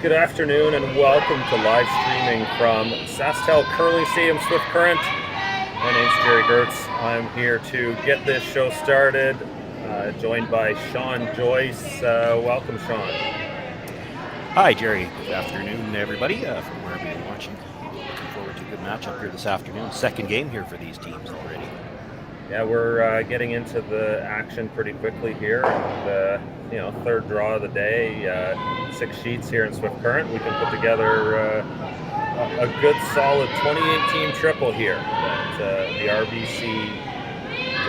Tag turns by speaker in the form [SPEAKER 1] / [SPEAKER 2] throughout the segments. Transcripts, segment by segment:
[SPEAKER 1] Good afternoon and welcome to live streaming from Sasktel Curling Stadium Swift Current. My name's Jerry Gertz. I'm here to get this show started, joined by Sean Joyce. Welcome, Sean.
[SPEAKER 2] Hi, Jerry. Good afternoon, everybody, from wherever you're watching. Looking forward to a good matchup here this afternoon. Second game here for these teams already.
[SPEAKER 1] Yeah, we're getting into the action pretty quickly here. And, third draw of the day, 6 sheets here in Swift Current. We can put together a good, solid 28-team triple here at the RBC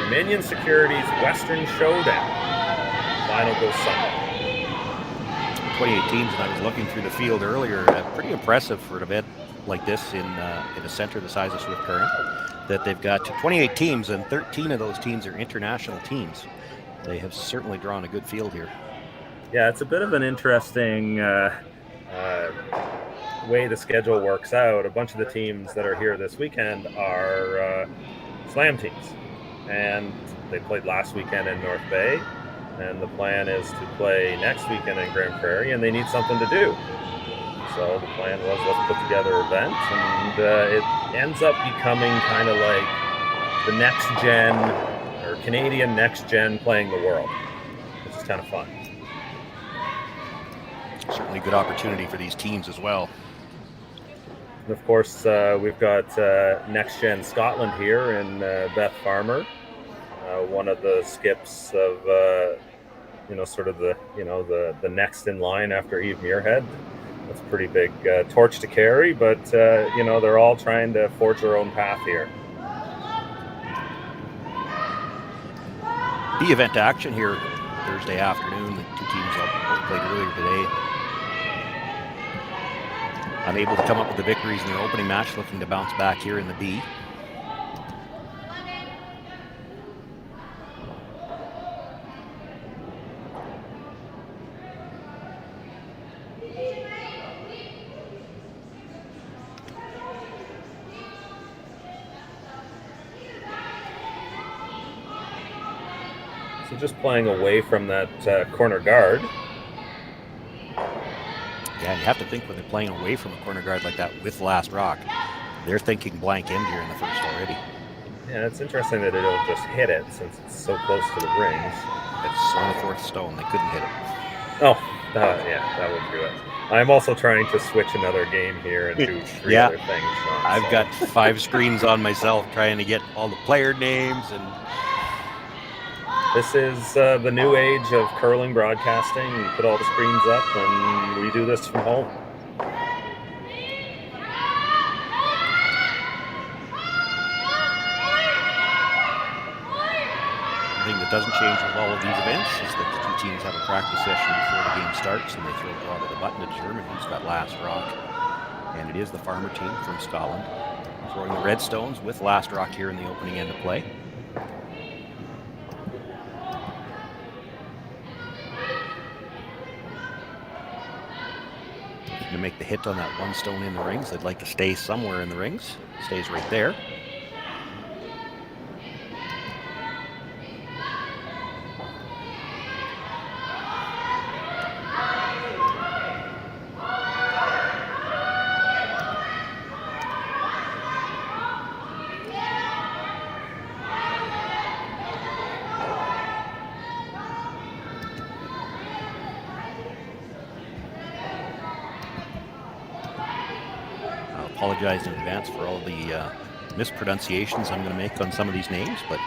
[SPEAKER 1] Dominion Securities Western Showdown. Final goes Sunday.
[SPEAKER 2] 28 teams, and I was looking through the field earlier. Pretty impressive for an event like this in a center the size of Swift Current, that they've got 28 teams, and 13 of those teams are international teams. They have certainly drawn a good field here.
[SPEAKER 1] Yeah, it's a bit of an interesting way the schedule works out. A bunch of the teams that are here this weekend are slam teams, and they played last weekend in North Bay, and the plan is to play next weekend in Grand Prairie, and they need something to do. So the plan was, let's put together events, and it ends up becoming kind of like the next gen, or Canadian next gen playing the world, which is kind of fun.
[SPEAKER 2] Certainly a good opportunity for these teams as well.
[SPEAKER 1] And of course, we've got Next Gen Scotland here in Beth Farmer, one of the skips of, the next in line after Eve Muirhead. That's a pretty big torch to carry, but, they're all trying to forge their own path here.
[SPEAKER 2] The event action here Thursday afternoon. The two teams all played earlier today. Unable to come up with the victories in their opening match, looking to bounce back here in the B.
[SPEAKER 1] So just playing away from that corner guard.
[SPEAKER 2] Yeah, you have to think when they're playing away from a corner guard like that with last rock, they're thinking blank end here in the first already.
[SPEAKER 1] Yeah, it's interesting that it'll just hit it since it's so close to the rings.
[SPEAKER 2] It's on the fourth stone. They couldn't hit it.
[SPEAKER 1] Oh, yeah, that would do it. I'm also trying to switch another game here and do three other things.
[SPEAKER 2] I've got 5 screens on myself trying to get all the player names. And
[SPEAKER 1] this is the new age of curling broadcasting. You put all the screens up and we do this from home.
[SPEAKER 2] The thing that doesn't change with all of these events is that the two teams have a practice session before the game starts, and they throw a draw to the button to determine who's got last rock. And it is the Farmer team from Scotland throwing the red stones with last rock here in the opening end of play. To make the hit on that one stone in the rings. They'd like to stay somewhere in the rings. Stays right there. Apologize in advance for all the mispronunciations I'm going to make on some of these names, but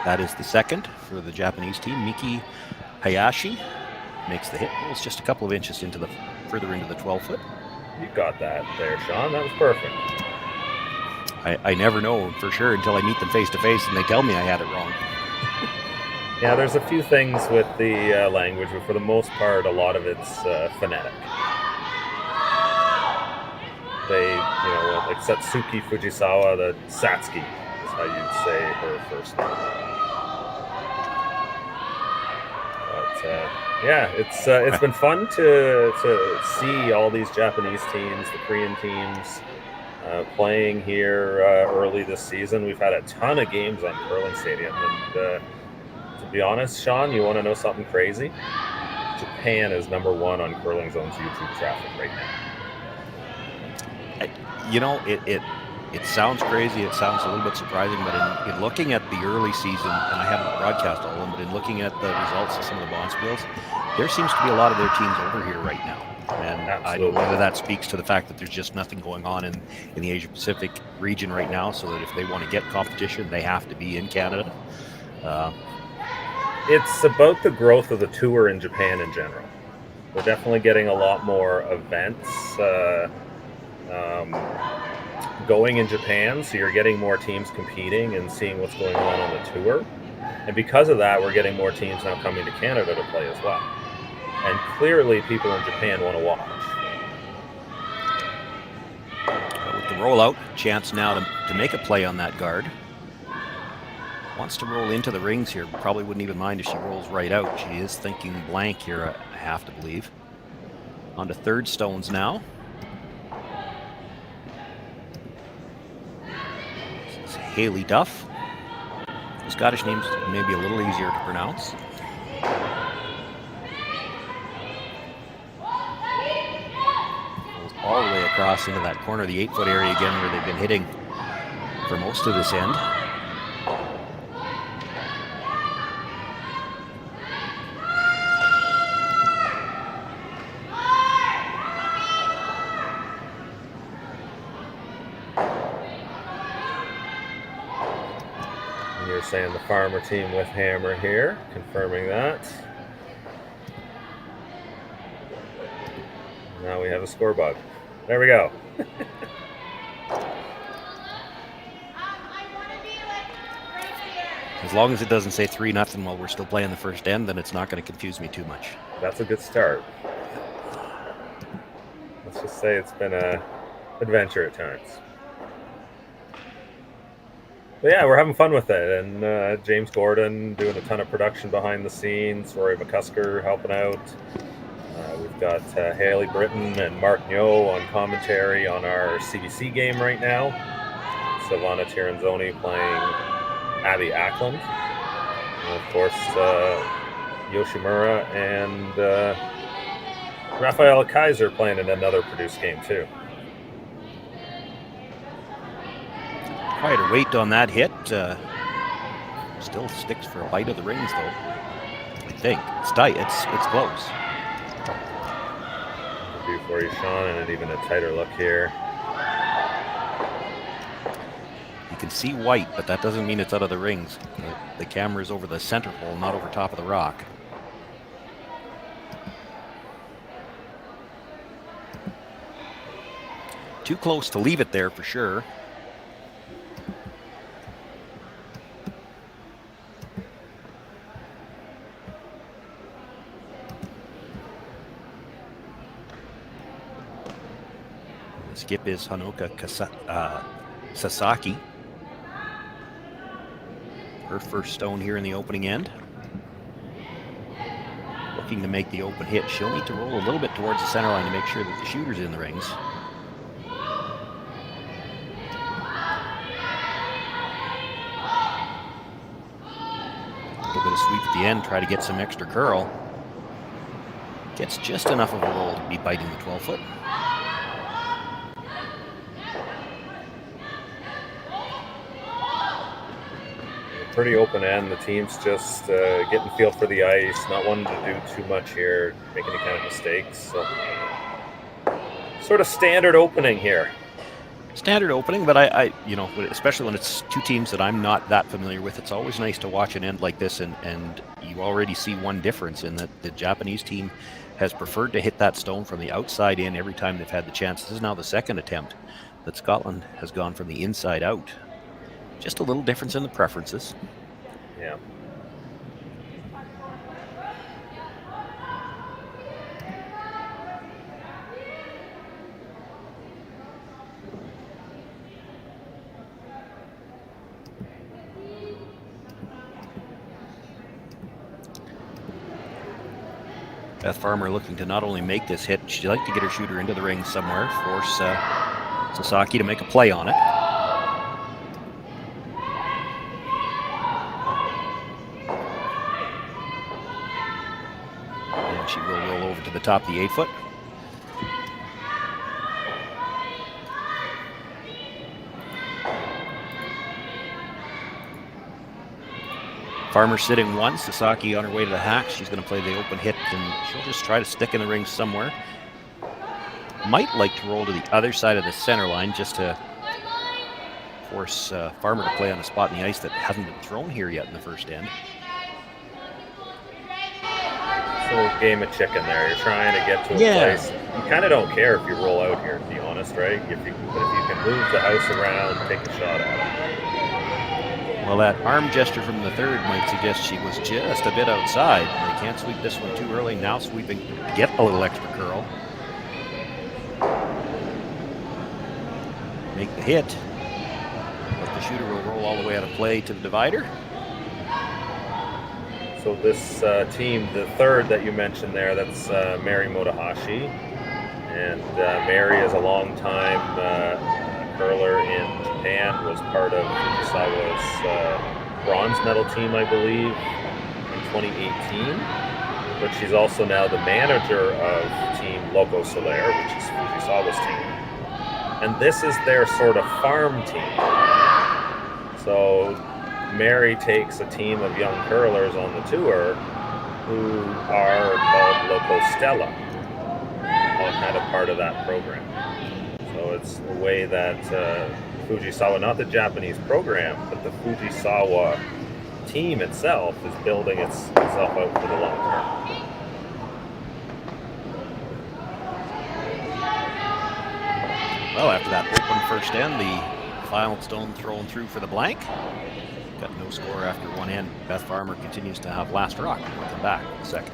[SPEAKER 2] that is the second for the Japanese team. Miki Hayashi makes the hit. It's just a couple of inches further into the 12-foot.
[SPEAKER 1] You got that there, Sean. That was perfect.
[SPEAKER 2] I never know for sure until I meet them face to face and they tell me I had it wrong.
[SPEAKER 1] Yeah, there's a few things with the language, but for the most part, a lot of it's phonetic. They, like Satsuki Fujisawa, the Satsuki is how you'd say her first name. But it's been fun to see all these Japanese teams, the Korean teams, playing here early this season. We've had a ton of games on Curling Stadium, and to be honest, Sean, you want to know something crazy? Japan is #1 on Curling Zone's YouTube traffic right now.
[SPEAKER 2] You know, it sounds crazy. It sounds a little bit surprising, but in looking at the early season, and I haven't broadcast all of them, but in looking at the results of some of the bonspiels, there seems to be a lot of their teams over here right now. And
[SPEAKER 1] Absolutely.
[SPEAKER 2] I don't know whether that speaks to the fact that there's just nothing going on in the Asia-Pacific region right now, so that if they want to get competition, they have to be in Canada.
[SPEAKER 1] It's about the growth of the tour in Japan in general. We're definitely getting a lot more events going in Japan, so you're getting more teams competing and seeing what's going on the tour. And because of that, we're getting more teams now coming to Canada to play as well. And clearly people in Japan want to watch.
[SPEAKER 2] With the rollout, chance now to make a play on that guard. Wants to roll into the rings here. Probably wouldn't even mind if she rolls right out. She is thinking blank here, I have to believe. On to third stones now. This is Haley Duff. The Scottish names may be a little easier to pronounce. Goes all the way across into that corner of the 8-foot area again, where they've been hitting for most of this end.
[SPEAKER 1] Saying the farmer team with hammer here, confirming that. Now we have a score bug. There we go.
[SPEAKER 2] As long as it doesn't say 3-0 while we're still playing the first end, then it's not going to confuse me too much.
[SPEAKER 1] That's a good start. Let's just say it's been an adventure at times. But yeah, we're having fun with it, and James Gordon doing a ton of production behind the scenes, Rory McCusker helping out. We've got Haley Britton and Mark Nyo on commentary on our CBC game right now. Silvana Tiranzoni playing Abby Ackland. And of course, Yoshimura and Rafaela Kaiser playing in another produced game too.
[SPEAKER 2] Quite a weight on that hit. Still sticks for a bite of the rings, though. I think it's tight. It's close.
[SPEAKER 1] Do for you, Sean, and even a tighter look here.
[SPEAKER 2] You can see white, but that doesn't mean it's out of the rings. The camera's over the center hole, not over top of the rock. Too close to leave it there for sure. Skip is Honoka Sasaki. Her first stone here in the opening end. Looking to make the open hit. She'll need to roll a little bit towards the center line to make sure that the shooter's in the rings. A little bit of sweep at the end, try to get some extra curl. Gets just enough of a roll to be biting the 12-foot.
[SPEAKER 1] Pretty open end. The team's just getting feel for the ice, not wanting to do too much here, make any kind of mistakes. So, sort of standard opening here.
[SPEAKER 2] Standard opening, but I you know, especially when it's two teams that I'm not that familiar with, it's always nice to watch an end like this, and you already see one difference in that the Japanese team has preferred to hit that stone from the outside in every time they've had the chance. This is now the second attempt that Scotland has gone from the inside out. Just a little difference in the preferences.
[SPEAKER 1] Yeah.
[SPEAKER 2] Beth Farmer looking to not only make this hit, she'd like to get her shooter into the ring somewhere, force Sasaki to make a play on it. to the top of the 8-foot. Farmer sitting one. Sasaki on her way to the hack. She's going to play the open hit, and she'll just try to stick in the ring somewhere. Might like to roll to the other side of the center line just to force Farmer to play on a spot in the ice that hasn't been thrown here yet in the first end.
[SPEAKER 1] It's a little game of chicken there. You're trying to get to a place. You kind of don't care if you roll out here, to be honest, right? But if you can move the house around, take a shot at it.
[SPEAKER 2] Well, that arm gesture from the third might suggest she was just a bit outside. They can't sweep this one too early. Now sweeping to get a little extra curl. Make the hit. But the shooter will roll all the way out of play to the divider.
[SPEAKER 1] So this team, the third that you mentioned there, that's Mary Motohashi. And Mary is a long-time curler in Japan, was part of Fujisawa's bronze medal team, I believe, in 2018. But she's also now the manager of Team Loco Solaire, which is Fujisawa's team. And this is their sort of farm team. So Mary takes a team of young curlers on the tour who are called Loco Stella, all kind of part of that program. So it's a way that Fujisawa, not the Japanese program, but the Fujisawa team itself is building itself out for the long term.
[SPEAKER 2] Well, after that open first end, the final stone thrown through for the blank. Got no score after one end. Beth Farmer continues to have last rock. We'll come back in a second.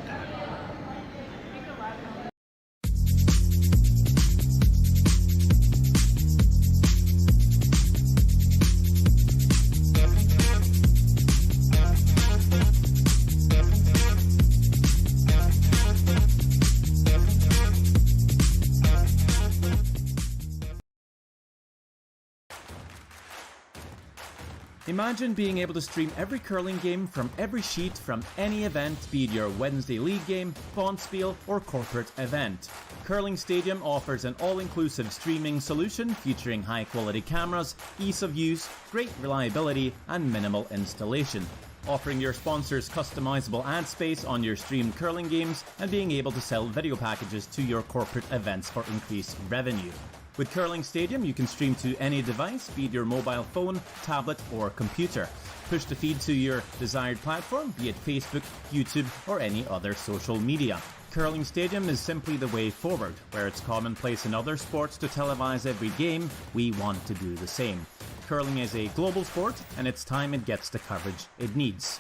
[SPEAKER 3] Imagine being able to stream every curling game from every sheet from any event, be it your Wednesday league game, bonspiel, or corporate event. Curling Stadium offers an all-inclusive streaming solution featuring high-quality cameras, ease of use, great reliability, and minimal installation. Offering your sponsors customizable ad space on your streamed curling games and being able to sell video packages to your corporate events for increased revenue. With Curling Stadium, you can stream to any device, be it your mobile phone, tablet, or computer. Push the feed to your desired platform, be it Facebook, YouTube, or any other social media. Curling Stadium is simply the way forward. Where it's commonplace in other sports to televise every game, we want to do the same. Curling is a global sport, and it's time it gets the coverage it needs.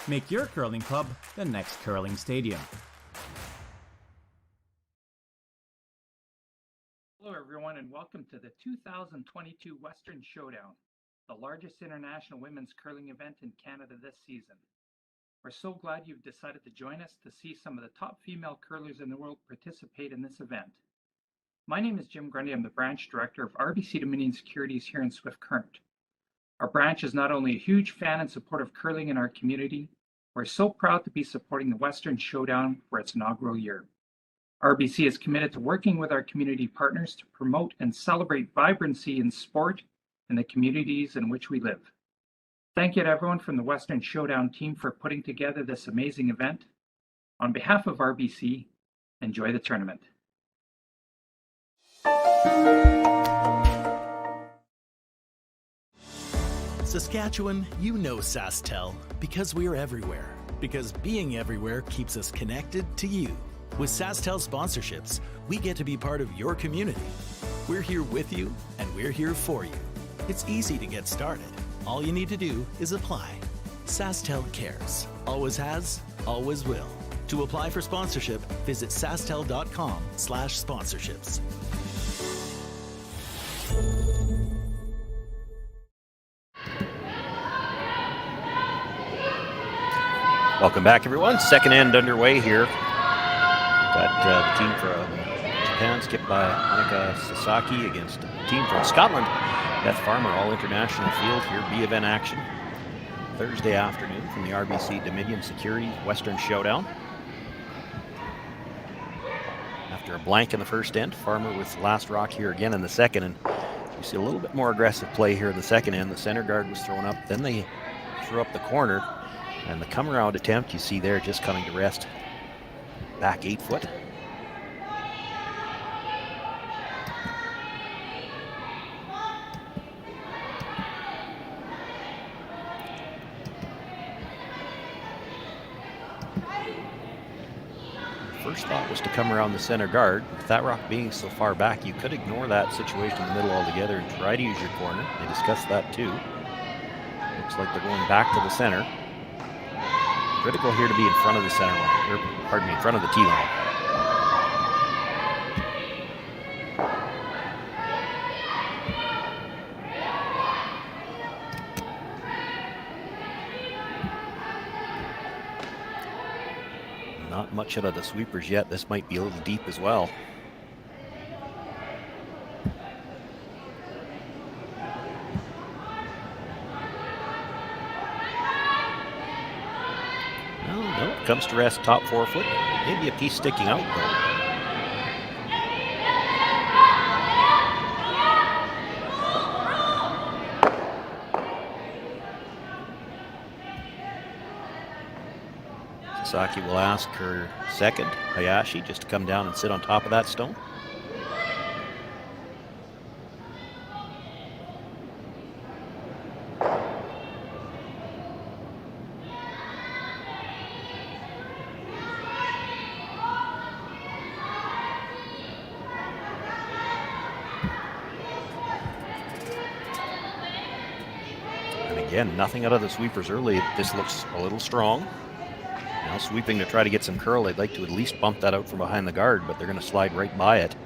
[SPEAKER 3] Make your curling club the next Curling Stadium.
[SPEAKER 4] Hello everyone and welcome to the 2022 Western Showdown, the largest international women's curling event in Canada this season. We're so glad you've decided to join us to see some of the top female curlers in the world participate in this event. My name is Jim Grundy. I'm the branch director of RBC Dominion Securities here in Swift Current. Our branch is not only a huge fan and support of curling in our community, we're so proud to be supporting the Western Showdown for its inaugural year. RBC is committed to working with our community partners to promote and celebrate vibrancy in sport in the communities in which we live. Thank you to everyone from the Western Showdown team for putting together this amazing event. On behalf of RBC, enjoy the tournament.
[SPEAKER 5] Saskatchewan, you know Sasktel because we're everywhere. Because being everywhere keeps us connected to you. With Sasktel sponsorships, we get to be part of your community. We're here with you, and we're here for you. It's easy to get started. All you need to do is apply. Sasktel cares. Always has, always will. To apply for sponsorship, visit sasktel.com/sponsorships.
[SPEAKER 2] Welcome back, everyone. Second end underway here. Got the team from Japan, skipped by Honoka Sasaki, against the team from Scotland, Beth Farmer, all international field here, B event action. Thursday afternoon from the RBC Dominion Securities Western Showdown. after a blank in the first end. Farmer with last rock here again in the second, and you see a little bit more aggressive play here in the second end. The center guard was thrown up, then they threw up the corner, and the come around attempt you see there just coming to rest back 8 foot. First thought was to come around the center guard. With that rock being so far back, you could ignore that situation in the middle altogether and try to use your corner. They discussed that too. Looks like they're going back to the center. Critical here to be in front of the center line, or pardon me, in front of the tee line. Not much out of the sweepers yet. This might be a little deep as well. No, it comes to rest top 4 foot. Maybe a piece sticking out though. Sasaki will ask her second, Hayashi, just to come down and sit on top of that stone. And again, nothing out of the sweepers early. This looks a little strong. Now sweeping to try to get some curl. They'd like to at least bump that out from behind the guard, but they're going to slide right by it.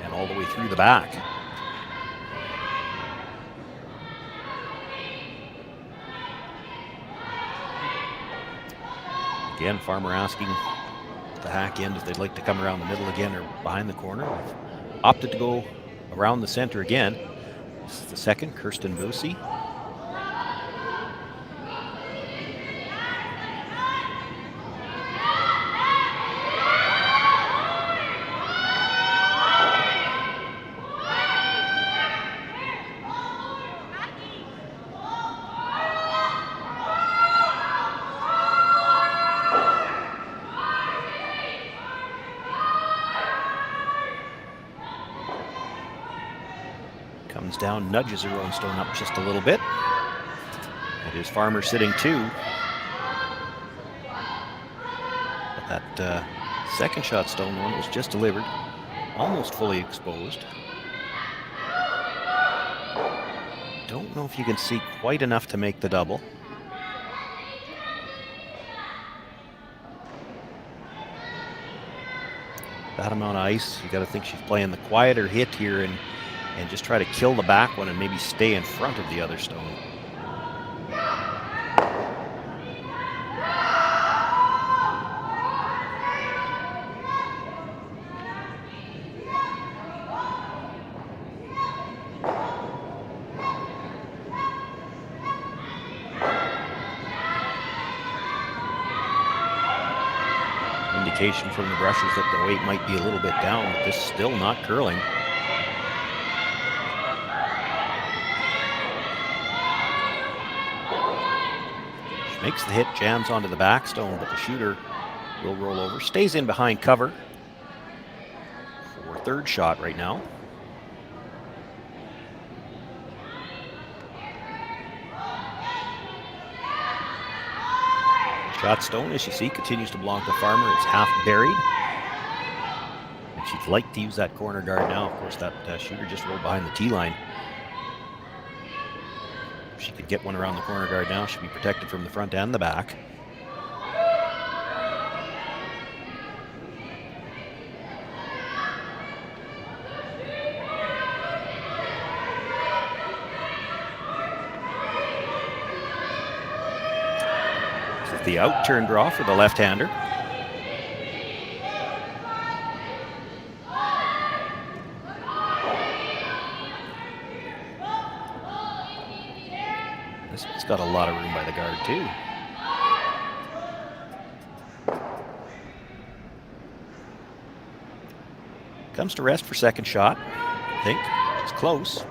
[SPEAKER 2] And all the way through the back. Again, Farmer asking the hack end if they'd like to come around the middle again or behind the corner. They've opted to go around the center again. This is the second, Kirsten Boosie. Comes down, nudges her own stone up just a little bit. It is Farmer sitting 2. But that second shot stone one was just delivered, almost fully exposed. Don't know if you can see quite enough to make the double. That amount of ice, you got to think she's playing the quieter hit here and just try to kill the back one and maybe stay in front of the other stone. Indication from the brushes that the weight might be a little bit down, but this is still not curling. Makes the hit, jams onto the back stone, but the shooter will roll over. Stays in behind cover for third shot right now. Shot stone, as you see, continues to belong to Farmer. It's half buried. And she'd like to use that corner guard now. Of course, that shooter just rolled behind the tee line. She could get one around the corner guard now. She'll be protected from the front and the back. This is the out turn draw for the left-hander. This one's got a lot of room by the guard too. Comes to rest for second shot. I think it's close.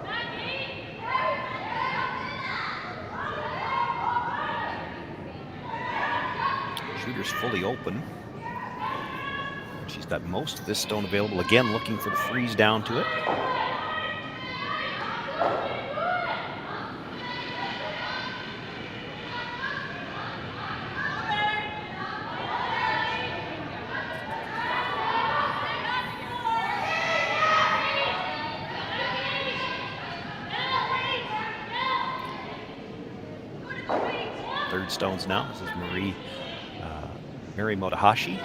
[SPEAKER 2] Shooter's fully open. She's got most of this stone available. Again, looking for the freeze down to it. Third stones now. This is Mary Motohashi.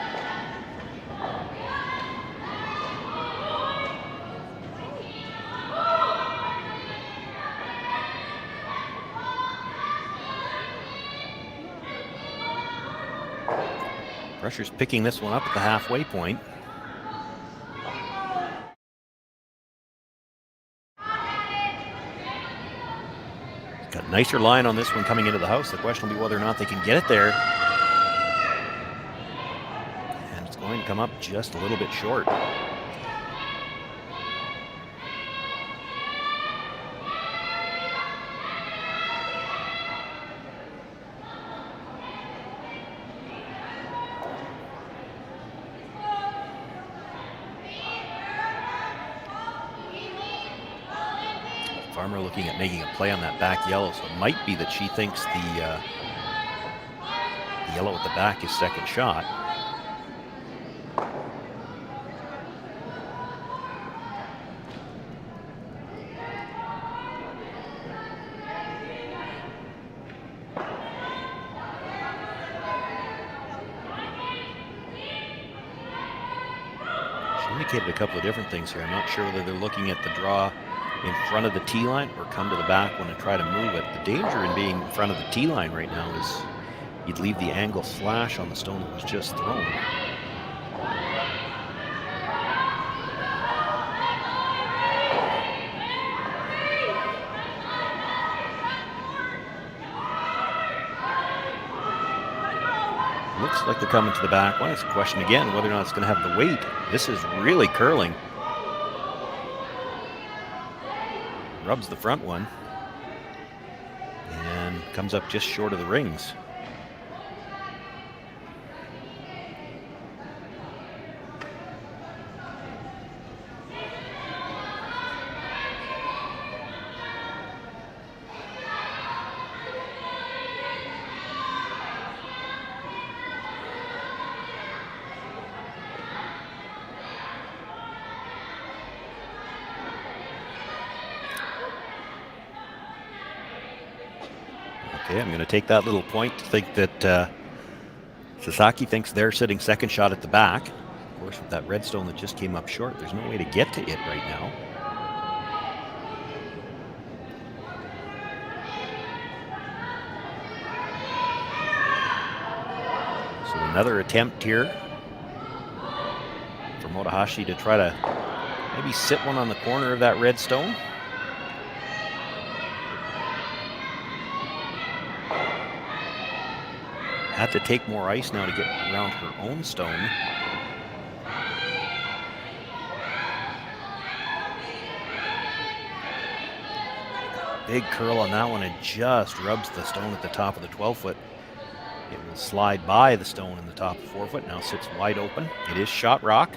[SPEAKER 2] Pressure's picking this one up at the halfway point. Got a nicer line on this one coming into the house. The question will be whether or not they can get it there. And it's going to come up just a little bit short. Farmer looking at making a play on that back yellow, so it might be that she thinks the yellow at the back is second shot. She indicated a couple of different things here. I'm not sure whether they're looking at the draw in front of the tee line or come to the back when they try to move it. The danger in being in front of the tee line right now is you'd leave the angle slash on the stone that was just thrown. Looks like they're coming to the back one. It's a question again whether or not it's going to have the weight. This is really curling. Rubs the front one and comes up just short of the rings. Okay, I'm going to take that little point to think that Sasaki thinks they're sitting second shot at the back. Of course, with that red stone that just came up short, there's no way to get to it right now. So another attempt here for Motohashi to try to maybe sit one on the corner of that red stone. Had to take more ice now to get around her own stone. Big curl on that one. It just rubs the stone at the top of the 12-foot. It will slide by the stone in the top of 4-foot. Now sits wide open. It is shot rock.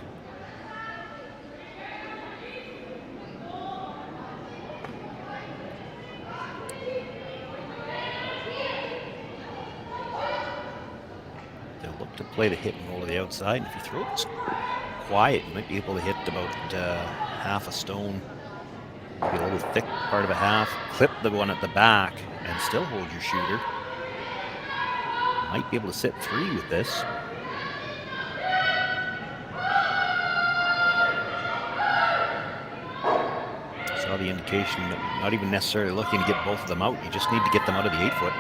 [SPEAKER 2] To play the hit and roll to the outside. And if you throw it quiet, you might be able to hit about half a stone, maybe a little thick part of a half, clip the one at the back, and still hold your shooter. Might be able to sit 3 with this. Saw the indication that not even necessarily looking to get both of them out. You just need to get them out of the 8-foot.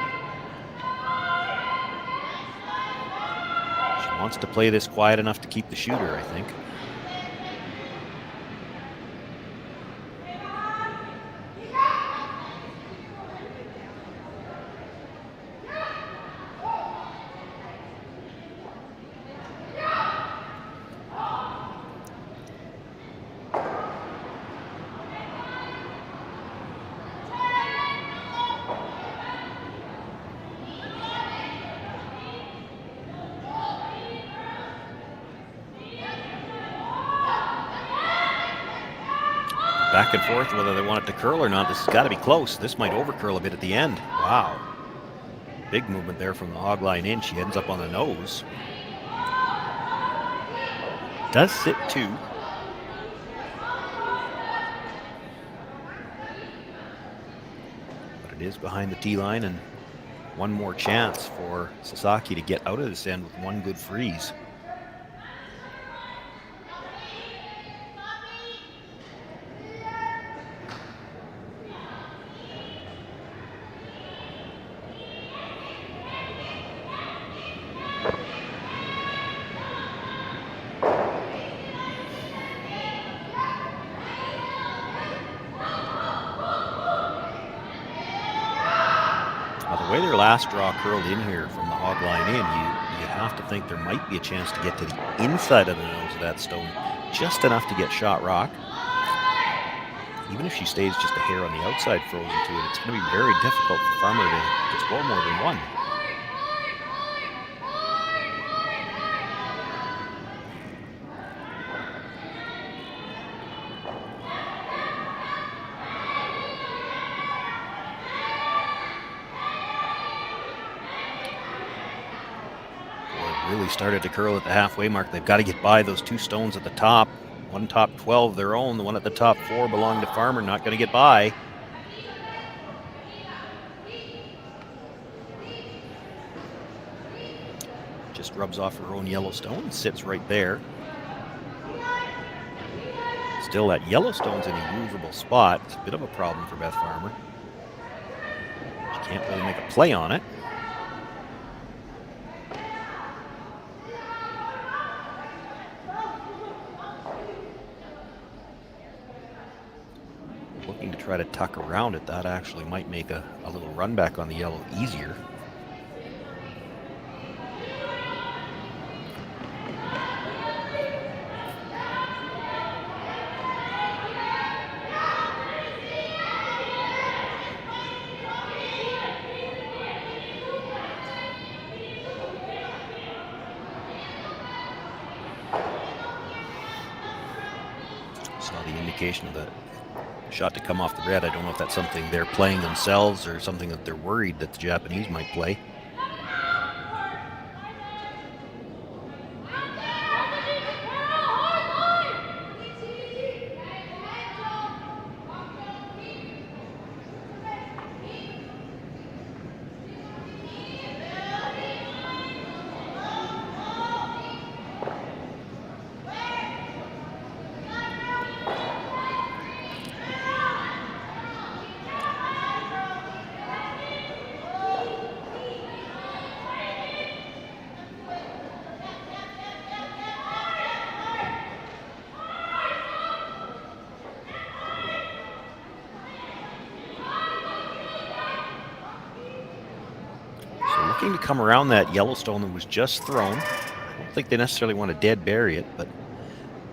[SPEAKER 2] Wants to play this quiet enough to keep the shooter, I think. back and forth whether they want it to curl or not. This has got to be close. This might overcurl a bit at the end. Wow. Big movement there from the hog line in. She ends up on the nose. Does sit 2. But it is behind the tee line, and one more chance for Sasaki to get out of this end with one good freeze. Last draw curled in here from the hog line in, you have to think there might be a chance to get to the inside of the nose of that stone, just enough to get shot rock. Even if she stays just a hair on the outside frozen to it, it's going to be very difficult for Farmer to score more than one. Really started to curl at the halfway mark. They've got to get by those 2 stones at the top. One top 12 their own, the one at the top 4 belonging to Farmer, not going to get by. Just rubs off her own yellow stone, sits right there. Still, that yellow stone's in a usable spot. It's a bit of a problem for Beth Farmer. She can't really make a play on it. Looking to try to tuck around it. That actually might make a little run back on the yellow easier. Saw the indication of the shot to come off the red. I don't know if that's something they're playing themselves or something that they're worried that the Japanese might play. Looking to come around that Yellowstone that was just thrown. I don't think they necessarily want to dead bury it, but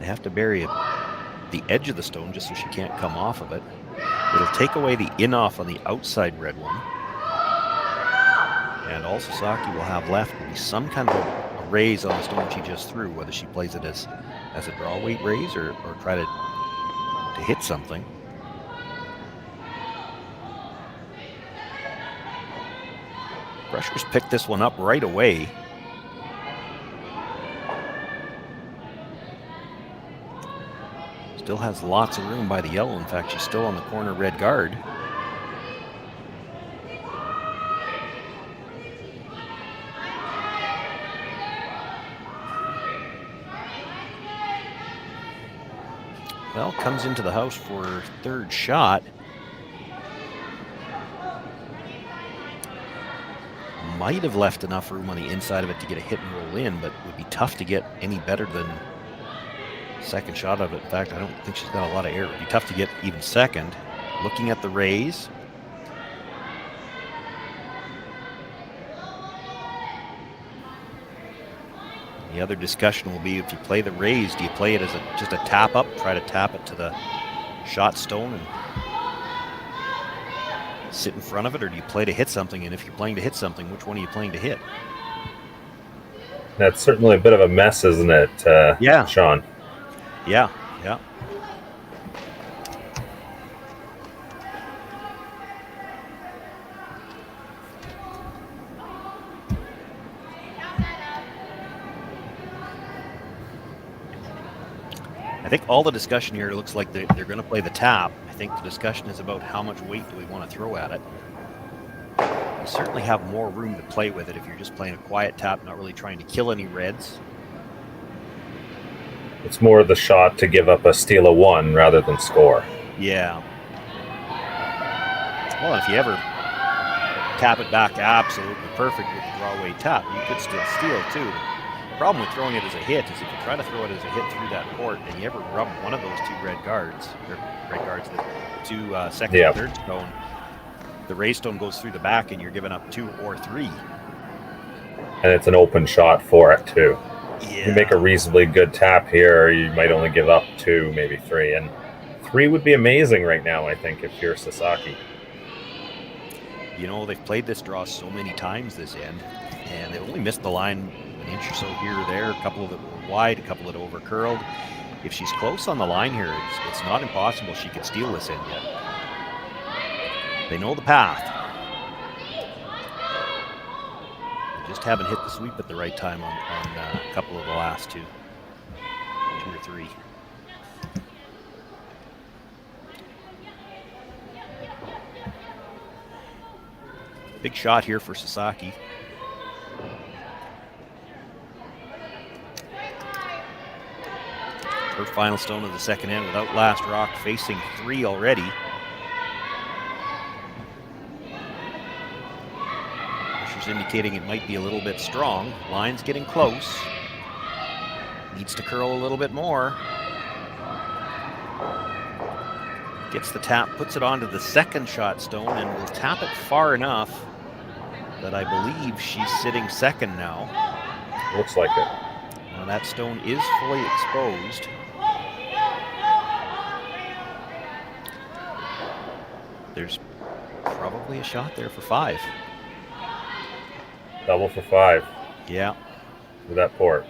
[SPEAKER 2] they have to bury the edge of the stone just so she can't come off of it. It'll take away the in-off on the outside red one. And all Sasaki will have left will be some kind of a raise on the stone she just threw, whether she plays it as a draw weight raise or try to hit something. Brushers picked this one up right away. Still has lots of room by the yellow. In fact, she's still on the corner red guard. Well, comes into the house for her third shot. Might have left enough room on the inside of it to get a hit and roll in, but would be tough to get any better than second shot of it. In fact, I don't think she's got a lot of air. It would be tough to get even second. Looking at the raise. The other discussion will be, if you play the raise, do you play it as just a tap up, try to tap it to the shot stone and sit in front of it, or do you play to hit something? And if you're playing to hit something, which one are you playing to hit?
[SPEAKER 1] That's certainly a bit of a mess, isn't it,
[SPEAKER 2] yeah.
[SPEAKER 1] Sean?
[SPEAKER 2] Yeah, yeah. I think all the discussion here looks like they're going to play the tap. I think the discussion is about how much weight do we want to throw at it. You certainly have more room to play with it if you're just playing a quiet tap, not really trying to kill any reds.
[SPEAKER 1] It's more the shot to give up a steal of 1 rather than score.
[SPEAKER 2] Yeah. Well, if you ever tap it back absolutely perfect with the draw weight tap, you could still steal too. The problem with throwing it as a hit is if you try to throw it as a hit through that port and you ever rub one of those 2 red guards, the 2 second and third stone, the ray stone goes through the back and you're giving up 2 or 3.
[SPEAKER 1] And it's an open shot for it too.
[SPEAKER 2] Yeah.
[SPEAKER 1] You make a reasonably good tap here, you might only give up 2, maybe 3. And 3 would be amazing right now, I think, if you're Sasaki.
[SPEAKER 2] You know, they've played this draw so many times this end, and they only missed the line an inch or so here or there. A couple of it were wide, a couple of it over curled. If she's close on the line here, it's not impossible she could steal this end yet. They know the path. They just haven't hit the sweep at the right time on a couple of the last 2 or 3. Big shot here for Sasaki. Her final stone of the second end without last rock, facing 3 already. Pressure's indicating it might be a little bit strong. Line's getting close. Needs to curl a little bit more. Gets the tap, puts it onto the second shot stone, and will tap it far enough that I believe she's sitting second now.
[SPEAKER 1] Looks like it.
[SPEAKER 2] Now that stone is fully exposed. There's probably a shot there for 5.
[SPEAKER 1] Double for 5.
[SPEAKER 2] Yeah.
[SPEAKER 1] With that port.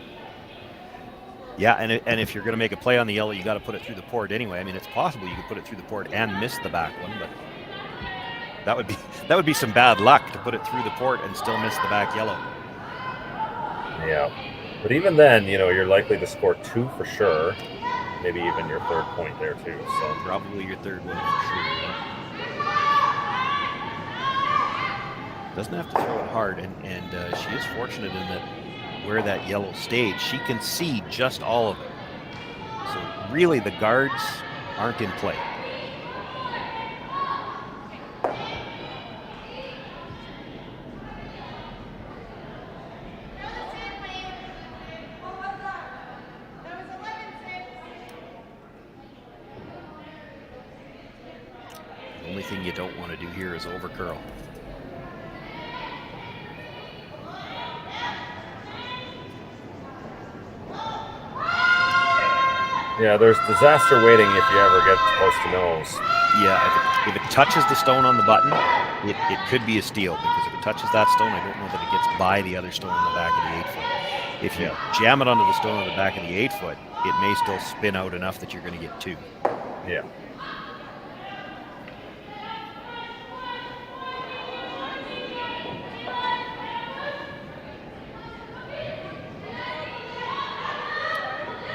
[SPEAKER 2] Yeah, and if you're going to make a play on the yellow, you got to put it through the port anyway. I mean, it's possible you could put it through the port and miss the back one, but that would be some bad luck to put it through the port and still miss the back yellow.
[SPEAKER 1] Yeah, but even then, you know, you're likely to score 2 for sure. Maybe even your 3rd point there too. So
[SPEAKER 2] probably your 3rd one for sure. Yeah. Doesn't have to throw it hard, and she is fortunate in that where that yellow stayed, she can see just all of it. So really the guards aren't in play. The only thing you don't want to do here is over curl.
[SPEAKER 1] yeah, there's disaster waiting if you ever get close to nose.
[SPEAKER 2] Yeah, if it touches the stone on the button, it could be a steal, because if it touches that stone, I don't know that it gets by the other stone on the back of the 8-foot. If you jam it onto the stone on the back of the 8-foot, it may still spin out enough that you're going to get 2.
[SPEAKER 1] Yeah.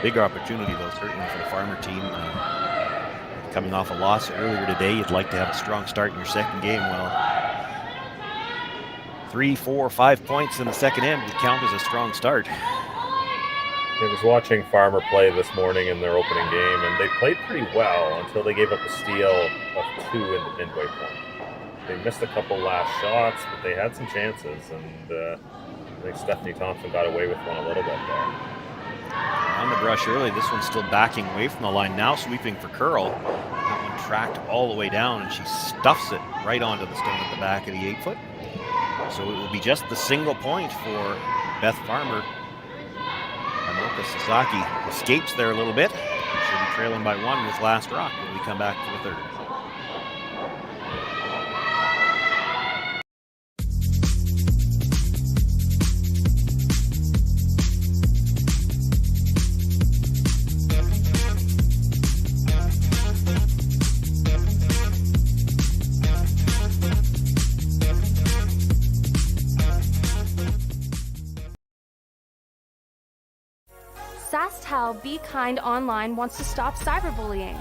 [SPEAKER 2] Big opportunity, though, certainly for the Farmer team. Coming off a loss earlier today, you'd like to have a strong start in your second game. Well, 3, 4, 5 points in the second end would count as a strong start.
[SPEAKER 1] I was watching Farmer play this morning in their opening game, and they played pretty well until they gave up a steal of 2 in the midway point. They missed a couple last shots, but they had some chances, and I think Stephanie Thompson got away with one a little bit there.
[SPEAKER 2] On the brush early, this one's still backing away from the line, now sweeping for curl. That one tracked all the way down, and she stuffs it right onto the stone at the back of the 8-foot. So it will be just the single point for Beth Farmer. Honoka Sasaki escapes there a little bit. She'll be trailing by 1 with last rock when we come back for the third.
[SPEAKER 6] Sasktel Be Kind Online wants to stop cyberbullying.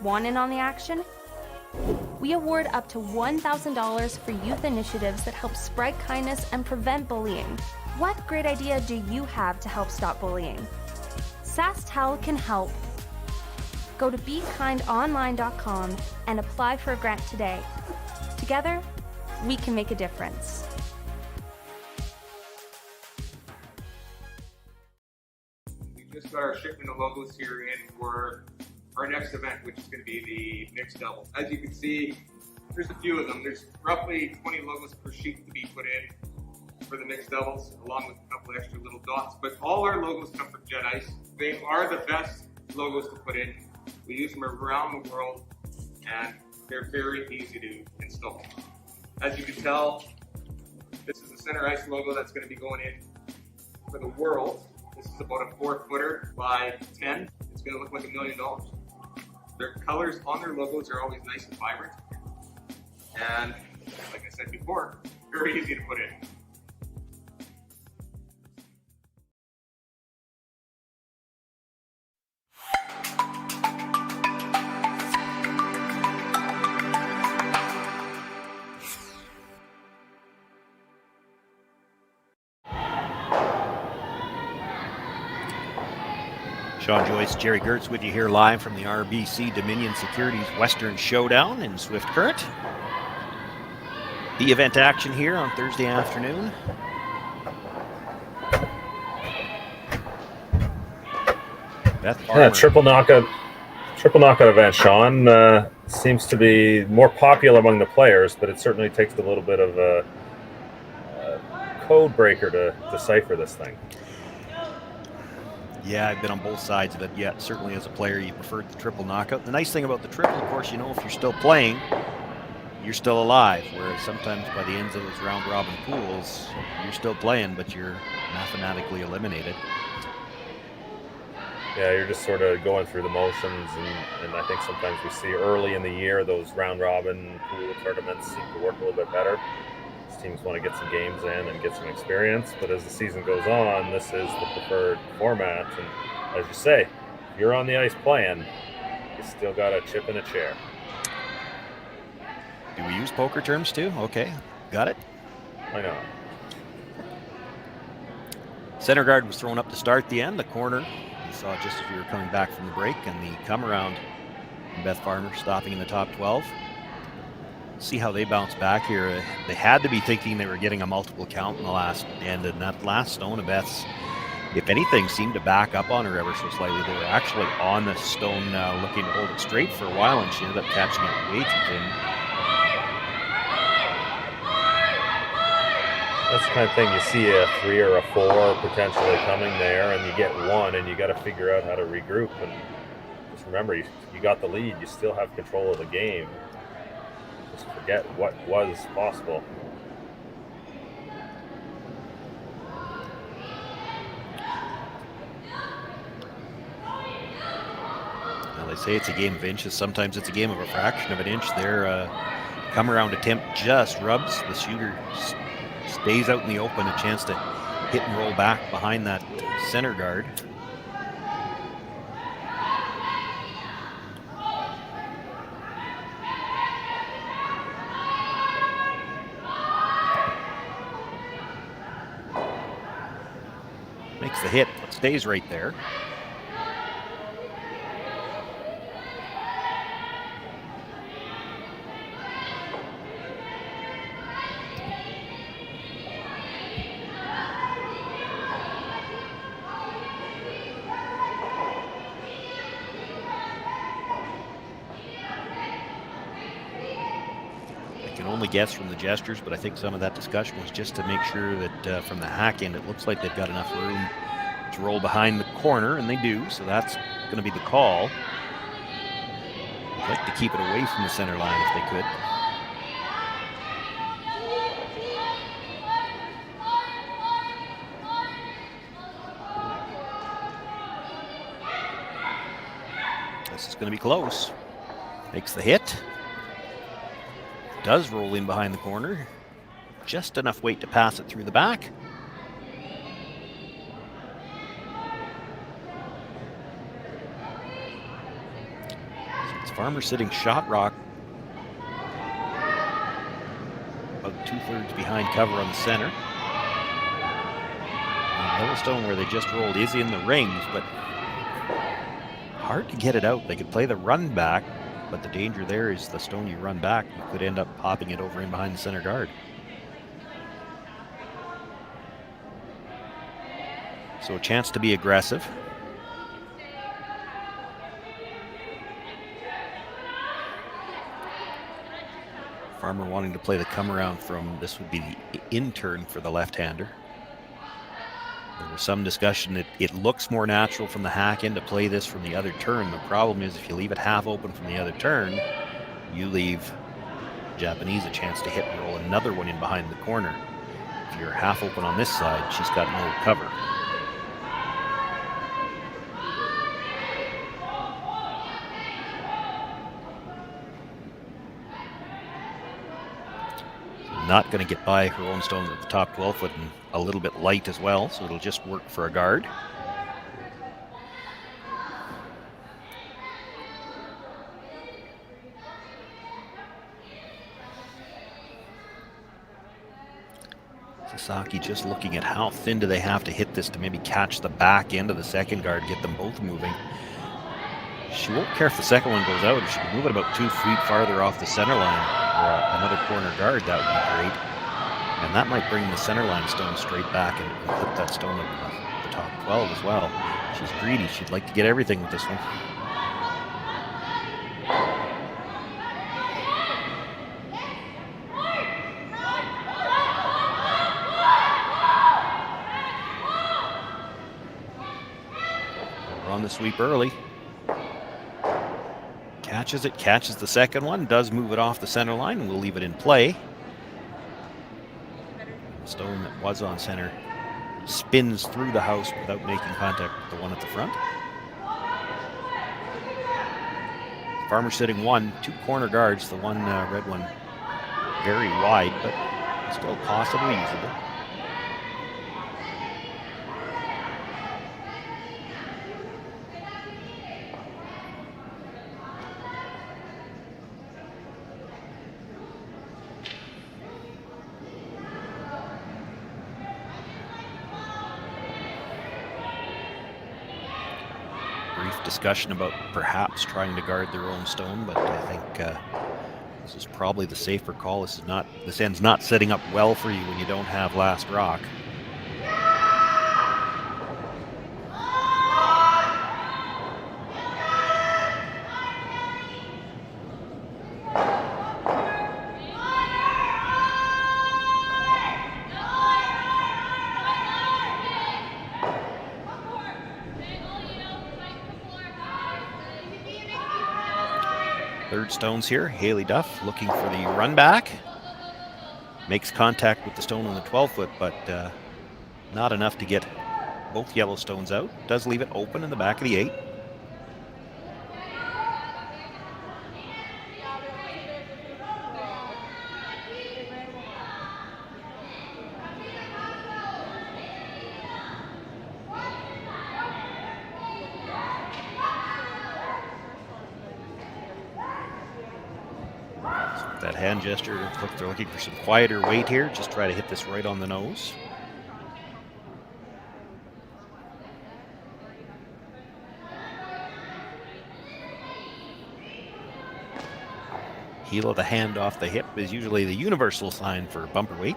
[SPEAKER 6] Want in on the action? We award up to $1,000 for youth initiatives that help spread kindness and prevent bullying. What great idea do you have to help stop bullying? Sasktel can help. Go to BeKindOnline.com and apply for a grant today. Together, we can make a difference.
[SPEAKER 7] We just got our shipment of logos here in for our next event, which is going to be the mixed doubles. As you can see, there's a few of them. There's roughly 20 logos per sheet to be put in for the mixed doubles, along with a couple extra little dots. But all our logos come from Jet Ice. They are the best logos to put in. We use them around the world, and they're very easy to install. As you can tell, this is the Center Ice logo that's going to be going in for the world. This is about a 4-footer by 10. It's going to look like $1 million. Their colors on their logos are always nice and vibrant. And like I said before, very easy to put in.
[SPEAKER 2] Sean Joyce, Jerry Gertz with you here live from the RBC Dominion Securities Western Showdown in Swift Current. The event action here on Thursday afternoon. Beth Farmer.
[SPEAKER 1] Yeah, triple knockout event, Sean. Seems to be more popular among the players, but it certainly takes a little bit of a code breaker to decipher this thing.
[SPEAKER 2] Yeah, I've been on both sides of it. Yeah, certainly as a player, you preferred the triple knockout. The nice thing about the triple, of course, you know, if you're still playing, you're still alive. Whereas sometimes by the ends of those round-robin pools, you're still playing, but you're mathematically eliminated.
[SPEAKER 1] Yeah, you're just sort of going through the motions, and I think sometimes we see early in the year those round-robin pool tournaments seem to work a little bit better. Teams want to get some games in and get some experience, but as the season goes on, this is the preferred format. And as you say, if you're on the ice playing, you still got a chip in a chair.
[SPEAKER 2] Do we use poker terms too? Okay, got it.
[SPEAKER 1] I know.
[SPEAKER 2] Center guard was thrown up to start the end. The corner, you saw just as we were coming back from the break, and the come around from Beth Farmer stopping in the top 12. See how they bounce back here. They had to be thinking they were getting a multiple count in the last end, and that last stone of Beth's, if anything, seemed to back up on her ever so slightly. They were actually on the stone looking to hold it straight for a while, and she ended up catching it way too thin.
[SPEAKER 1] That's the kind of thing you see a 3 or a 4 potentially coming there, and you get one, and you got to figure out how to regroup. And just remember, you got the lead. You still have control of the game. Just forget what was possible.
[SPEAKER 2] Well, they say it's a game of inches. Sometimes it's a game of a fraction of an inch. Their come around attempt just rubs the shooter, stays out in the open, a chance to hit and roll back behind that center guard. Makes the hit, but stays right there. I can only guess from the gestures, but I think some of that discussion was just to make sure that from the hack end, it looks like they've got enough room to roll behind the corner, and they do, so that's going to be the call. I'd like to keep it away from the center line if they could. This is going to be close. Makes the hit. Does roll in behind the corner. Just enough weight to pass it through the back. Farmer sitting shot rock about 2/3 behind cover on the center. Yellowstone, where they just rolled, is in the rings, but hard to get it out. They could play the run back, but the danger there is the stone you run back, you could end up popping it over in behind the center guard. So a chance to be aggressive. Farmer wanting to play the come around from, this would be the in-turn for the left-hander. There was some discussion that it looks more natural from the hack end to play this from the other turn. The problem is if you leave it half open from the other turn, you leave Japanese a chance to hit and roll another one in behind the corner. If you're half open on this side, she's got no cover. Not going to get by her own stones at the top 12 foot and a little bit light as well, so it'll just work for a guard. Sasaki just looking at how thin do they have to hit this to maybe catch the back end of the second guard, get them both moving. She won't care if the second one goes out. If she can move it about 2 feet farther off the center line or another corner guard, that would be great. And that might bring the center line stone straight back and put that stone over the top 12 as well. She's greedy. She'd like to get everything with this one. We're on the sweep early. Catches it, catches the second one, does move it off the center line, and we'll leave it in play. The stone that was on center spins through the house without making contact with the one at the front. Farmer sitting 1, 2 corner guards, the one red one very wide, but still possibly usable. Discussion about perhaps trying to guard their own stone, but I think this is probably the safer call. This end's not setting up well for you when you don't have last rock. Third stones here. Haley Duff looking for the run back. Makes contact with the stone on the 12 foot, but not enough to get both yellow stones out. Does leave it open in the back of the 8. That hand gesture, they're looking for some quieter weight here. Just try to hit this right on the nose. Heel of the hand off the hip is usually the universal sign for bumper weight.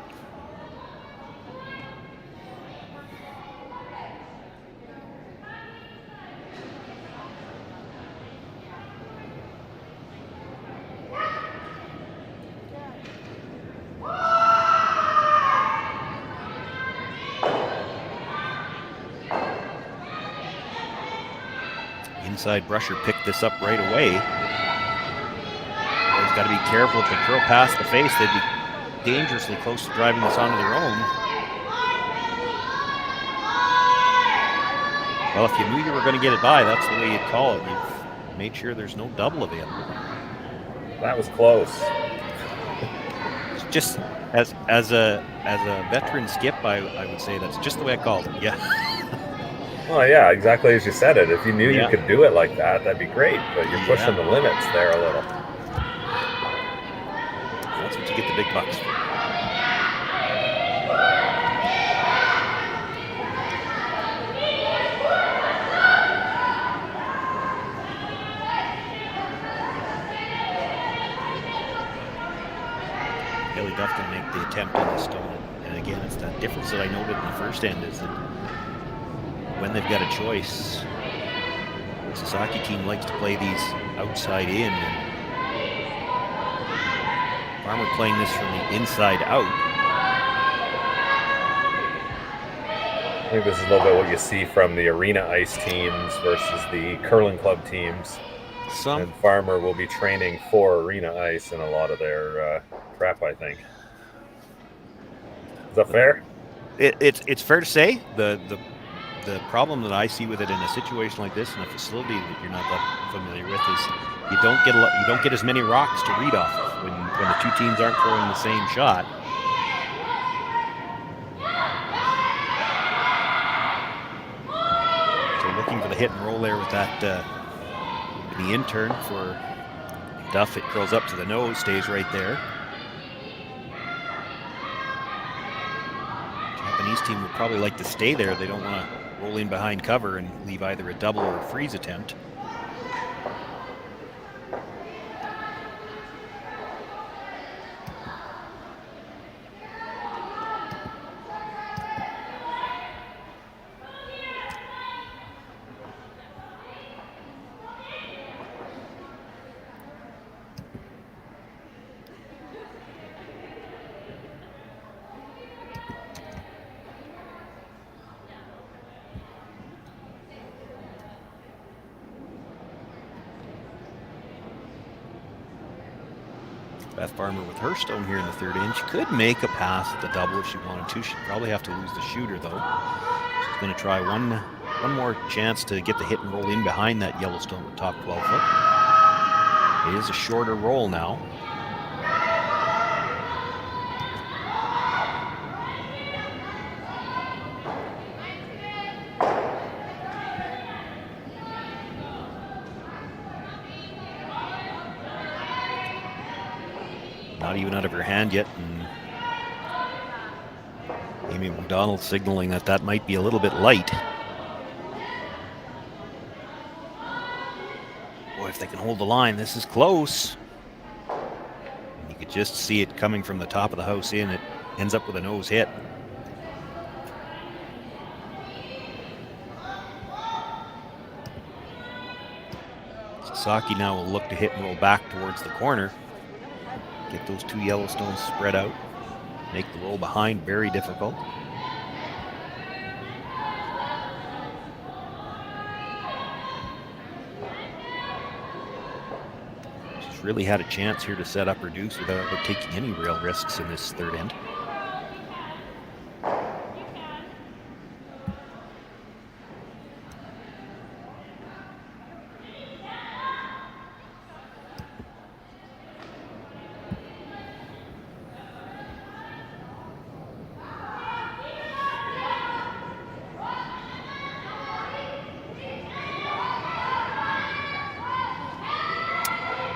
[SPEAKER 2] Inside brusher picked this up right away. He's got to be careful. If they curl past the face, they'd be dangerously close to driving this onto their own. Well, if you knew you were going to get it by, that's the way you'd call it. You've made sure there's no double available.
[SPEAKER 1] That was close.
[SPEAKER 2] Just as a veteran skip, I would say that's just the way I called it. Yeah.
[SPEAKER 1] Well, yeah, exactly as you said it. If you knew
[SPEAKER 2] Yeah.
[SPEAKER 1] you could do it like that, that'd be great. But you're pushing the limits there a little.
[SPEAKER 2] That's what you get the big bucks for. Haley Duff going to make the attempt on the stone. And again, it's that difference that I noted in the first end is that when they've got a choice, the Sasaki team likes to play these outside in. And Farmer playing this from the inside out.
[SPEAKER 1] I think this is a little bit what you see from the arena ice teams versus the curling club teams. And Farmer will be training for arena ice in a lot of their prep, I think. Is that fair?
[SPEAKER 2] It's fair to say. The problem that I see with it in a situation like this in a facility that you're not that familiar with is you don't get as many rocks to read off of when the two teams aren't throwing the same shot. So looking for the hit and roll there with that the in-turn for Duff. It curls up to the nose, stays right there. Japanese team would probably like to stay there. They don't want to roll in behind cover and leave either a double or a freeze attempt. Beth Farmer with her stone here in the third end. She could make a pass at the double if she wanted to. She'd probably have to lose the shooter, though. She's going to try one more chance to get the hit and roll in behind that Yellowstone top 12 foot. It is a shorter roll now. Not even out of her hand yet, and Amy McDonald signaling that might be a little bit light. Boy, if they can hold the line, this is close. You could just see it coming from the top of the house in. It ends up with a nose hit. Sasaki now will look to hit and roll back towards the corner. Get those two Yellowstones spread out. Make the roll behind very difficult. She's really had a chance here to set up her deuce without taking any real risks in this third end.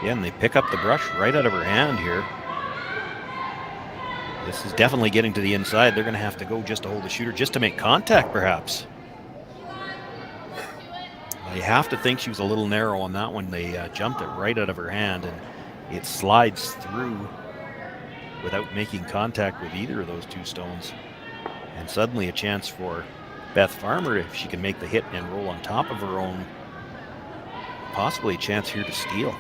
[SPEAKER 2] Yeah, and they pick up the brush right out of her hand here. This is definitely getting to the inside. They're going to have to go just to hold the shooter, just to make contact, perhaps. You have to think she was a little narrow on that one. They jumped it right out of her hand, and it slides through without making contact with either of those two stones. And suddenly a chance for Beth Farmer, if she can make the hit and roll on top of her own. Possibly a chance here to steal.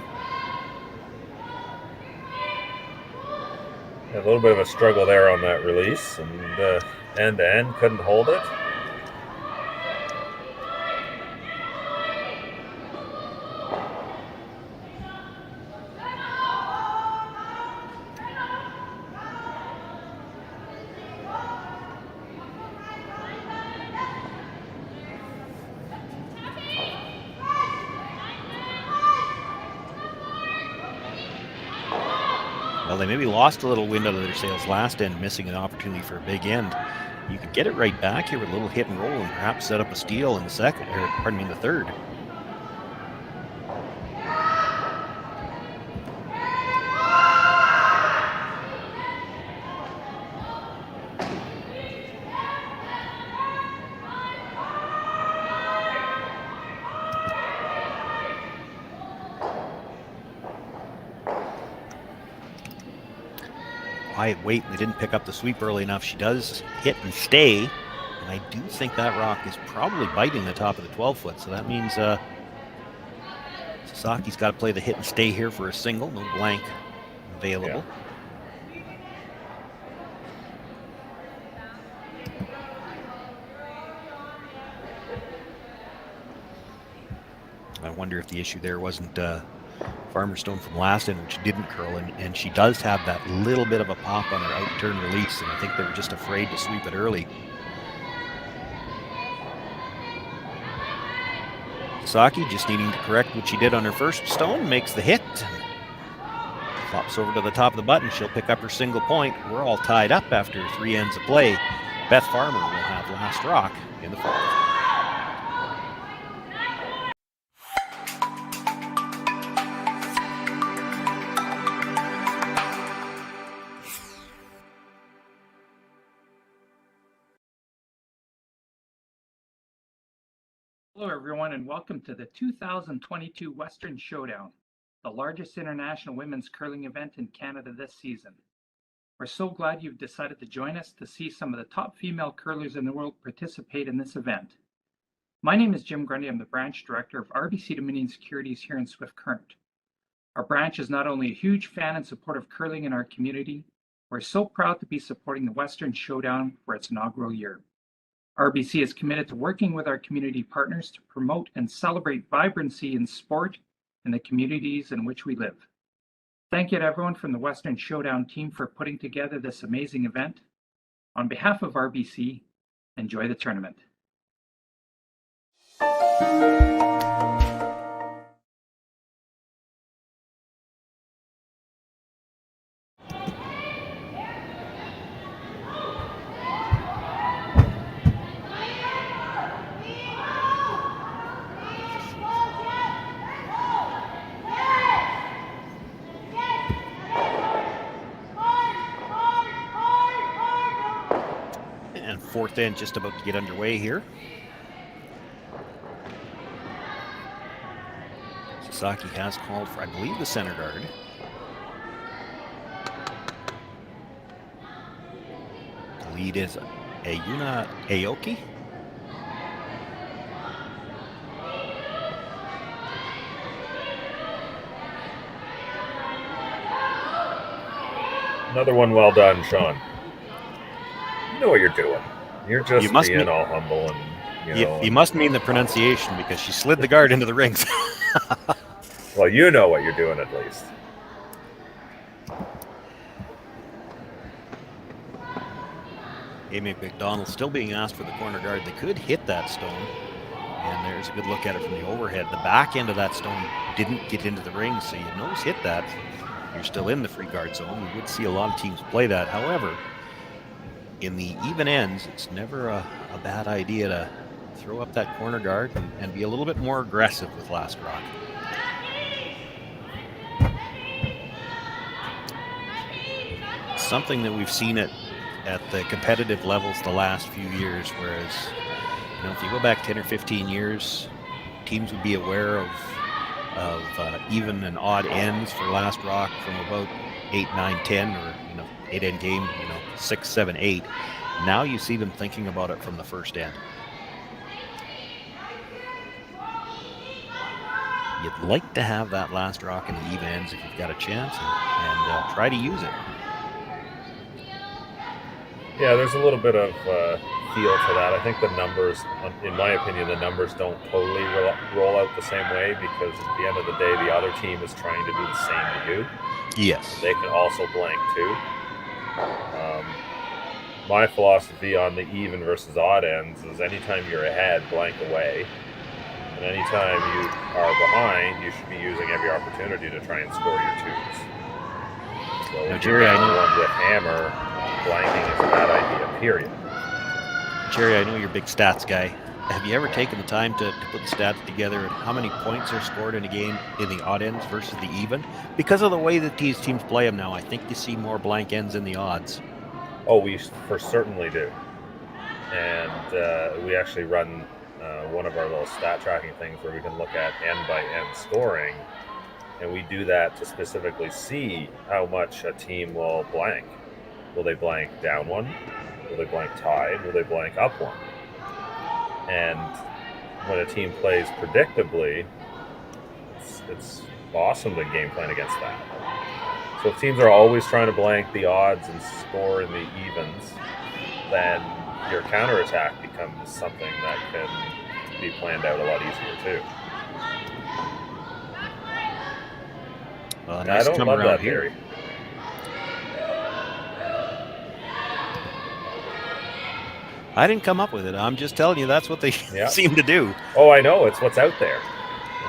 [SPEAKER 1] A little bit of a struggle there on that release, and end to end couldn't hold it.
[SPEAKER 2] Well, they maybe lost a little wind out of their sails last end, missing an opportunity for a big end. you could get it right back here with a little hit and roll and perhaps set up a steal in the second, or pardon me, in the third. Quiet wait, they didn't pick up the sweep early enough. She does hit and stay, and I do think that rock is probably biting the top of the 12-foot, so that means Sasaki's got to play the hit and stay here for a single, no blank available. I wonder if the issue there wasn't Farmer Stone from last end, which didn't curl, and she does have that little bit of a pop on her out turn release, and I think they were just afraid to sweep it early. Sasaki just needing to correct what she did on her first stone, makes the hit, flops over to the top of the button. She'll pick up her single point. We're all tied up after 3 ends of play. Beth Farmer will have last rock in the fourth.
[SPEAKER 4] Hello, everyone, and welcome to the 2022 Western Showdown, the largest international women's curling event in Canada this season. We're so glad you've decided to join us to see some of the top female curlers in the world participate in this event. My name is Jim Grundy. I'm the branch director of RBC Dominion Securities here in Swift Current. Our branch is not only a huge fan and supporter of curling in our community, we're so proud to be supporting the Western Showdown for its inaugural year. RBC is committed to working with our community partners to promote and celebrate vibrancy in sport in the communities in which we live. Thank you to everyone from the Western Showdown team for putting together this amazing event. On behalf of RBC, enjoy the tournament.
[SPEAKER 2] Fourth end just about to get underway here. Sasaki has called for, I believe, the center guard. The lead is Ayuna Aoki.
[SPEAKER 1] Another one well done, Sean. You know what you're doing. You're just being all humble and, you know.
[SPEAKER 2] You must mean the pronunciation, because she slid the guard into the rings.
[SPEAKER 1] Well, you know what you're doing at least.
[SPEAKER 2] Amy McDonald still being asked for the corner guard. They could hit that stone. And there's a good look at it from the overhead. The back end of that stone didn't get into the ring, so you nose hit that. You're still in the free guard zone. We would see a lot of teams play that. However, in the even ends, it's never a bad idea to throw up that corner guard and be a little bit more aggressive with last rock. Something that we've seen at the competitive levels the last few years, whereas, you know, if you go back 10 or 15 years, teams would be aware of even and odd ends for last rock from about 8, 9, 10, or, you know, 8-end game, you know, 6, 7, 8. Now you see them thinking about it from the first end. You'd like to have that last rock in the even ends if you've got a chance, and try to use it.
[SPEAKER 1] Yeah, there's a little bit of feel to that. I think the numbers, in my opinion, the numbers don't totally roll out the same way, because at the end of the day, the other team is trying to do the same to you.
[SPEAKER 2] Yes.
[SPEAKER 1] They can also blank too. My philosophy on the even versus odd ends is anytime you're ahead, blank away. And anytime you are behind, you should be using every opportunity to try and score your twos. So
[SPEAKER 2] now,
[SPEAKER 1] if
[SPEAKER 2] Jerry,
[SPEAKER 1] you're
[SPEAKER 2] I know
[SPEAKER 1] one with hammer, blanking is a bad idea, period.
[SPEAKER 2] Jerry, I know you're a big stats guy. Have you ever taken the time to put the stats together and how many points are scored in a game in the odd ends versus the even? Because of the way that these teams play them now, I think you see more blank ends in the odds.
[SPEAKER 1] Oh, we for certainly do. And we actually run one of our little stat tracking things where we can look at end by end scoring. And we do that to specifically see how much a team will blank. Will they blank down one? Will they blank tied? Will they blank up one? And when a team plays predictably, it's awesome to game plan against that. So if teams are always trying to blank the odds and score in the evens, then your counterattack becomes something that can be planned out a lot easier too.
[SPEAKER 2] Nice
[SPEAKER 1] I don't love that
[SPEAKER 2] here.
[SPEAKER 1] theory.
[SPEAKER 2] I didn't come up with it. I'm just telling you that's what they seem to do.
[SPEAKER 1] Oh, I know. It's what's out there.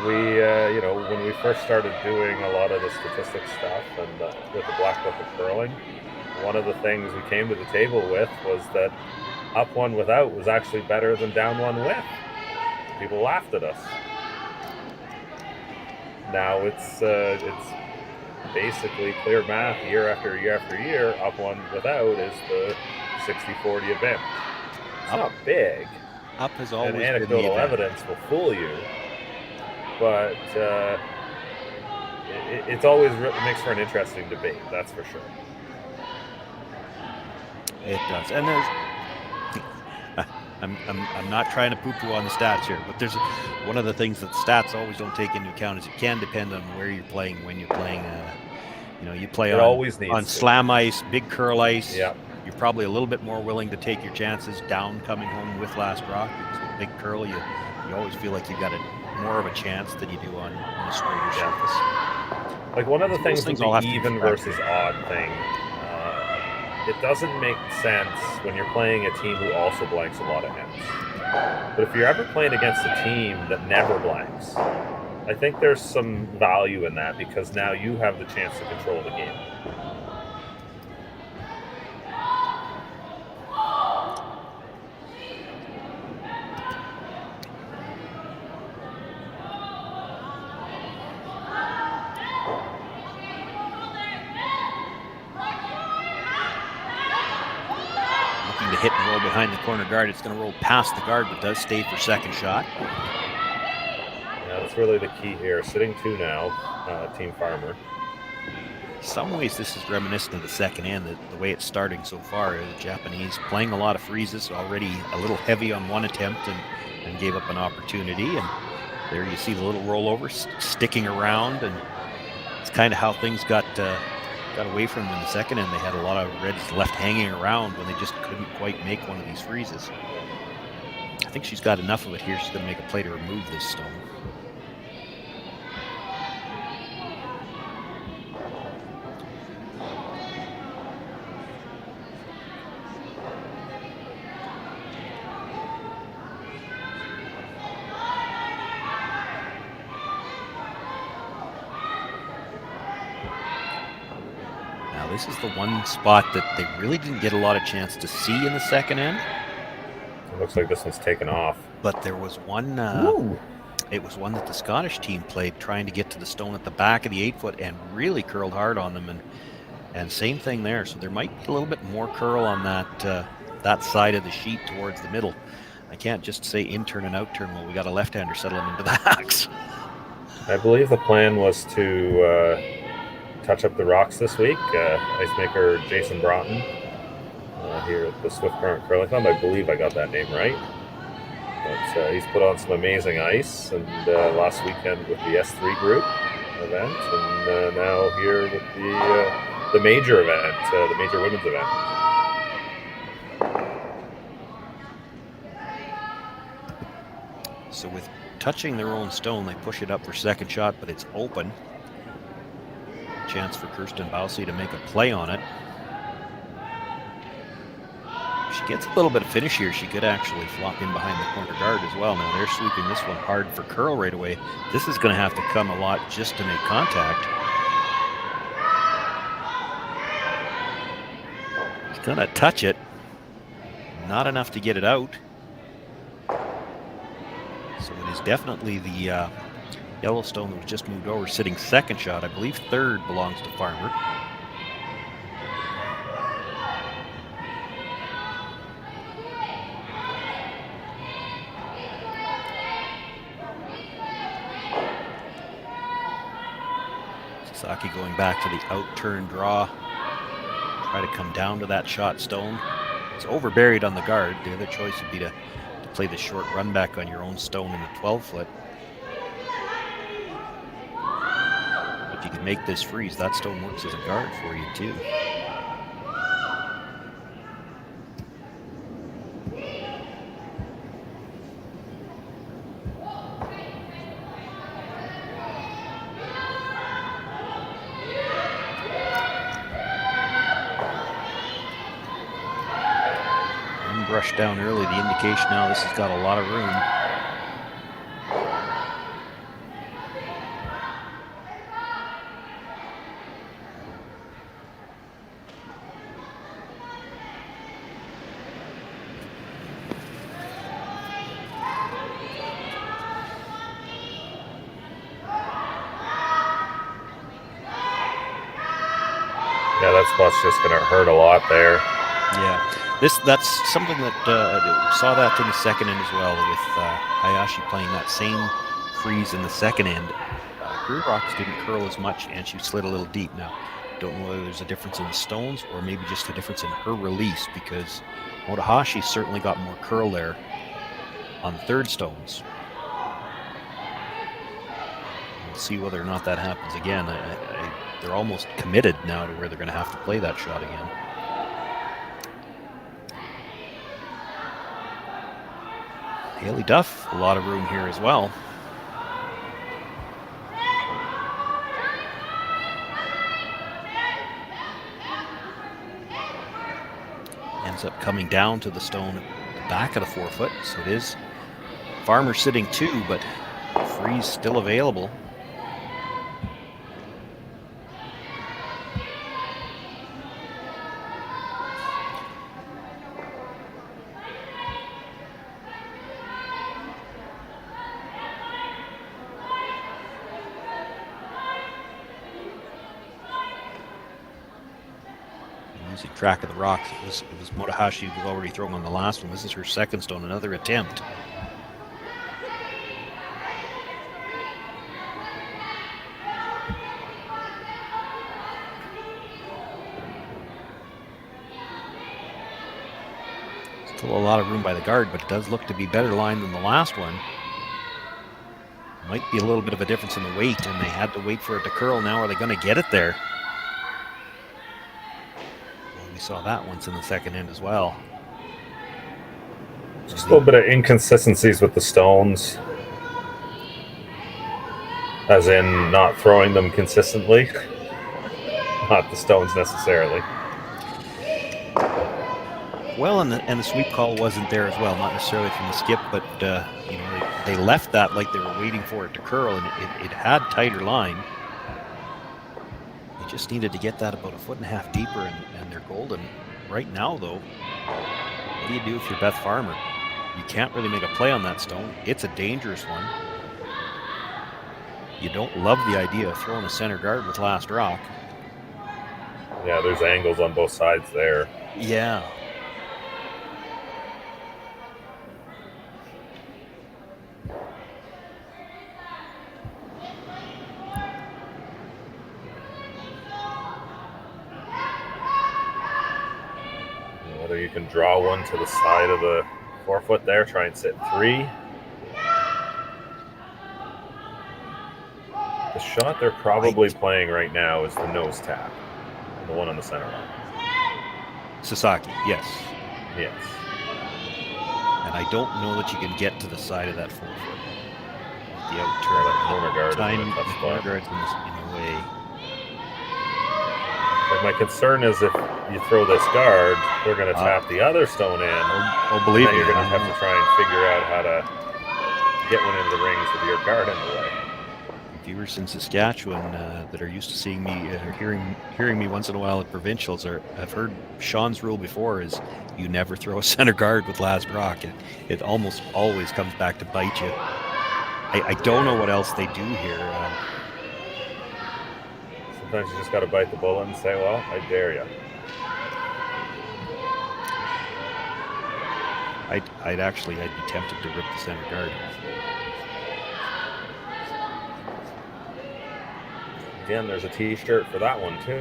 [SPEAKER 1] We, when we first started doing a lot of the statistics stuff and with the Black Book of Curling, one of the things we came to the table with was that up one without was actually better than down one with. People laughed at us. Now it's basically clear math year after year after year. Up one without is the 60-40 event. It's not big.
[SPEAKER 2] Up has always
[SPEAKER 1] and anecdotal evidence will fool you, but it's always makes for an interesting debate. That's for sure.
[SPEAKER 2] It does, and there's. I'm not trying to poo-poo on the stats here, but there's one of the things that stats always don't take into account is it can depend on where you're playing, when you're playing. You play on slam ice, big curl ice.
[SPEAKER 1] Yeah.
[SPEAKER 2] You're probably a little bit more willing to take your chances down coming home with last rock, because with big curl, you always feel like you got more of a chance than you do on a straighter surface.
[SPEAKER 1] Like one of the things with the even versus odd thing, it doesn't make sense when you're playing a team who also blanks a lot of ends. But if you're ever playing against a team that never blanks, I think there's some value in that, because now you have the chance to control the game.
[SPEAKER 2] Hit and roll behind the corner guard. It's going to roll past the guard, but does stay for second shot.
[SPEAKER 1] Yeah, that's really the key here. Sitting 2 now, Team Farmer.
[SPEAKER 2] In some ways, this is reminiscent of the second end, the way it's starting so far. The Japanese playing a lot of freezes, already a little heavy on one attempt and gave up an opportunity. And there you see the little rollover sticking around, and it's kind of how things got away from them in the second end. They had a lot of reds left hanging around when they just couldn't quite make one of these freezes. I think she's got enough of it here. She's going to make a play to remove this stone. This is the one spot that they really didn't get a lot of chance to see in the second end.
[SPEAKER 1] It looks like this one's taken off.
[SPEAKER 2] But there was one, it was one that the Scottish team played, trying to get to the stone at the back of the 8-foot and really curled hard on them. And same thing there. So there might be a little bit more curl on that side of the sheet towards the middle. I can't just say in-turn and out-turn. Well, we got a left-hander settling into the hacks.
[SPEAKER 1] I believe the plan was to touch up the rocks this week. Ice maker Jason Broughton here at the Swift Current Curling Club. I believe I got that name right. But he's put on some amazing ice, and last weekend with the S3 group event, and now here with the major event, the major women's event.
[SPEAKER 2] So with touching their own stone, they push it up for second shot, but it's open. Chance for Kirsten Bousey to make a play on it. If she gets a little bit of finish here, she could actually flop in behind the corner guard as well. Now they're sweeping this one hard for curl right away. This is going to have to come a lot just to make contact. She's going to touch it. not enough to get it out. So it is definitely the yellow stone that was just moved over, sitting second shot. I believe third belongs to Farmer. Sasaki going back to the out-turn draw. Try to come down to that shot stone. It's over-buried on the guard. The other choice would be to play the short run back on your own stone in the 12-foot. If you can make this freeze, that stone works as a guard for you too. Brushed down early, the indication now this has got a lot of room.
[SPEAKER 1] Yeah, that spot's just going to hurt a lot there.
[SPEAKER 2] Yeah. That's something that saw that in the second end as well, with Hayashi playing that same freeze in the second end. Her rocks didn't curl as much, and she slid a little deep. Now, don't know whether there's a difference in the stones or maybe just a difference in her release, because Motohashi certainly got more curl there on the third stones. We'll see whether or not that happens again. They're almost committed now to where they're going to have to play that shot again. Haley Duff, a lot of room here as well. Ends up coming down to the stone at the back of the 4-foot, so it is Farmer sitting 2, but freeze still available. Losing track of the rocks. It was Motohashi who was already throwing on the last one. This is her second stone, another attempt. Still a lot of room by the guard, but it does look to be better line than the last one. Might be a little bit of a difference in the weight, and they had to wait for it to curl. Now are they going to get it there? We saw that once in the second end as well.
[SPEAKER 1] Just a little bit of inconsistencies with the stones, as in not throwing them consistently, not the stones necessarily.
[SPEAKER 2] Well, and the sweep call wasn't there as well, not necessarily from the skip, but you know, they left that like they were waiting for it to curl, and it had tighter line. They just needed to get that about 1.5 foot deeper, and they're golden. Right now, though, what do you do if you're Beth Farmer? You can't really make a play on that stone. It's a dangerous one. You don't love the idea of throwing a center guard with last rock.
[SPEAKER 1] Yeah, there's angles on both sides there.
[SPEAKER 2] Yeah.
[SPEAKER 1] Whether you can draw one to the side of the 4-foot there, try and sit 3. The shot they're probably playing right now is the nose tap, the one on the center line.
[SPEAKER 2] Sasaki, yes.
[SPEAKER 1] Yes.
[SPEAKER 2] And I don't know that you can get to the side of that 4-foot. The out turn,
[SPEAKER 1] that corner guard
[SPEAKER 2] time,
[SPEAKER 1] is in a tough
[SPEAKER 2] the
[SPEAKER 1] spot.
[SPEAKER 2] corner guard's in the way.
[SPEAKER 1] Like, my concern is if you throw this guard, they're going to tap the other stone in.
[SPEAKER 2] Oh, believe
[SPEAKER 1] and
[SPEAKER 2] me.
[SPEAKER 1] you're going to have to try and figure out how to get one into the rings with your guard in the way.
[SPEAKER 2] Viewers in Saskatchewan that are used to seeing me, hearing me once in a while at provincials, have heard Sean's rule before is you never throw a center guard with last rock. It almost always comes back to bite you. I don't know what else they do here.
[SPEAKER 1] Sometimes you just got to bite the bullet and say, well, I dare you.
[SPEAKER 2] I'd be tempted to rip the center guard.
[SPEAKER 1] Again, there's a T-shirt for that one too.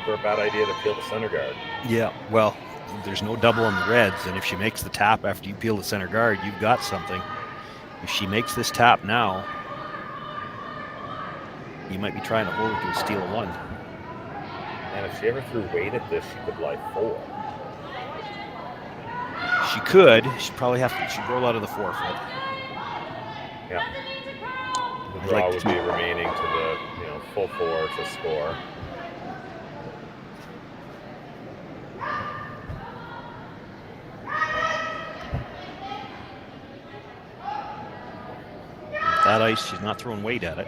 [SPEAKER 1] For a bad idea to peel the center guard.
[SPEAKER 2] Yeah, well, there's no double on the Reds, and if she makes the tap after you peel the center guard, you've got something. If she makes this tap now, you might be trying to hold her to a steal of 1.
[SPEAKER 1] And if she ever threw weight at this, she could lie 4.
[SPEAKER 2] She could. She'd probably she'd roll out of the 4-foot.
[SPEAKER 1] Yeah. The draw would be remaining to the full 4 to score.
[SPEAKER 2] That ice, she's not throwing weight at it.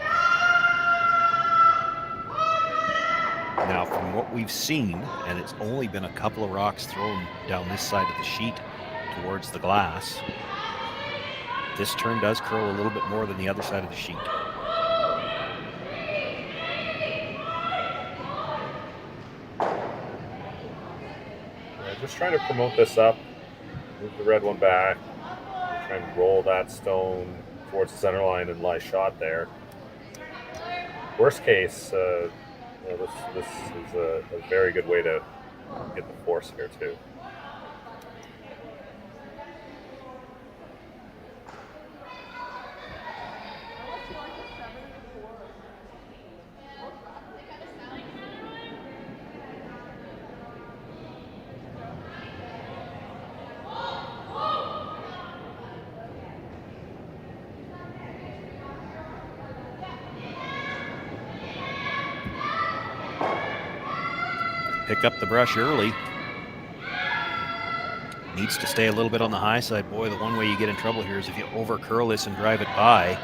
[SPEAKER 2] Now, from what we've seen, and it's only been a couple of rocks thrown down this side of the sheet towards the glass, this turn does curl a little bit more than the other side of the sheet.
[SPEAKER 1] Just trying to promote this up, move the red one back, try and roll that stone towards the center line and lie shot there. Worst case, this is a very good way to get the force here too.
[SPEAKER 2] Pick up the brush early. Needs to stay a little bit on the high side. Boy, the one way you get in trouble here is if you over curl this and drive it by.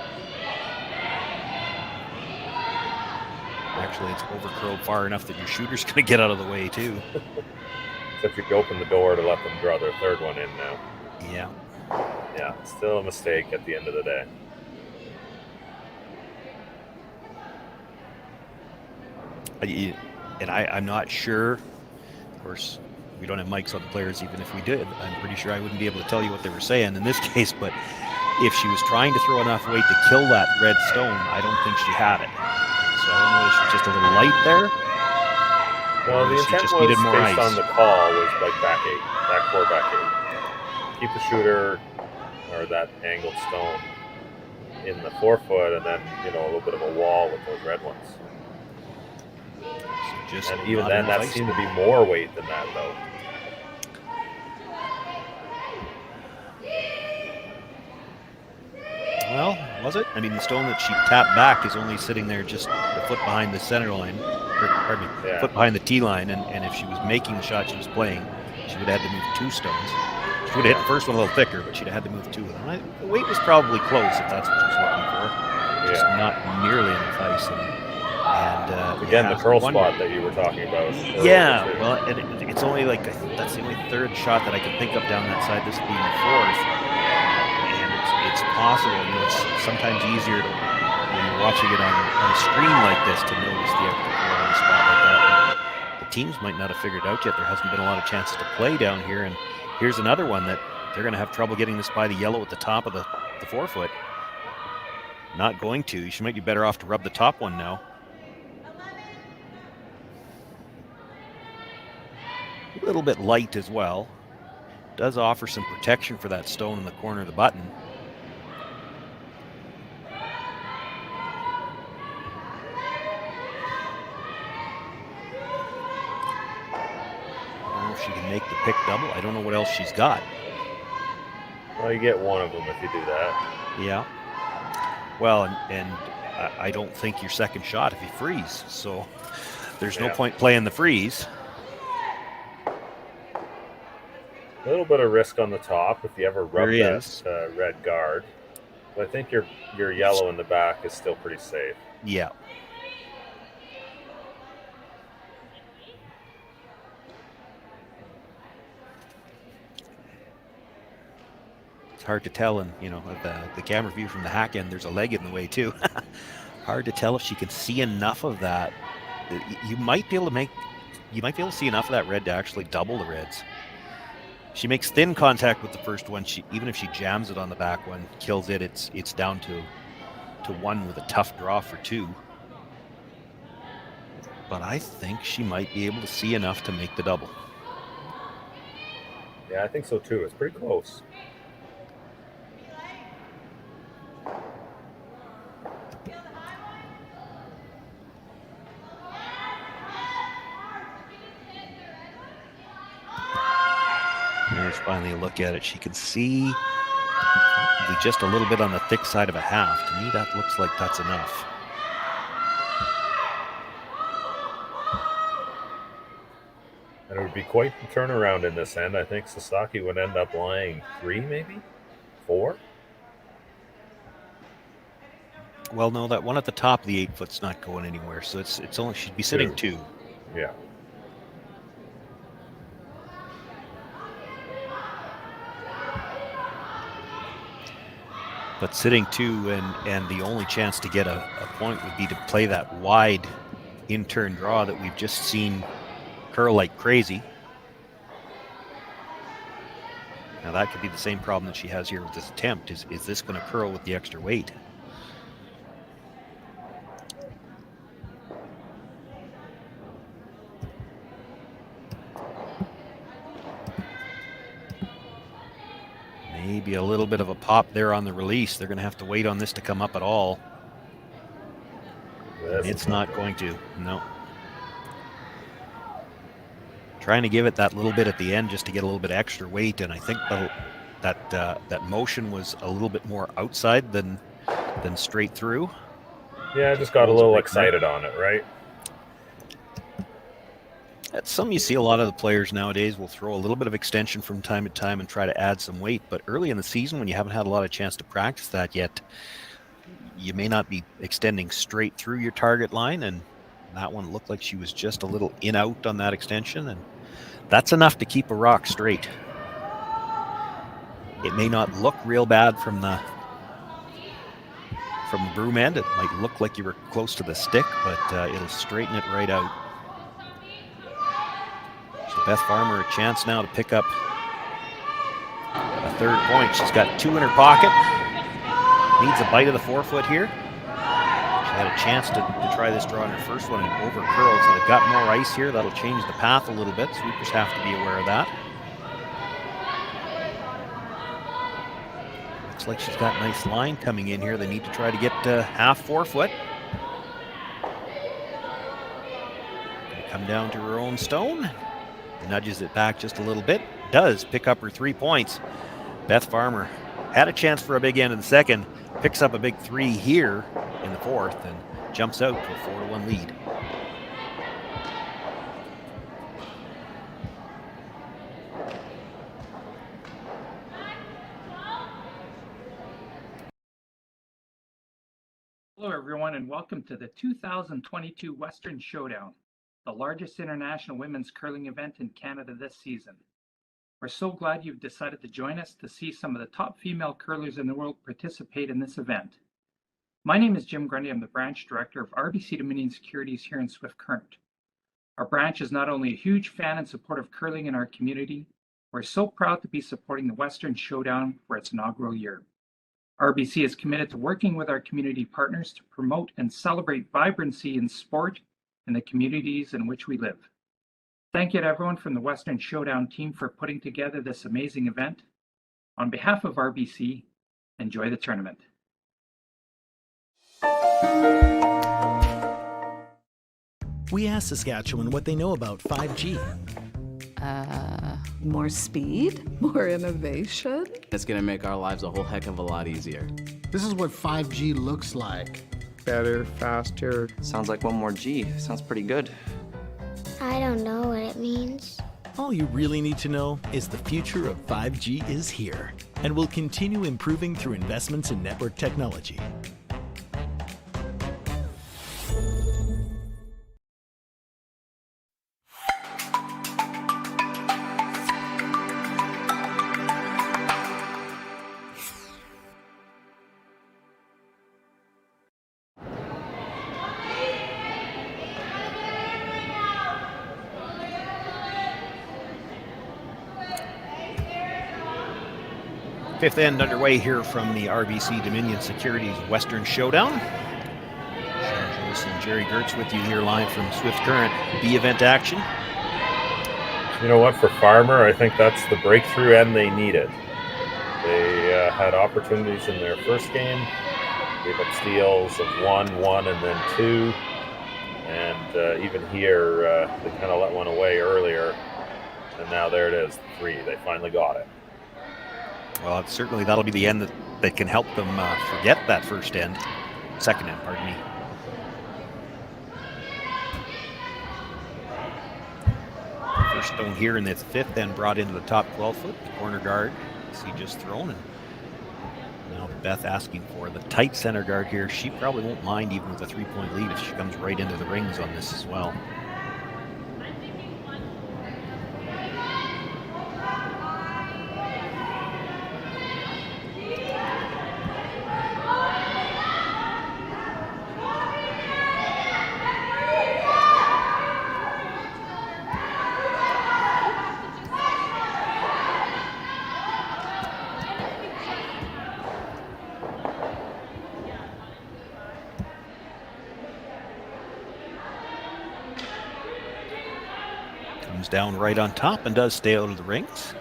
[SPEAKER 2] Actually, it's over curled far enough that your shooter's going to get out of the way too.
[SPEAKER 1] Except you open the door to let them draw their third one in now.
[SPEAKER 2] Yeah.
[SPEAKER 1] Yeah, still a mistake at the end of the day.
[SPEAKER 2] And I'm not sure, of course, we don't have mics on the players. Even if we did, I'm pretty sure I wouldn't be able to tell you what they were saying in this case, but if she was trying to throw enough weight to kill that red stone, I don't think she had it. So I don't know if she was just a little light there.
[SPEAKER 1] Well, the intent
[SPEAKER 2] just
[SPEAKER 1] was
[SPEAKER 2] needed more
[SPEAKER 1] based
[SPEAKER 2] ice.
[SPEAKER 1] on the call was like back 8, back 4, back 8. Keep the shooter or that angled stone in the 4-foot, and then a little bit of a wall with those red ones. And even then, that seemed to be more weight than that, though.
[SPEAKER 2] Well, was it? I mean, the stone that she tapped back is only sitting there just a foot behind the center line, or pardon me, a foot behind the tee line, and if she was making the shot she was playing, she would have had to move 2 stones. She would have hit the first one a little thicker, but she'd have had to move 2 of them. The weight was probably close if that's what she was looking for. Just not nearly enough ice. And
[SPEAKER 1] again, the curl spot that you were talking about.
[SPEAKER 2] Yeah, well, and it's only like that's the only third shot that I can think of down that side. This being the 4th, and it's possible. It's sometimes easier when you're watching it on a screen like this to notice the curl on a spot like that. But the teams might not have figured out yet. There hasn't been a lot of chances to play down here, and here's another one that they're going to have trouble getting this by the yellow at the top of the 4-foot. Not going to. She might be better off to rub the top one now. A little bit light as well. Does offer some protection for that stone in the corner of the button. I don't know if she can make the pick double. I don't know what else she's got.
[SPEAKER 1] Well, you get one of them if you do that.
[SPEAKER 2] Yeah. Well, and I don't think your second shot if you freeze. So there's no point playing the freeze.
[SPEAKER 1] A little bit of risk on the top if you ever rub that red guard. But I think your yellow in the back is still pretty safe.
[SPEAKER 2] Yeah. It's hard to tell, and the camera view from the hack end, there's a leg in the way too. Hard to tell if she can see enough of that. You might be able to see enough of that red to actually double the reds. She makes thin contact with the first one. Even if she jams it on the back one, kills it, it's down to one with a tough draw for 2. But I think she might be able to see enough to make the double.
[SPEAKER 1] Yeah, I think so too. It's pretty close.
[SPEAKER 2] There's finally a look at it. She can see probably just a little bit on the thick side of a half. To me, that looks like that's enough.
[SPEAKER 1] And it would be quite the turnaround in this end. I think Sasaki would end up lying 3, maybe 4.
[SPEAKER 2] Well, no, that one at the top of the 8-foot's not going anywhere. So it's only she'd be sitting 2.
[SPEAKER 1] Yeah.
[SPEAKER 2] But sitting 2, and the only chance to get a point would be to play that wide in-turn draw that we've just seen curl like crazy. Now that could be the same problem that she has here with this attempt. Is this going to curl with the extra weight? Maybe a little bit of a pop there on the release. They're going to have to wait on this to come up at all. It's not going to. No. Trying to give it that little bit at the end just to get a little bit extra weight, and I think that motion was a little bit more outside than straight through.
[SPEAKER 1] Yeah, I just got a little excited on it, right?
[SPEAKER 2] That's something you see a lot of the players nowadays will throw a little bit of extension from time to time and try to add some weight. But early in the season, when you haven't had a lot of chance to practice that yet, you may not be extending straight through your target line. And that one looked like she was just a little in-out on that extension. And that's enough to keep a rock straight. It may not look real bad from the broom end. It might look like you were close to the stick, but it'll straighten it right out. So Beth Farmer a chance now to pick up a 3rd point. She's got 2 in her pocket. Needs a bite of the 4-foot here. She had a chance to try this draw in her first one and over curled, so they've got more ice here. That'll change the path a little bit. Sweepers have to be aware of that. Looks like she's got nice line coming in here. They need to try to get half 4-foot. Come down to her own stone. Nudges it back just a little bit. Does pick up her 3 points. Beth Farmer had a chance for a big end in the second. Picks up a big 3 here in the 4th and jumps out to a 4-1 lead.
[SPEAKER 4] Hello, everyone, and welcome to the 2022 Western Showdown, the largest international women's curling event in Canada this season. We're so glad you've decided to join us to see some of the top female curlers in the world participate in this event. My name is Jim Grundy. I'm the branch director of RBC Dominion Securities here in Swift Current. Our branch is not only a huge fan and supporter of curling in our community, we're so proud to be supporting the Western Showdown for its inaugural year. RBC is committed to working with our community partners to promote and celebrate vibrancy in sport in the communities in which we live. Thank you to everyone from the Western Showdown team for putting together this amazing event. On behalf of RBC, enjoy the tournament.
[SPEAKER 5] We asked Saskatchewan what they know about 5G.
[SPEAKER 8] More speed, more innovation.
[SPEAKER 9] It's gonna make our lives a whole heck of a lot easier.
[SPEAKER 10] This is what 5G looks like.
[SPEAKER 11] Better, faster.
[SPEAKER 12] Sounds like one more G. Sounds pretty good.
[SPEAKER 13] I don't know what it means.
[SPEAKER 5] All you really need to know is the future of 5G is here and will continue improving through investments in network technology.
[SPEAKER 2] Fifth end underway here from the RBC Dominion Securities Western Showdown. Sean Joyce and Jerry Gertz with you here live from Swift Current B-event action.
[SPEAKER 1] You know what, for Farmer, I think that's the breakthrough end they needed. They had opportunities in their first game, gave up steals of 1, 1, and then 2. And even here, they kind of let one away earlier. And now there it is, 3. They finally got it.
[SPEAKER 2] Well, certainly that'll be the end that can help them forget that second end, pardon me. First stone here in the fifth end brought into the top 12-foot. Corner guard, see just thrown. And now Beth asking for the tight center guard here. She probably won't mind even with a 3-point lead if she comes right into the rings on this as well. Down right on top and does stay out of the rings.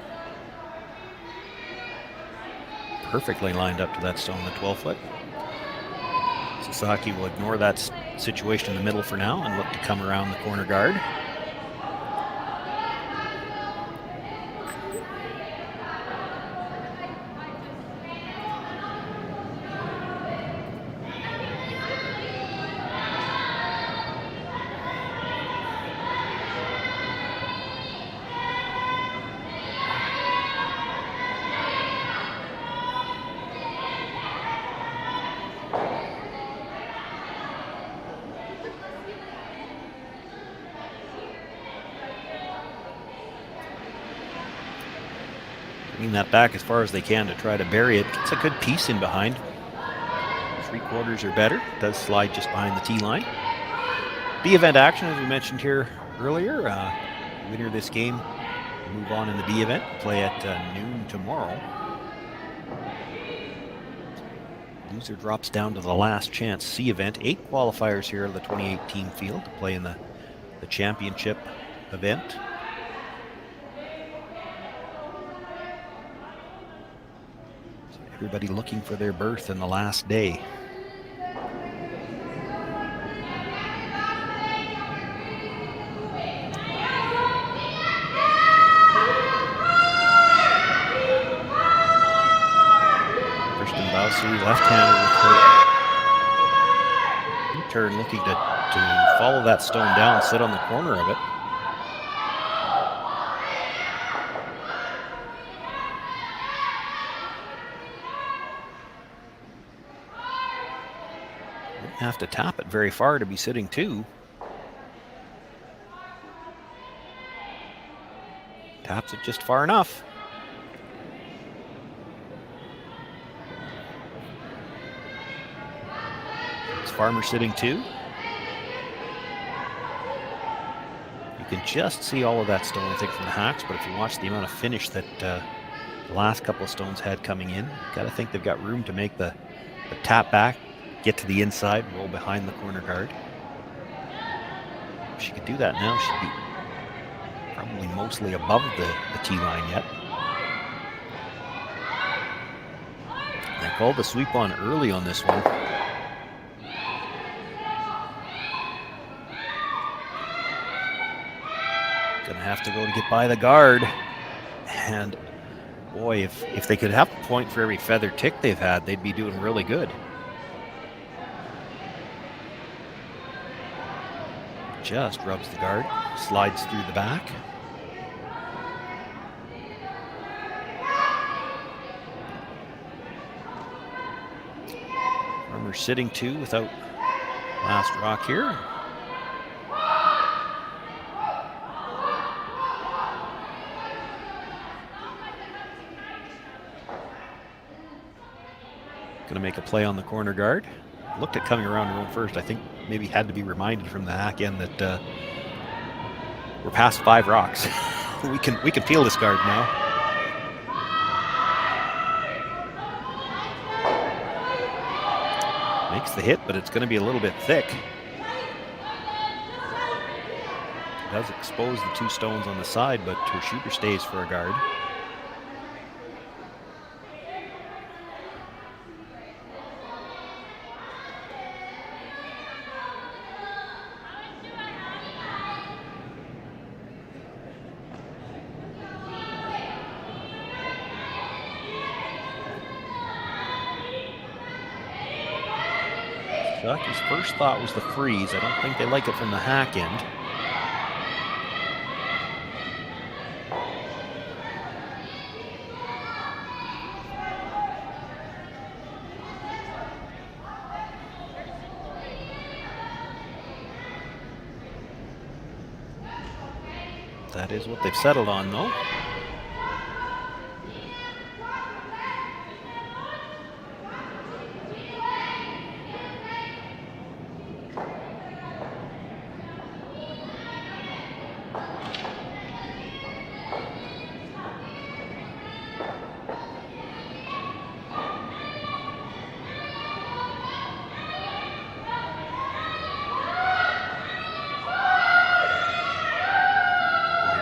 [SPEAKER 2] Perfectly lined up to that stone on the 12-foot. Sasaki will ignore that situation in the middle for now and look to come around the corner guard. That back as far as they can to try to bury it. Gets a good piece in behind. 3/4 or better. Does slide just behind the tee line. B event action, as we mentioned here earlier. Winner of this game move on in the B event. Play at noon tomorrow. Loser drops down to the last chance C event. 8 qualifiers here of the 2018 field to play in the championship event. Everybody looking for their berth in the last day. Kristen Bowsey, left-hander with her U-turn, looking to follow that stone down, sit on the corner of it. Have to tap it very far to be sitting 2. Taps it just far enough. It's Farmer sitting 2. You can just see all of that stone, I think, from the hacks, but if you watch the amount of finish that the last couple of stones had coming in, you've got to think they've got room to make the tap back, get to the inside, roll behind the corner guard. If she could do that now, she'd be probably mostly above the tee line yet. They called the sweep on early on this one. Gonna have to go to get by the guard. And boy, if they could have a point for every feather tick they've had, they'd be doing really good. Just rubs the guard, slides through the back. Farmer sitting 2 without last rock here. Going to make a play on the corner guard. Looked at coming around her own first. I think maybe had to be reminded from the hack end that we're past 5 rocks. we can peel this guard now. Makes the hit, but it's going to be a little bit thick. Does expose the 2 stones on the side, but her shooter stays for a guard. Sasaki's first thought was the freeze. I don't think they like it from the hack end. That is what they've settled on, though.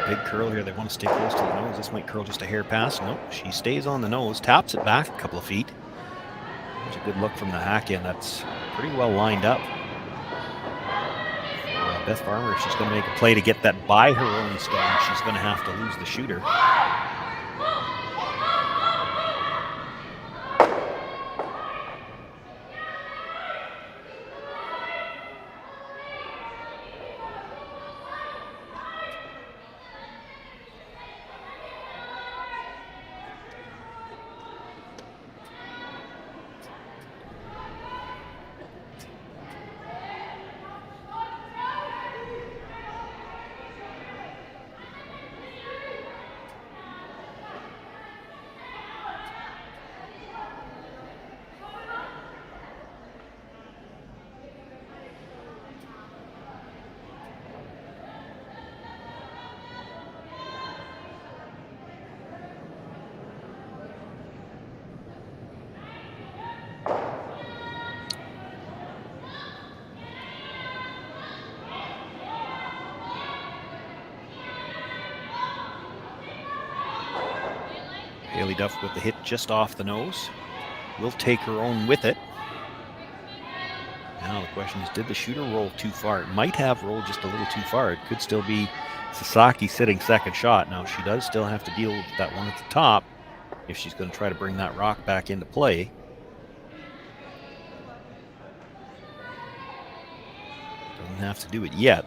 [SPEAKER 2] Big curl here. They want to stay close to the nose. This might curl just a hair past. Nope, she stays on the nose, taps it back a couple of feet. There's a good look from the hack in. That's pretty well lined up. Beth Farmer, if she's going to make a play to get that by her own stone, she's going to have to lose the shooter. Haley Duff with the hit just off the nose. Will take her own with it. Now the question is, did the shooter roll too far? It might have rolled just a little too far. It could still be Sasaki sitting second shot. Now she does still have to deal with that one at the top if she's going to try to bring that rock back into play. Doesn't have to do it yet.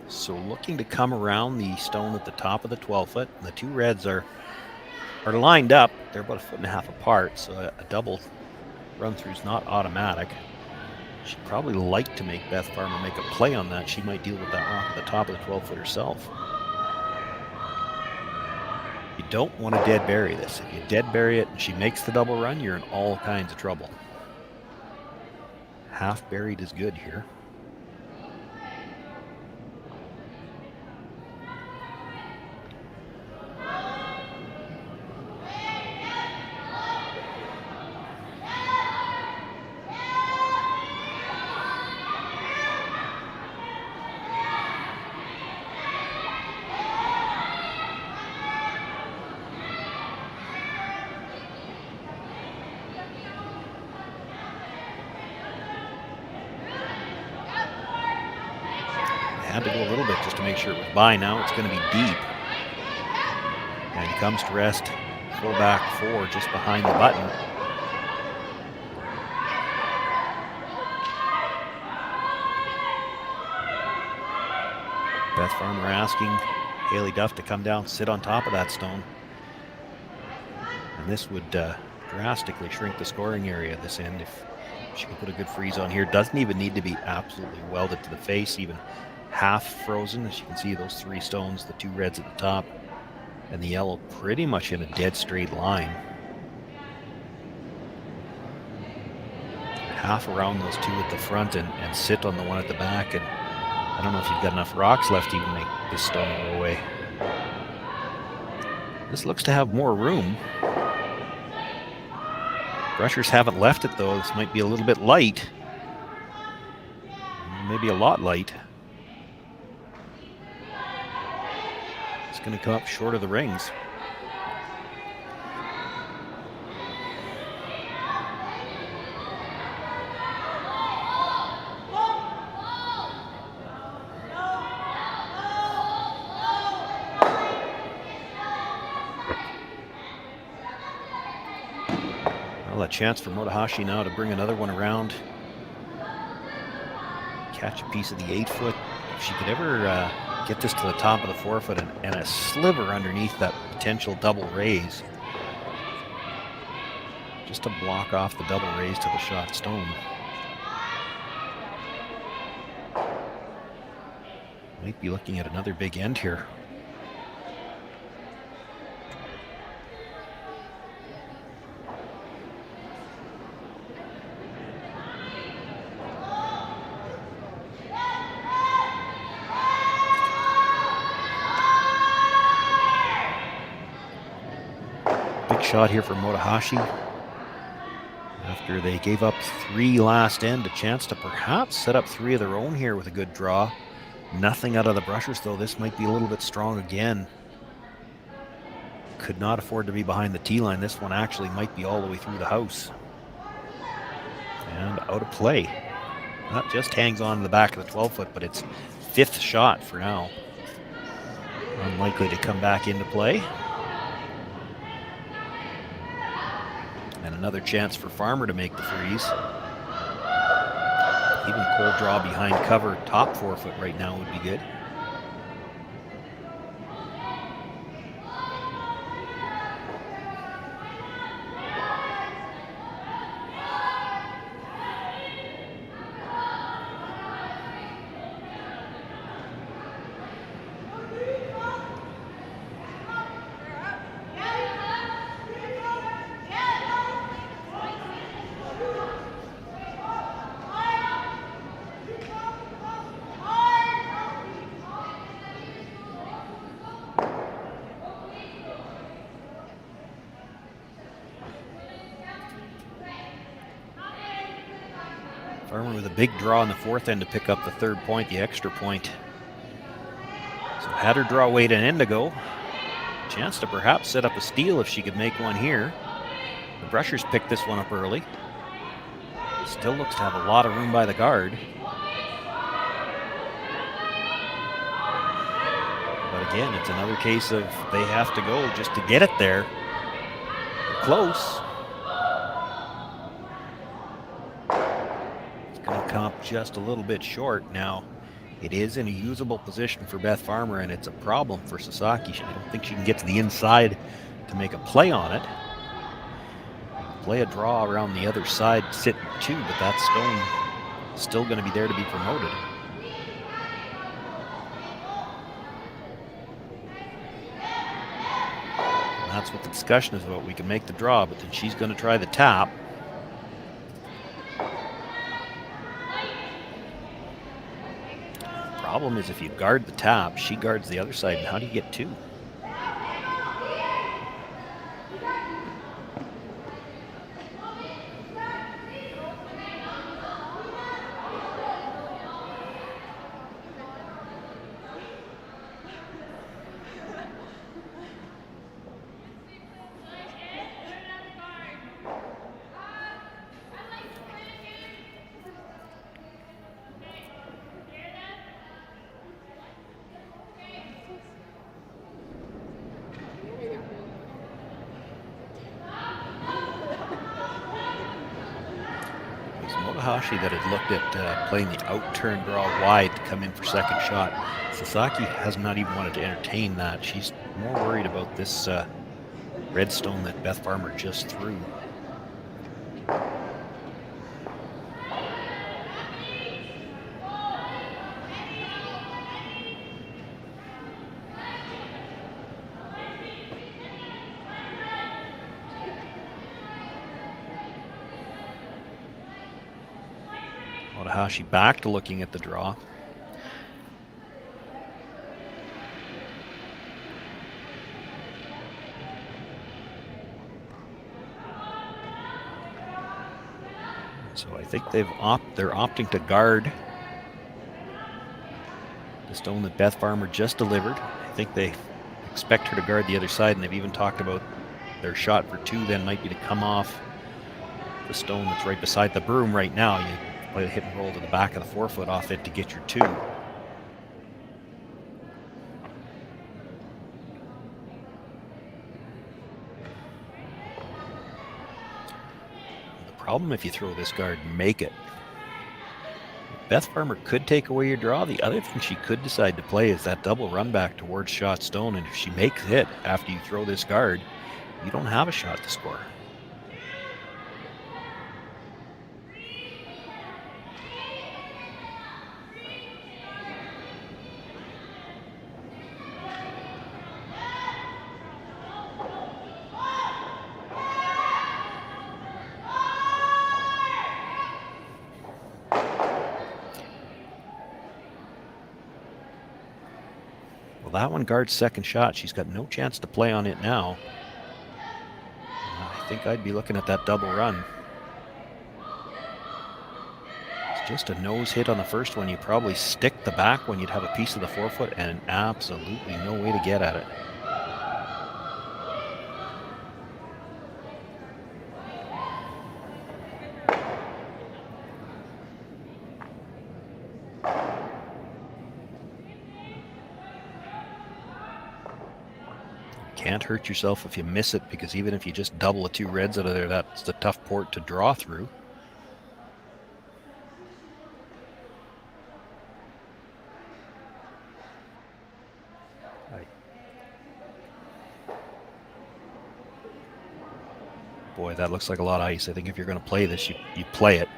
[SPEAKER 2] So looking to come around the stone at the top of the 12-foot. The 2 reds are lined up. They're about 1.5 feet apart, so a double run through is not automatic. She'd probably like to make Beth Farmer make a play on that. She might deal with that rock at the top of the 12-foot herself. You don't want to dead bury this. If you dead bury it and she makes the double run, you're in all kinds of trouble. Half buried is good here. had to go a little bit just to make sure it was by. Now it's going to be deep. And comes to rest fullback 4 just behind the button. Beth Farmer asking Haley Duff to come down, sit on top of that stone. And this would drastically shrink the scoring area at this end if she can put a good freeze on here. Doesn't even need to be absolutely welded to the face, even half frozen. As you can see, those 3 stones, the 2 reds at the top and the yellow pretty much in a dead straight line. Half around those 2 at the front and sit on the one at the back. And I don't know if you've got enough rocks left to even make this stone go away. This looks to have more room. Brushers haven't left it though. This might be a little bit light. Maybe a lot light. It's going to come up short of the rings. A chance for Motohashi now to bring another one around. Catch a piece of the 8-foot. If she could ever get this to the top of the 4-foot and a sliver underneath that potential double raise. Just to block off the double raise to the shot stone. Might be looking at another big end here. Shot here for Motohashi after they gave up 3 last end. A chance to perhaps set up 3 of their own here with a good draw. Nothing out of the Brushers though. This might be a little bit strong again. Could not afford to be behind the tee line. This one actually might be all the way through the house and out of play. Not just hangs on to the back of the 12-foot, but it's 5th shot for now. Unlikely to come back into play. And another chance for Farmer to make the freeze. Even a cold draw behind cover, top 4-foot right now would be good. Farmer with a big draw in the 4th end to pick up the 3rd point, the extra point. So had her draw weight an end ago. Chance to perhaps set up a steal if she could make one here. The Brushers picked this one up early. Still looks to have a lot of room by the guard. But again, it's another case of they have to go just to get it there. Close. Come up just a little bit short. Now it is in a usable position for Beth Farmer, and it's a problem for Sasaki. I don't think she can get to the inside to make a play on it. Play a draw around the other side, sit 2, but that stone is still going to be there to be promoted. And that's what the discussion is about. We can make the draw, but then she's going to try the tap. Problem is if you guard the tap, she guards the other side, and how do you get 2? Watahashi that had looked at playing the out-turn draw wide to come in for second shot. Sasaki has not even wanted to entertain that. She's more worried about this red stone that Beth Farmer just threw. Watahashi back to looking at the draw. So I think they're opting to guard the stone that Beth Farmer just delivered. I think they expect her to guard the other side, and they've even talked about their shot for two then might be to come off the stone that's right beside the broom right now. You play the hit and roll to the back of the forefoot off it to get your two. The problem if you throw this guard, make it. Beth Farmer could take away your draw. The other thing she could decide to play is that double run back towards shot stone, and if she makes it after you throw this guard, you don't have a shot to score. That one guards second shot. She's got no chance to play on it now. I think I'd be looking at that double run. It's just a nose hit on the first one. You probably stick the back when you'd have a piece of the forefoot, and absolutely no way to get at it. Can't hurt yourself if you miss it, because even if you just double the two reds out of there, that's the tough port to draw through. Boy, that looks like a lot of ice. I think if you're going to play this, you play it.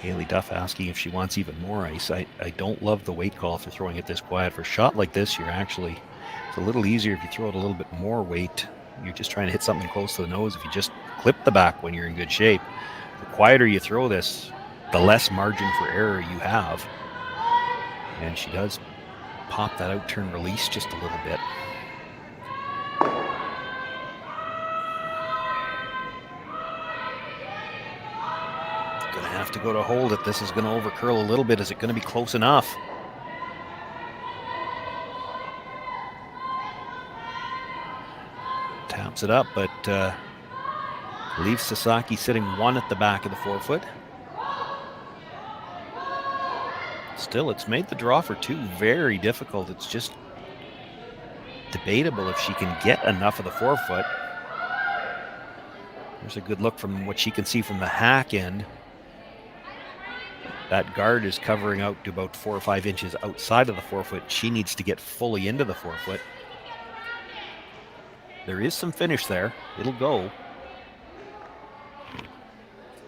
[SPEAKER 2] Haley Duff asking if she wants even more ice. I don't love the weight call for throwing it this quiet. For a shot like this, it's a little easier if you throw it a little bit more weight. You're just trying to hit something close to the nose. If you just clip the back when you're in good shape, the quieter you throw this, the less margin for error you have. And she does pop that out turn release just a little bit. Have to go to hold it. This is going to overcurl a little bit. Is it going to be close enough? Taps it up, but leaves Sasaki sitting one at the back of the forefoot. Still, it's made the draw for two very difficult. It's just debatable if she can get enough of the forefoot. There's a good look from what she can see from the hack end. That guard is covering out to about 4 or 5 inches outside of the forefoot. She needs to get fully into the forefoot. There is some finish there. It'll go.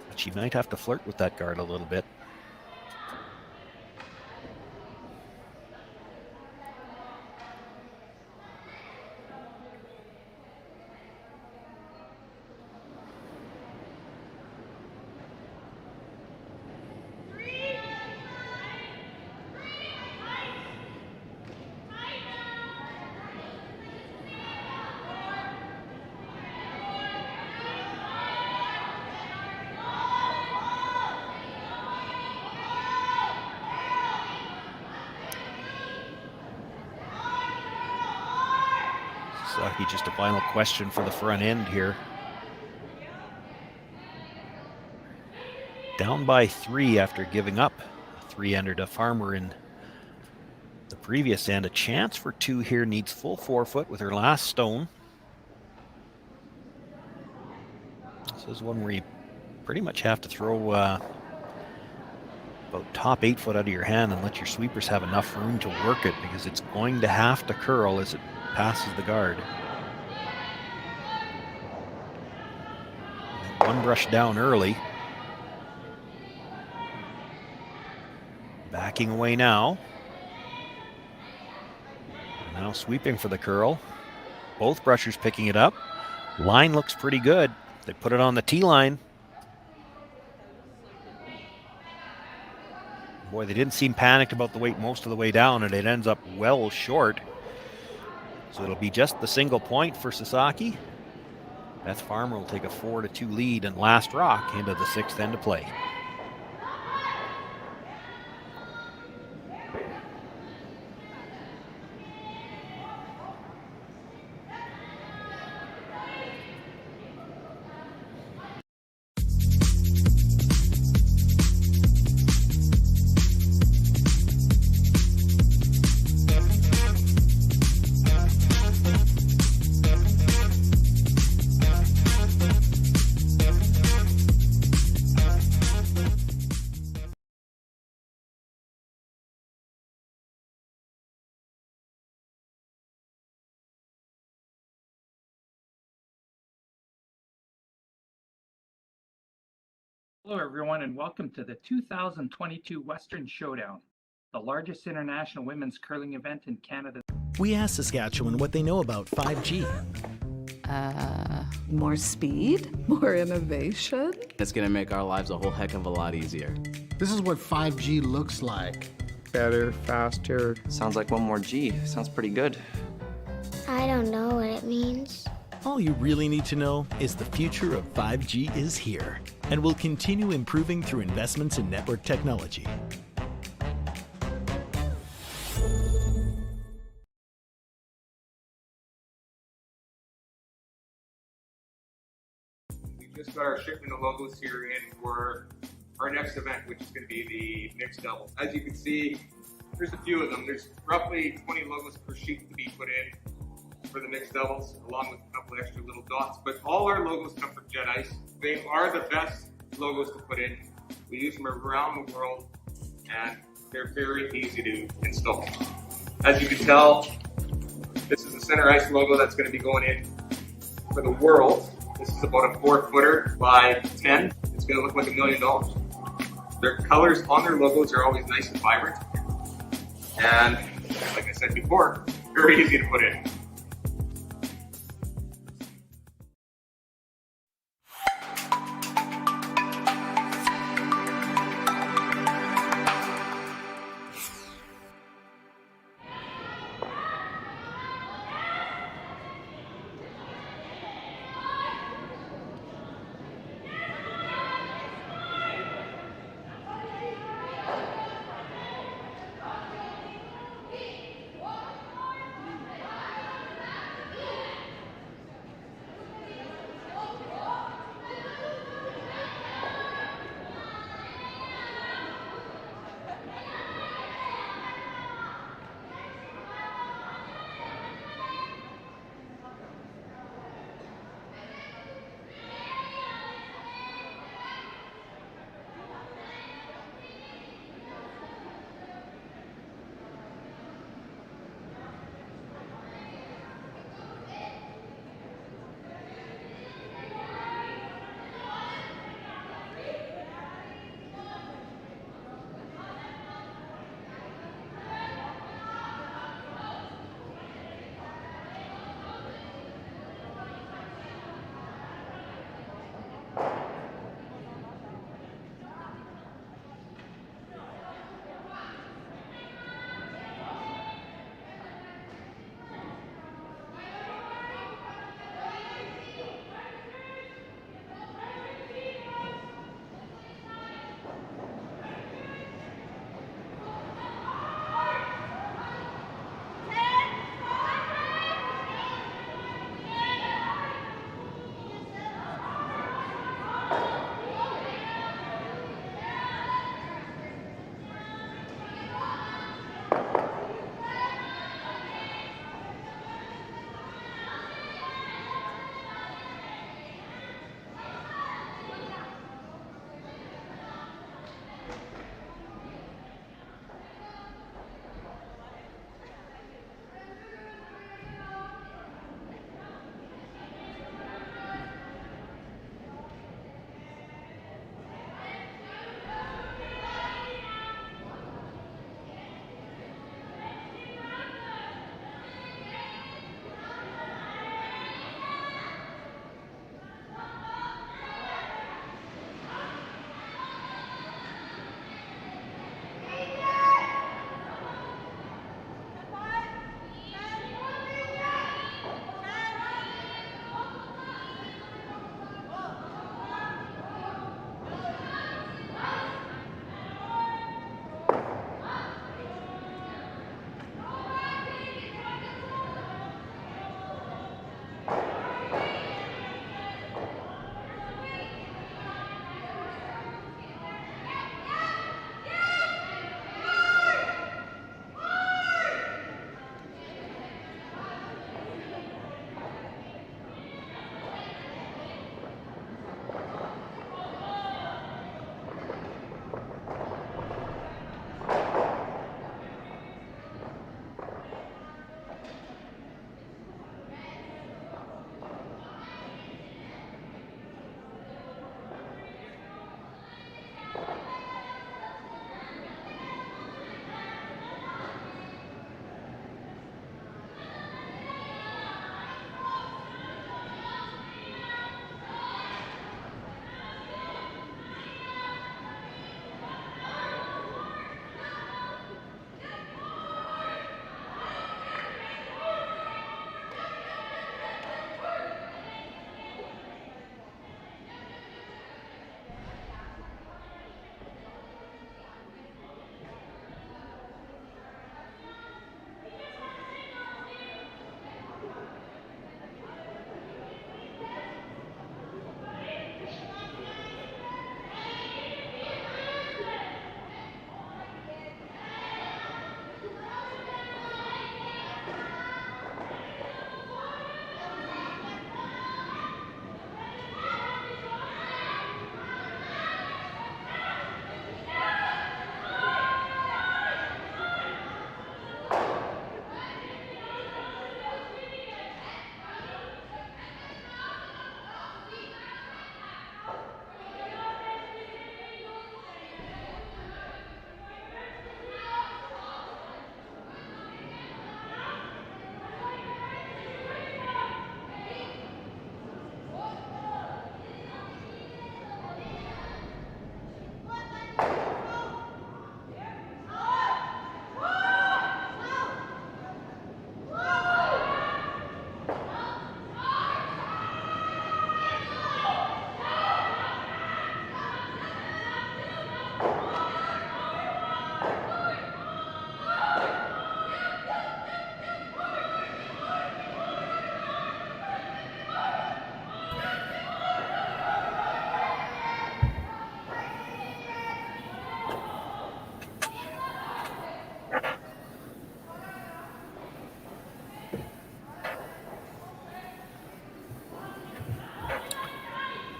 [SPEAKER 2] But she might have to flirt with that guard a little bit. Sasaki, just a final question for the front end here. Down by 3 after giving up a 3-ender to Farmer in the previous end. A chance for 2 here, needs full 4-foot with her last stone. This is one where you pretty much have to throw about top 8 foot out of your hand and let your sweepers have enough room to work it, because it's going to have to curl as it passes the guard. One brush down early. Backing away now. Now sweeping for the curl. Both brushers picking it up. Line looks pretty good. They put it on the tee line. Boy, they didn't seem panicked about the weight most of the way down, and it ends up well short. So it'll be just the single point for Sasaki. Beth Farmer will take a 4-2 lead and last rock into the 6th end to play.
[SPEAKER 4] Hello, everyone, and welcome to the 2022 Western Showdown, the largest international women's curling event in Canada.
[SPEAKER 5] We asked Saskatchewan what they know about 5G.
[SPEAKER 8] More speed? More innovation?
[SPEAKER 9] It's gonna make our lives a whole heck of a lot easier.
[SPEAKER 10] This is what 5G looks like.
[SPEAKER 11] Better, faster.
[SPEAKER 12] Sounds like one more G. Sounds pretty good.
[SPEAKER 13] I don't know what it means.
[SPEAKER 5] All you really need to know is the future of 5G is here and will continue improving through investments in network technology.
[SPEAKER 7] We just got our shipment of logos here in for our next event, which is going to be the mixed double. As you can see, there's a few of them. There's roughly 20 logos per sheet to be put in for the mixed doubles, along with a couple extra little dots. But all our logos come from Jet Ice. They are the best logos to put in. We use them around the world, and they're very easy to install. As you can tell, this is the center ice logo that's going to be going in for the world. This is about a 4-footer by 10. It's going to look like $1 million. Their colors on their logos are always nice and vibrant. And like I said before, very easy to put in.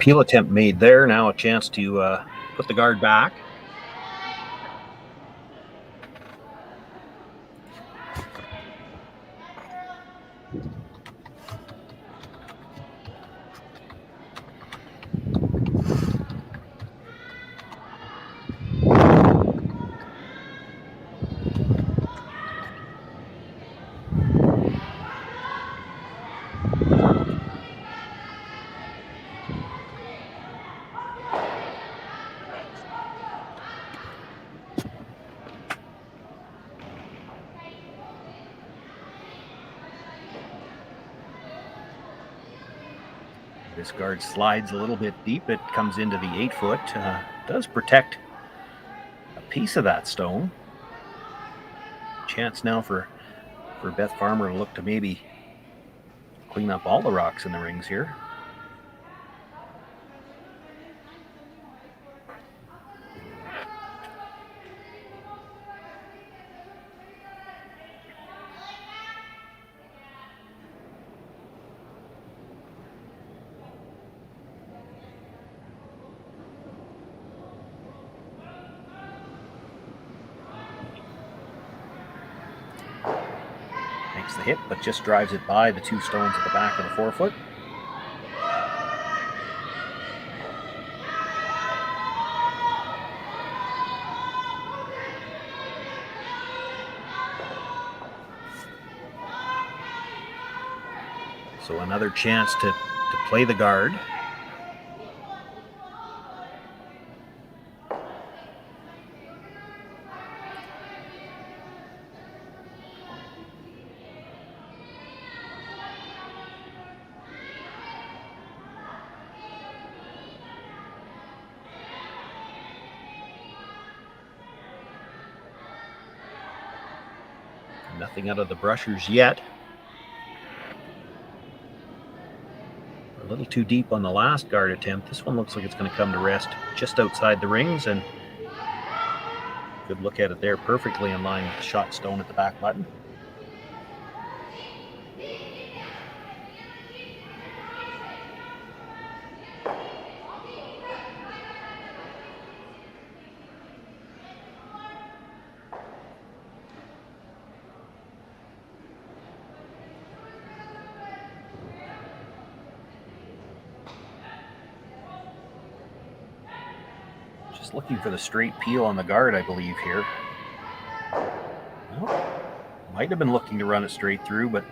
[SPEAKER 2] peel attempt made there. Now a chance to put the guard back. This guard slides a little bit deep. It comes into the 8-foot. Does protect a piece of that stone. Chance now for Beth Farmer to look to maybe clean up all the rocks in the rings here. The hit, but just drives it by the two stones at the back of the 4-foot. So another chance to play the guard. Nothing out of the brushers yet. A little too deep on the last guard attempt. This one looks like it's going to come to rest just outside the rings, and good look at it there, perfectly in line with the shot stone at the back button. Looking for the straight peel on the guard, I believe, here. Well, might have been looking to run it straight through, but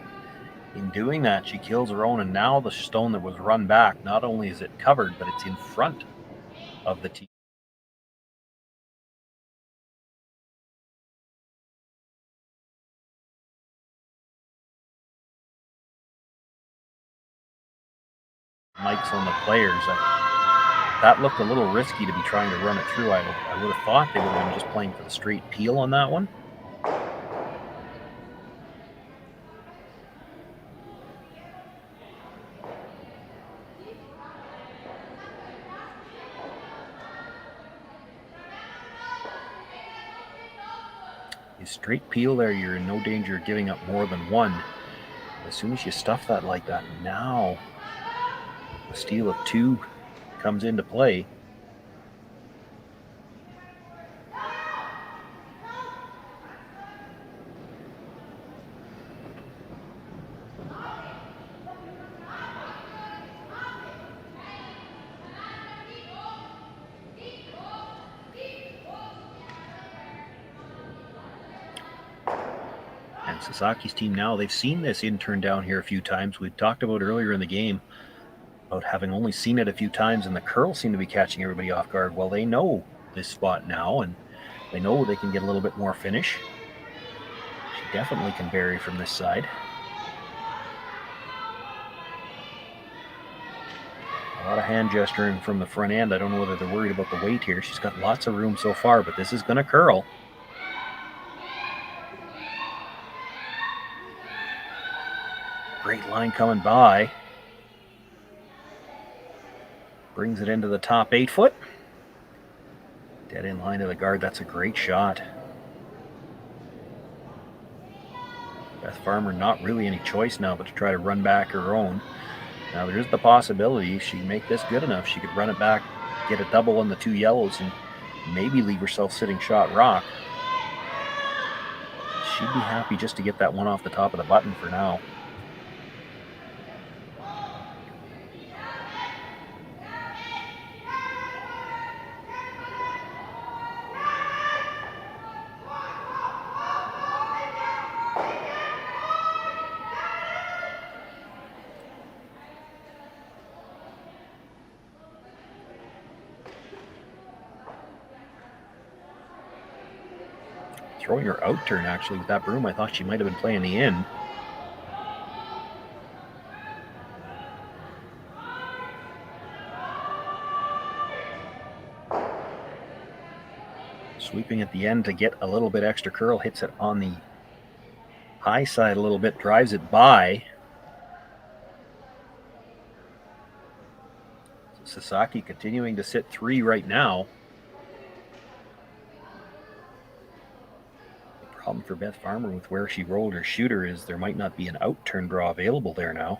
[SPEAKER 2] in doing that, she kills her own, and now the stone that was run back, not only is it covered, but it's in front of the tee. Mics on the players. That looked a little risky to be trying to run it through. I would have thought they would have been just playing for the straight peel on that one. You straight peel there, you're in no danger of giving up more than one. As soon as you stuff that like that, now a steal of 2 comes into play. And Sasaki's team now, they've seen this in turn down here a few times. We talked about earlier in the game about having only seen it a few times, and the curls seem to be catching everybody off guard. Well, they know this spot now, and they know they can get a little bit more finish. She definitely can vary from this side. A lot of hand gesturing from the front end. I don't know whether they're worried about the weight here. She's got lots of room so far, but this is going to curl. Great line coming by. Brings it into the top 8-foot. Dead in line to the guard. That's a great shot. Beth Farmer not really any choice now but to try to run back her own. Now there's the possibility if she can make this good enough, she could run it back, get a double on the 2 yellows, and maybe leave herself sitting shot rock. She'd be happy just to get that one off the top of the button for now. Throwing her out turn actually with that broom. I thought she might have been playing the in. Sweeping at the end to get a little bit extra curl, hits it on the high side a little bit, drives it by. So Sasaki continuing to sit 3 right now. Problem for Beth Farmer with where she rolled her shooter is there might not be an out turn draw available there now.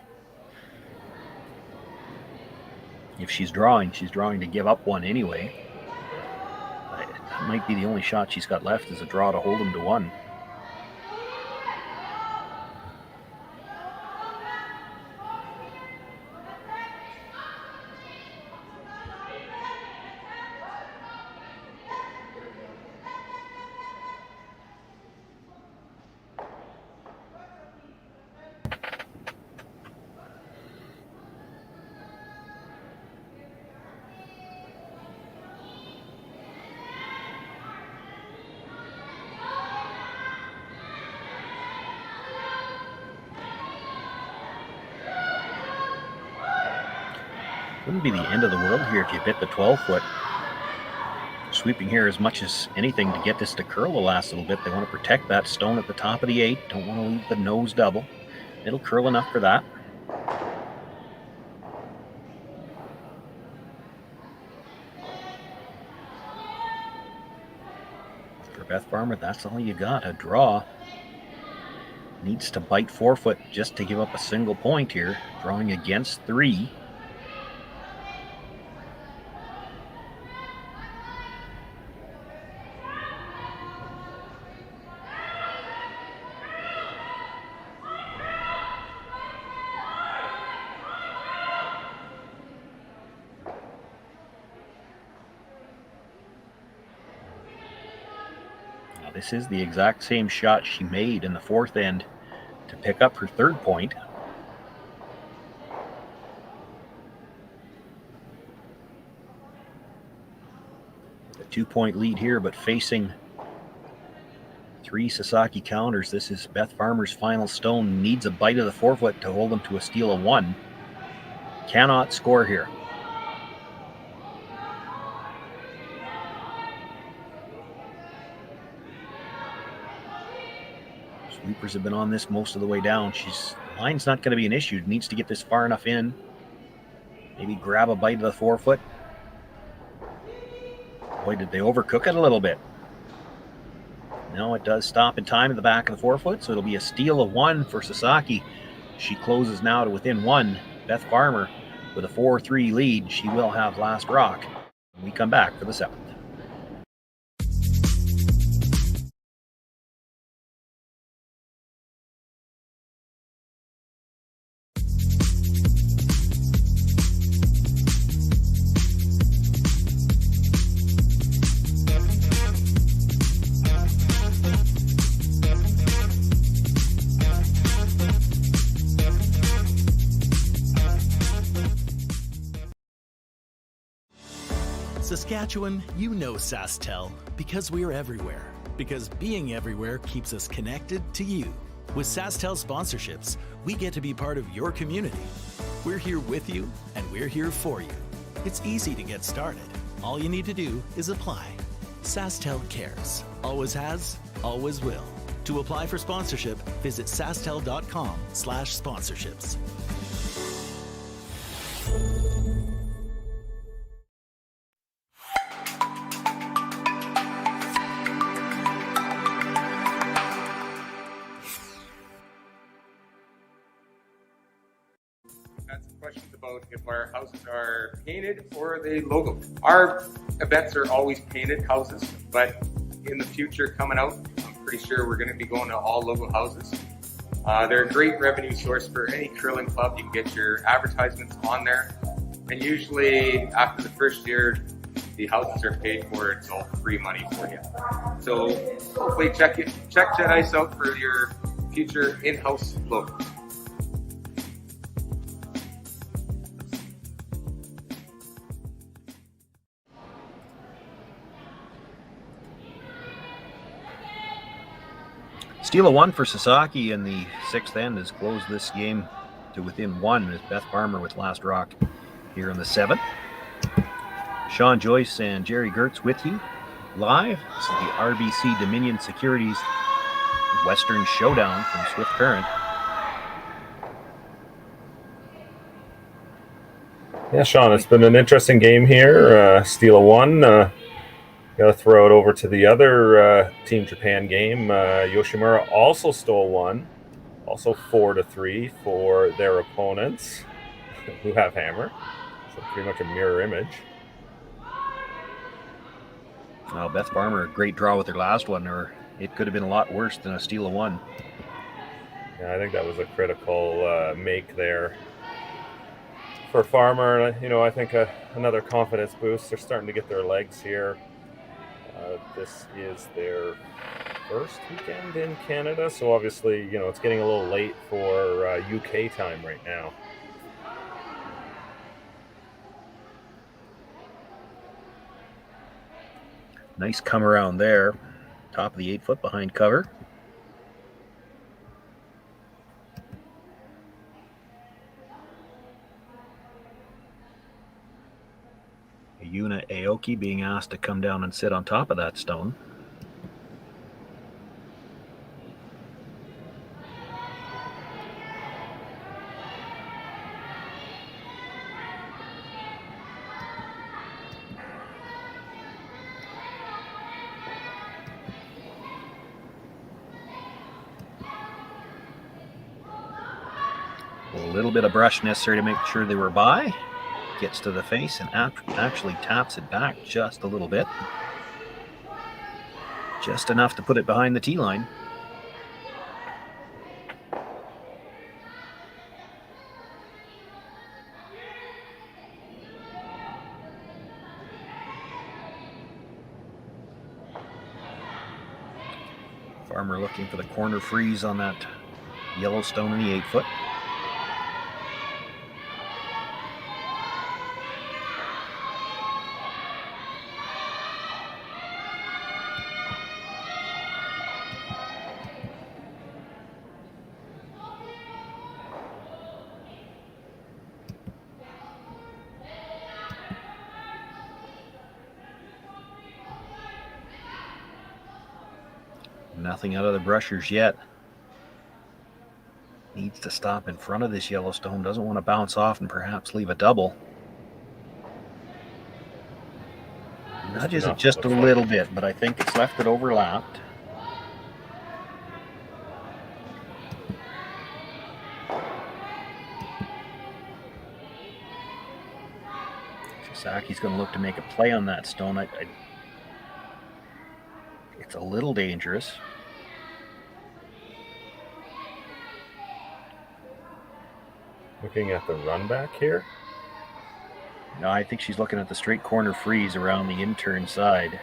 [SPEAKER 2] If she's drawing to give up one anyway. That might be the only shot she's got left is a draw to hold them to 1. Wouldn't be the end of the world here if you bit the 12-foot. Sweeping here as much as anything to get this to curl the last little bit. They want to protect that stone at the top of the 8. Don't want to leave the nose double. It'll curl enough for that. For Beth Farmer, that's all you got. A draw. Needs to bite 4-foot just to give up a single point here. Drawing against 3. This is the exact same shot she made in the 4th end to pick up her 3rd point. The 2-point lead here, but facing 3 Sasaki counters. This is Beth Farmer's final stone. Needs a bite of the 4-foot to hold them to a steal of 1. Cannot score here. Sweepers have been on this most of the way down. Line's not going to be an issue. Needs to get this far enough in. Maybe grab a bite of the 4-foot. Boy, did they overcook it a little bit. No, it does stop in time at the back of the 4-foot, so it'll be a steal of 1 for Sasaki. She closes now to within 1. Beth Farmer with a 4-3 lead. She will have last rock when we come back for the 7th.
[SPEAKER 5] Saskatchewan, you know Sasktel because we're everywhere. Because being everywhere keeps us connected to you. With Sasktel sponsorships, we get to be part of your community. We're here with you and we're here for you. It's easy to get started. All you need to do is apply. Sasktel cares. Always has, always will. To apply for sponsorship, visit sasktel.com/sponsorships.
[SPEAKER 7] Had some questions if our houses are painted or they logo. Our events are always painted houses, but in the future coming out, I'm pretty sure we're going to be going to all logo houses. They're a great revenue source for any curling club. You can get your advertisements on there, and usually after the first year, the houses are paid for. It's all free money for you. So hopefully check Jet Ice out for your future in-house logo.
[SPEAKER 2] Steal a 1 for Sasaki in the 6th end has closed this game to within 1 as Beth Farmer with last rock here in the 7th. Sean Joyce and Jerry Gertz with you live. This is the RBC Dominion Securities Western Showdown from Swift Current.
[SPEAKER 1] Yeah, Sean, it's been an interesting game here. Steal a 1. Got to throw it over to the other Team Japan game. Yoshimura also stole 1. Also 4-3 for their opponents who have hammer. So pretty much a mirror image.
[SPEAKER 2] Well, Beth Farmer, a great draw with her last one, or it could have been a lot worse than a steal of 1.
[SPEAKER 1] Yeah, I think that was a critical make there for Farmer. I think another confidence boost. They're starting to get their legs here. This is their first weekend in Canada, so obviously, it's getting a little late for UK time right now.
[SPEAKER 2] Nice come around there. Top of the 8 foot behind cover. Yuna Aoki being asked to come down and sit on top of that stone. A little bit of brush necessary to make sure they were by. Gets to the face and actually taps it back just a little bit. Just enough to put it behind the tee line. Farmer looking for the corner freeze on that Yellowstone in the 8 foot. Nothing out of the brushers yet. Needs to stop in front of this Yellowstone. Doesn't want to bounce off and perhaps leave a double. Nudges it just a little bit, but I think it's left it overlapped. Sasaki's going to look to make a play on that stone. It's a little dangerous.
[SPEAKER 1] Looking at the run back here.
[SPEAKER 2] No, I think she's looking at the straight corner freeze around the intern side.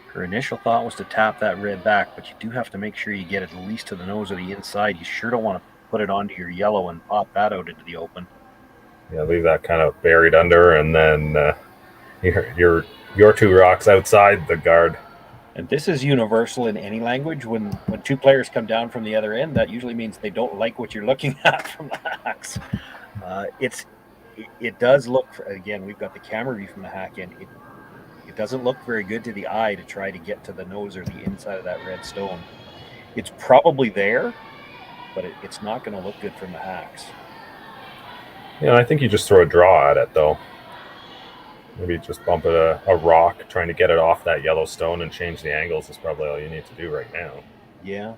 [SPEAKER 2] Her initial thought was to tap that red back, but you do have to make sure you get it at least to the nose or the inside. You sure don't want to put it onto your yellow and pop that out into the open.
[SPEAKER 1] Yeah, leave that kind of buried under, and then your 2 rocks outside the guard.
[SPEAKER 2] And this is universal in any language. When 2 players come down from the other end, that usually means they don't like what you're looking at from the hacks. It does look, again, we've got the camera view from the hack end. It doesn't look very good to the eye to try to get to the nose or the inside of that red stone. It's probably there, but it's not going to look good from the hacks.
[SPEAKER 1] Yeah, I think you just throw a draw at it, though. Maybe just bump it a rock, trying to get it off that Yellowstone and change the angles is probably all you need to do right now.
[SPEAKER 2] Yeah.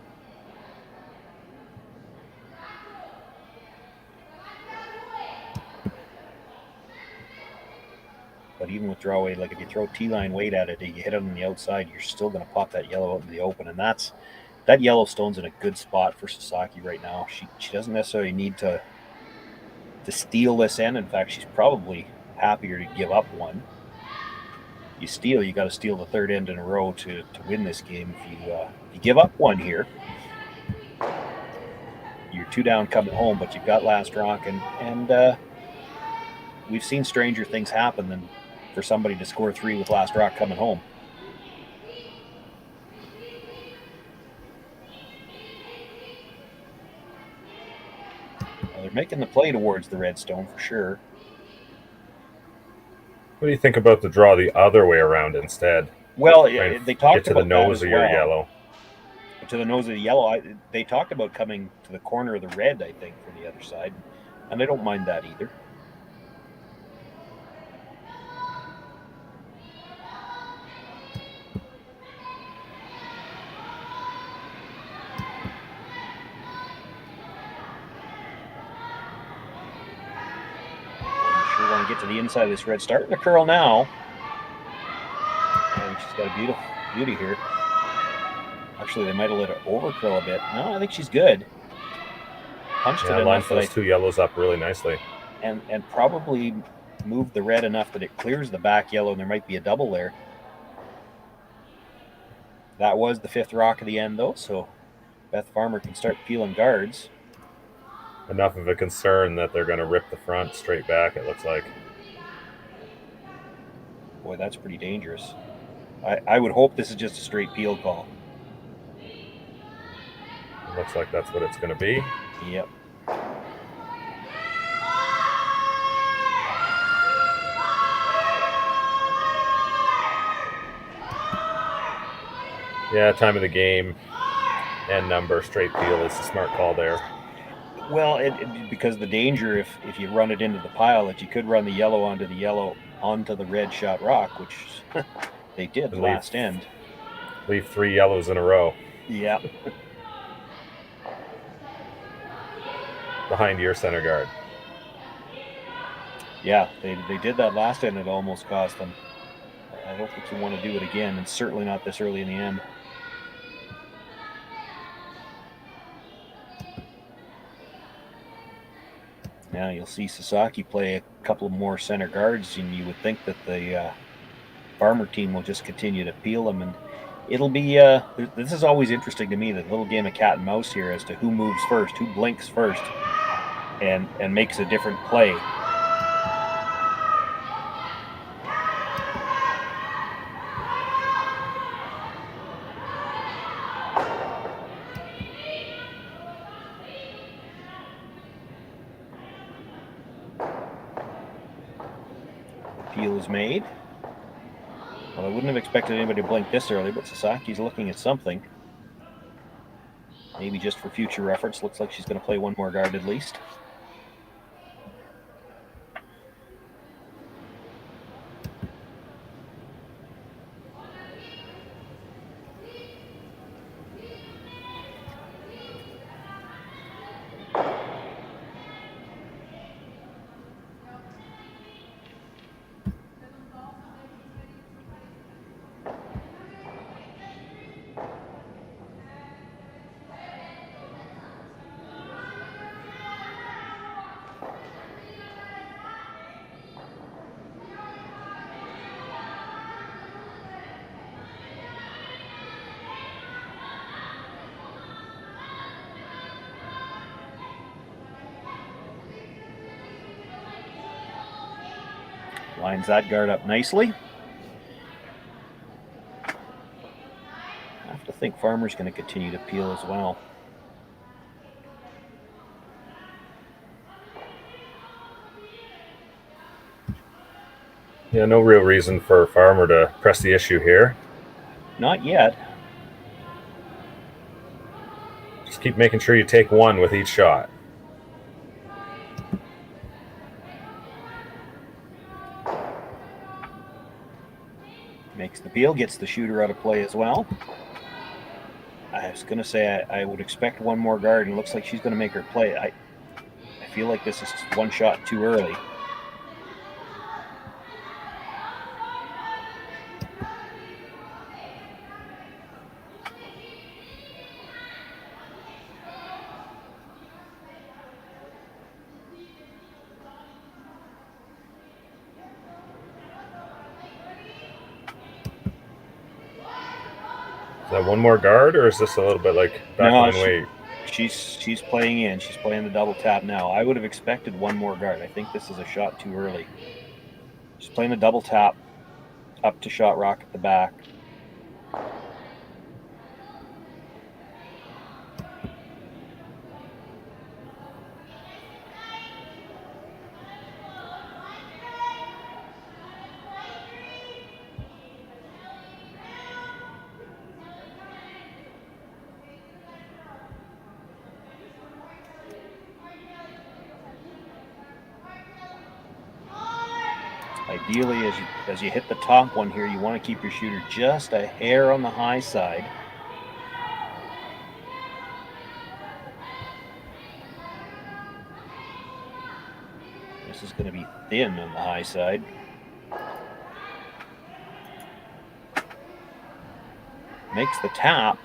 [SPEAKER 2] but even with draw weight, like if you throw T-line weight at it and you hit it on the outside, you're still going to pop that yellow out in the open. And that Yellowstone's in a good spot for Sasaki right now. She doesn't necessarily need to steal this end. In fact, she's probably happier to give up one. You steal, you got to steal the third end in a row to win this game. If you give up one here, you're 2 down coming home, but you've got last rock, and we've seen stranger things happen than for somebody to score 3 with last rock coming home. Well, they're making the play towards the redstone for sure.
[SPEAKER 1] What do you think about the draw the other way around instead?
[SPEAKER 2] Well, they talked
[SPEAKER 1] get to
[SPEAKER 2] about
[SPEAKER 1] the nose
[SPEAKER 2] that
[SPEAKER 1] of
[SPEAKER 2] as
[SPEAKER 1] your
[SPEAKER 2] well.
[SPEAKER 1] yellow.
[SPEAKER 2] To the nose of the yellow. They talked about coming to the corner of the red, I think, for the other side. And I don't mind that either. Sure want to get to the inside of this red. Starting to curl now. And she's got a beauty here. Actually, they might have let it over curl a bit. No, I think she's good. Punched it
[SPEAKER 1] lines
[SPEAKER 2] enough
[SPEAKER 1] those 2 yellows up really nicely.
[SPEAKER 2] And probably moved the red enough that it clears the back yellow, and there might be a double there. That was the 5th rock of the end, though, so Beth Farmer can start peeling guards.
[SPEAKER 1] Enough of a concern that they're going to rip the front straight back, it looks like.
[SPEAKER 2] Boy, that's pretty dangerous. I would hope this is just a straight peel call.
[SPEAKER 1] It looks like that's what it's going to be.
[SPEAKER 2] Yep.
[SPEAKER 1] Yeah, time of the game and number, straight peel is a smart call there.
[SPEAKER 2] Well, because the danger, if you run it into the pile, that you could run the yellow onto the red shot rock, which they did last end.
[SPEAKER 1] Leave 3 yellows in a row.
[SPEAKER 2] Yeah.
[SPEAKER 1] Behind your center guard.
[SPEAKER 2] Yeah, they did that last end. It almost cost them. I don't think you want to do it again, and certainly not this early in the end. Now you'll see Sasaki play a couple more center guards, and you would think that the Farmer team will just continue to peel them. And it'll be this is always interesting to me, the little game of cat and mouse here, as to who moves first, who blinks first, and makes a different play. Peel is made. Well, I wouldn't have expected anybody to blink this early, but Sasaki's looking at something. Maybe just for future reference. Looks like she's going to play 1 more guard at least. Lines that guard up nicely. I have to think Farmer's going to continue to peel as well.
[SPEAKER 1] Yeah, no real reason for Farmer to press the issue here.
[SPEAKER 2] Not yet.
[SPEAKER 1] Just keep making sure you take 1 with each shot.
[SPEAKER 2] Makes the peel, gets the shooter out of play as well. I was going to say I would expect 1 more guard, and it looks like she's going to make her play. I feel like this is 1 shot too early.
[SPEAKER 1] Is that one more guard, or is this a little bit like back
[SPEAKER 2] No,
[SPEAKER 1] when we?
[SPEAKER 2] She's playing in. She's playing the double tap now. I would have expected one more guard. I think this is a shot too early. She's playing the double tap up to shot rock at the back. Ideally, as you hit the top one here, you want to keep your shooter just a hair on the high side. This is going to be thin on the high side. Makes the tap.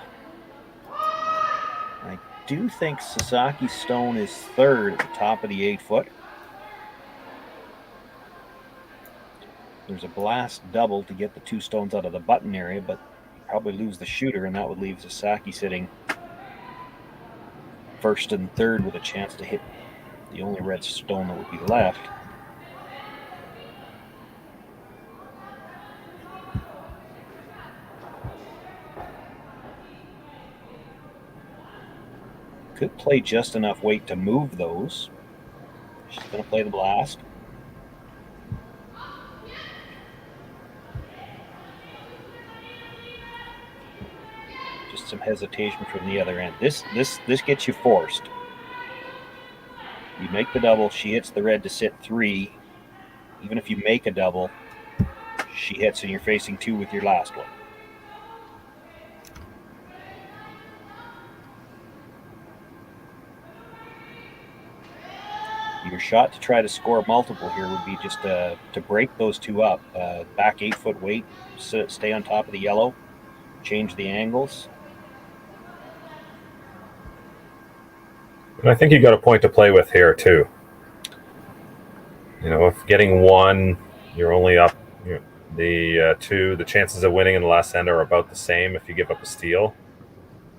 [SPEAKER 2] I do think Sasaki's stone is third at the top of the 8-foot. There's a blast double to get the 2 stones out of the button area, but you probably lose the shooter, and that would leave Sasaki sitting first and third with a chance to hit the only red stone that would be left. Could play just enough weight to move those. She's going to play the blast. Just some hesitation from the other end. This gets you forced. You make the double, she hits the red to sit 3. Even if you make a double, she hits and you're facing 2 with your last one. Your shot to try to score multiple here would be just to break those 2 up. Back 8-foot weight, stay on top of the yellow, change the angles.
[SPEAKER 1] And I think you got a point to play with here too. You know, if getting 1, you're only up. The 2, the chances of winning in the last end are about the same if you give up a steal.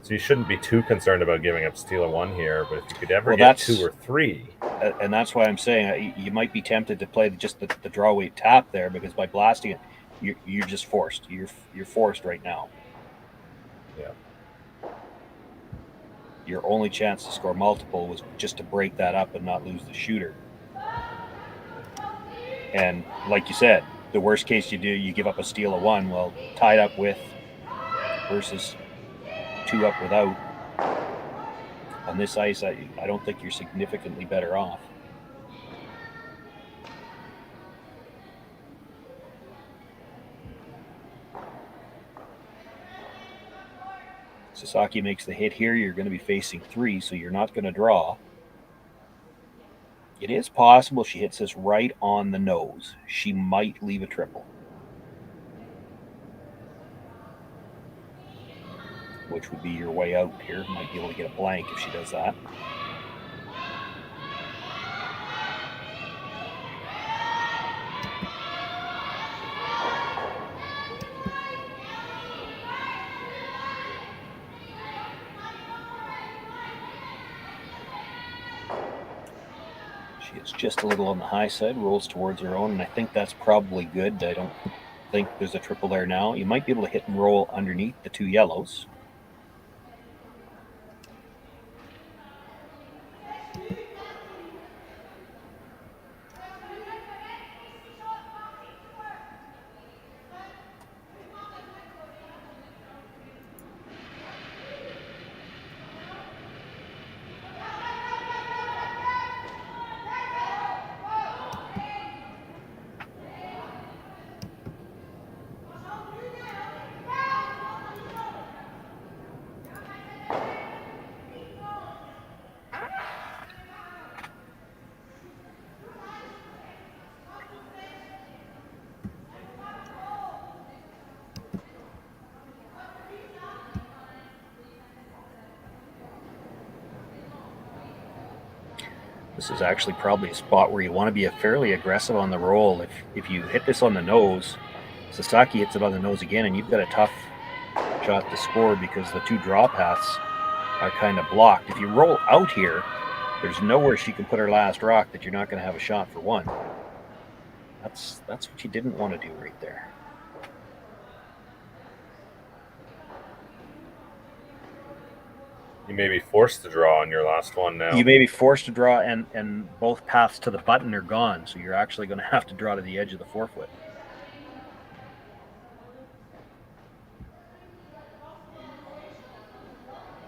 [SPEAKER 1] So you shouldn't be too concerned about giving up steal of 1 here. But if you could ever get 2 or 3,
[SPEAKER 2] and that's why I'm saying you might be tempted to play just the draw weight tap there, because by blasting it, you're just forced. You're forced right now.
[SPEAKER 1] Yeah.
[SPEAKER 2] Your only chance to score multiple was just to break that up and not lose the shooter. And like you said, the worst case you do, you give up a steal of 1. Well, tied up with versus 2 up without. On this ice, I don't think you're significantly better off. Sasaki makes the hit here. You're going to be facing 3, so you're not going to draw. It is possible she hits this right on the nose. She might leave a triple, which would be your way out here. Might be able to get a blank if she does that. She is just a little on the high side, rolls towards her own, and I think that's probably good. I don't think there's a triple there now. You might be able to hit and roll underneath the 2 yellows. This is actually probably a spot where you want to be fairly aggressive on the roll. If you hit this on the nose, Sasaki hits it on the nose again, and you've got a shot to score because the two draw paths are kind of blocked. If you roll out here, there's nowhere she can put her last rock that you're not going to have a shot for one. That's what you didn't want to do right there.
[SPEAKER 1] You may be forced to draw on your last one now.
[SPEAKER 2] You may be forced to draw, and both paths to the button are gone, so you're actually going to have to draw to the edge of the 4-foot.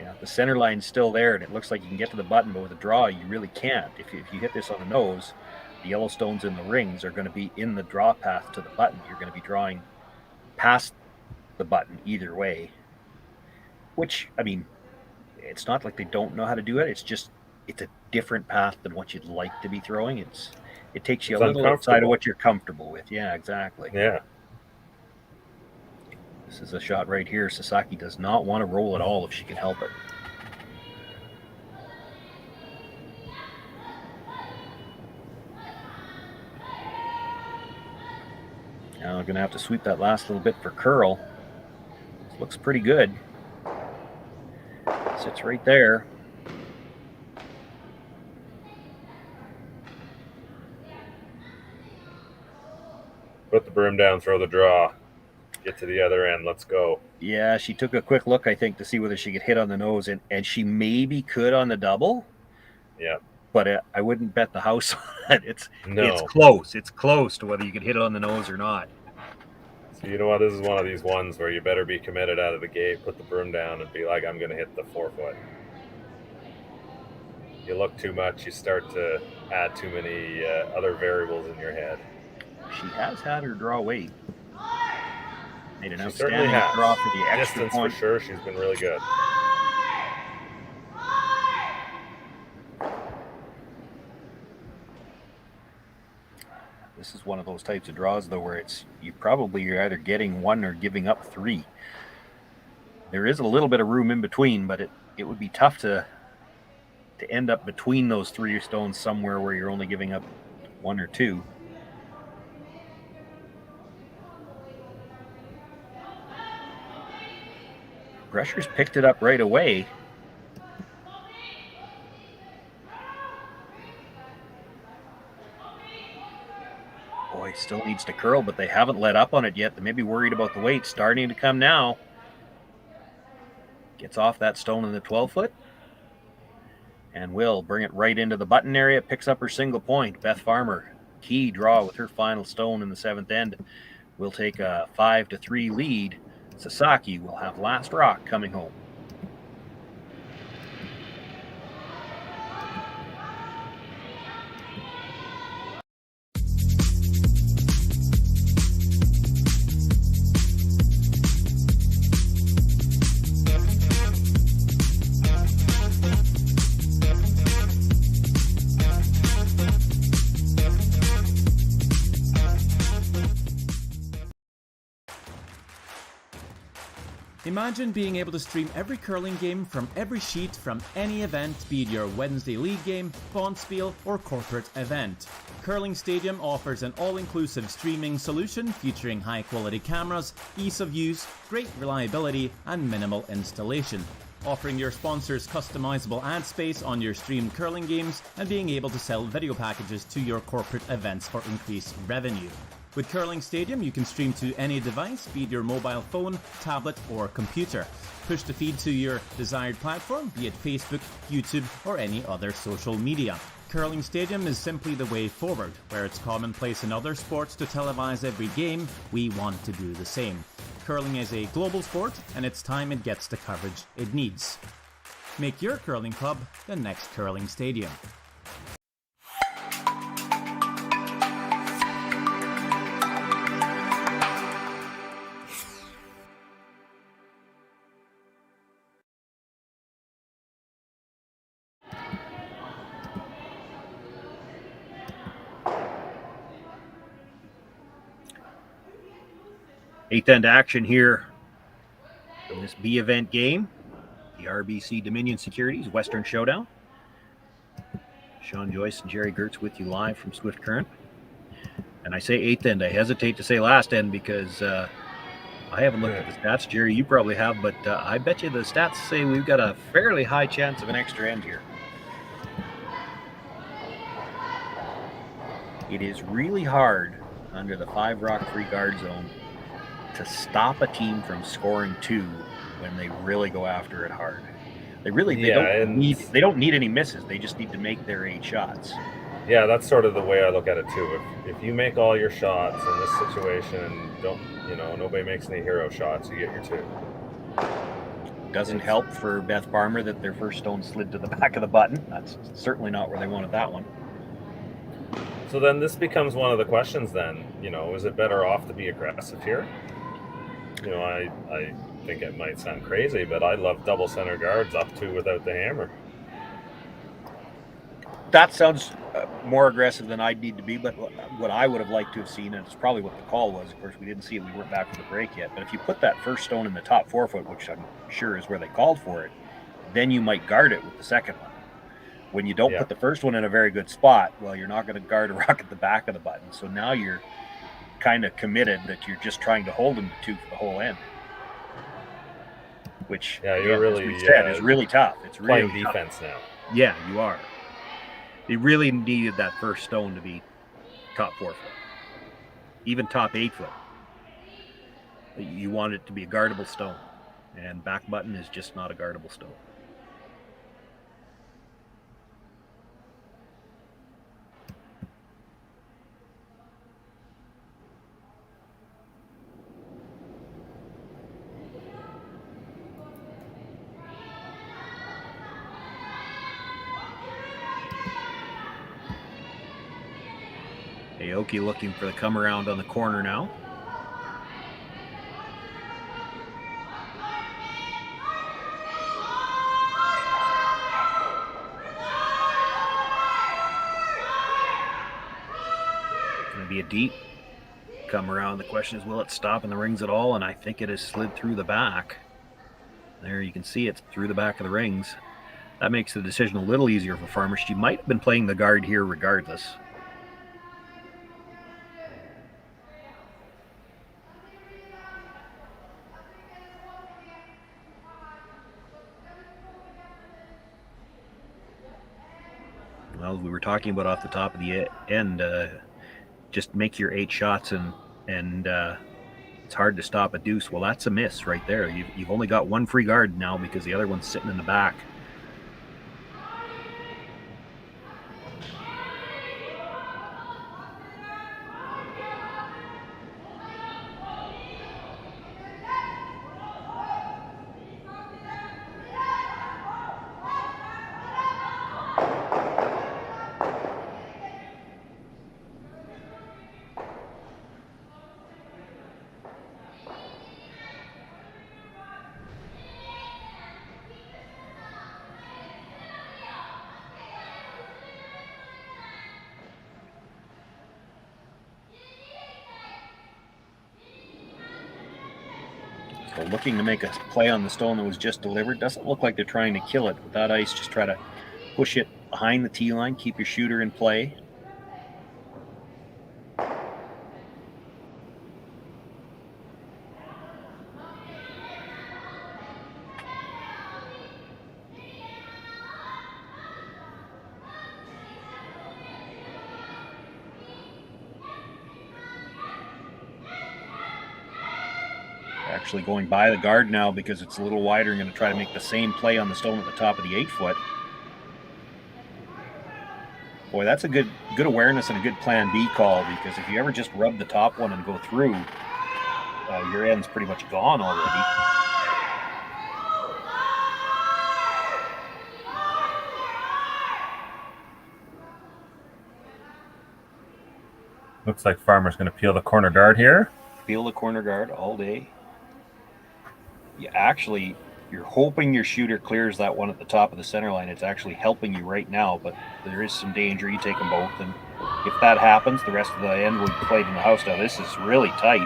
[SPEAKER 2] Yeah, the center line's still there, and it looks like you can get to the button, but with a draw, you really can't. If you hit this on the nose, the yellow stones in the rings are going to be in the draw path to the button. You're going to be drawing past the button either way, which, I mean, it's not like they don't know how to do it. It's just, it's a different path than what you'd like to be throwing. It takes you a little outside of what you're comfortable with. Yeah, exactly.
[SPEAKER 1] Yeah.
[SPEAKER 2] This is a shot right here. Sasaki does not want to roll at all if she can help it. Now I'm going to have to sweep that last little bit for curl. This looks pretty good. Sits right there.
[SPEAKER 1] Put the broom down, throw the draw. Get to the other end. Let's go.
[SPEAKER 2] Yeah, she took a quick look, I think, to see whether she could hit on the nose, and she maybe could on the double.
[SPEAKER 1] Yeah.
[SPEAKER 2] But I wouldn't bet the house on it. It's close. It's close to whether you could hit it on the nose or not.
[SPEAKER 1] So you know what? This is one of these ones where you better be committed out of the gate, put the broom down, and be like, I'm going to hit the 4-foot. You look too much, you start to add too many other variables in your head.
[SPEAKER 2] She has had her draw weight. Made an
[SPEAKER 1] outstanding
[SPEAKER 2] draw for the extra
[SPEAKER 1] distance
[SPEAKER 2] point.
[SPEAKER 1] for sure. She's been really good.
[SPEAKER 2] This is one of those types of draws, though, where you're either getting one or giving up three. There is a little bit of room in between, but it would be tough to end up between those three stones somewhere where you're only giving up one or two. Brescher's picked it up right away. Boy, still needs to curl, but they haven't let up on it yet. They may be worried about the weight starting to come now. Gets off that stone in the 12-foot. And will bring it right into the button area. Picks up her single point. Beth Farmer, key draw with her final stone in the 7th end. Will take a 5-3 lead. Sasaki will have last rock coming home.
[SPEAKER 3] Imagine being able to stream every curling game from every sheet from any event, be it your Wednesday league game, bonspiel, or corporate event. Curling Stadium offers an all-inclusive streaming solution featuring high-quality cameras, ease of use, great reliability, and minimal installation. Offering your sponsors customizable ad space on your streamed curling games and being able to sell video packages to your corporate events for increased revenue. With Curling Stadium, you can stream to any device, be it your mobile phone, tablet, or computer. Push the feed to your desired platform, be it Facebook, YouTube, or any other social media. Curling Stadium is simply the way forward. Where it's commonplace in other sports to televise every game, we want to do the same. Curling is a global sport, and it's time it gets the coverage it needs. Make your curling club the next Curling Stadium.
[SPEAKER 2] Eighth end action here in this B event game. The RBC Dominion Securities Western Showdown. Sean Joyce and Jerry Gertz with you live from Swift Current. And I say eighth end. I hesitate to say last end because I haven't looked at the stats, Jerry. You probably have, but I bet you the stats say we've got a fairly high chance of an extra end here. It is really hard under the 5 rock free guard zone to stop a team from scoring 2 when they really go after it hard. They don't need any misses. They just need to make their 8 shots.
[SPEAKER 1] Yeah, that's sort of the way I look at it too. If you make all your shots in this situation, nobody makes any hero shots, you get your 2.
[SPEAKER 2] Doesn't help for Beth Farmer that their first stone slid to the back of the button. That's certainly not where they wanted that one.
[SPEAKER 1] So then this becomes one of the questions then, is it better off to be aggressive here? I think it might sound crazy, but I love double center guards up to without the hammer.
[SPEAKER 2] That sounds more aggressive than I'd need to be, but what I would have liked to have seen, and it's probably what the call was, of course, we didn't see it, we weren't back from the break yet, but if you put that first stone in the top 4 foot, which I'm sure is where they called for it, then you might guard it with the second one. When you don't put the first one in a very good spot, well, you're not going to guard a rock at the back of the button, so now you're kind of committed that you're just trying to hold them to 2 for the whole end. Which,
[SPEAKER 1] you're really,
[SPEAKER 2] as we said, is really tough. It's really
[SPEAKER 1] playing defense now.
[SPEAKER 2] Yeah, you are. They really needed that first stone to be top 4 foot, even top 8 foot. You want it to be a guardable stone, and back button is just not a guardable stone. Aoki looking for the come around on the corner now. Going to be a deep come around. The question is, will it stop in the rings at all? And I think it has slid through the back. There you can see it's through the back of the rings. That makes the decision a little easier for Farmer. She might have been playing the guard here regardless. Well, we were talking about off the top of the end, just make your 8 shots and it's hard to stop a deuce. Well, that's a miss right there. You've only got 1 free guard now because the other one's sitting in the back. So looking to make a play on the stone that was just delivered. Doesn't look like they're trying to kill it with that ice. Just try to push it behind the tee line, keep your shooter in play. Actually going by the guard now because it's a little wider and going to try to make the same play on the stone at the top of the 8 foot. Boy, that's a good awareness and a good plan B call, because if you ever just rub the top one and go through, your end's pretty much gone already.
[SPEAKER 1] Looks like Farmer's going to peel the corner guard here.
[SPEAKER 2] Peel the corner guard all day. You're hoping your shooter clears that one at the top of the center line. It's actually helping you right now, but there is some danger. You take them both, and if that happens, the rest of the end will be played in the house. Now, this is really tight.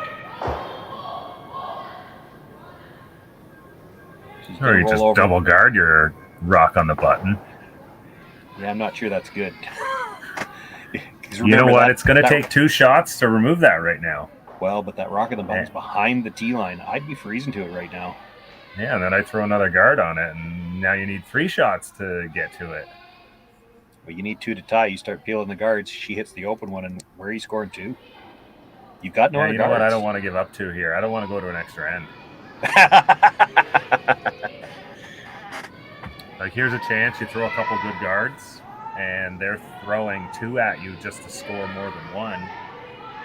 [SPEAKER 1] Or you just double guard your rock on the button.
[SPEAKER 2] Yeah, I'm not sure that's good.
[SPEAKER 1] You know what? It's going to take 2 shots to remove that right now.
[SPEAKER 2] Well, but that rock of the button's behind the tee line. I'd be freezing to it right now.
[SPEAKER 1] Yeah, and then I throw another guard on it, and now you need 3 shots to get to it.
[SPEAKER 2] Well, you need 2 to tie. You start peeling the guards. She hits the open one, and where are you scoring 2? You've got no other
[SPEAKER 1] you know
[SPEAKER 2] guards.
[SPEAKER 1] what? I don't want to give up 2 here. I don't want to go to an extra end. Like, here's a chance. You throw a couple good guards, and they're throwing 2 at you just to score more than 1.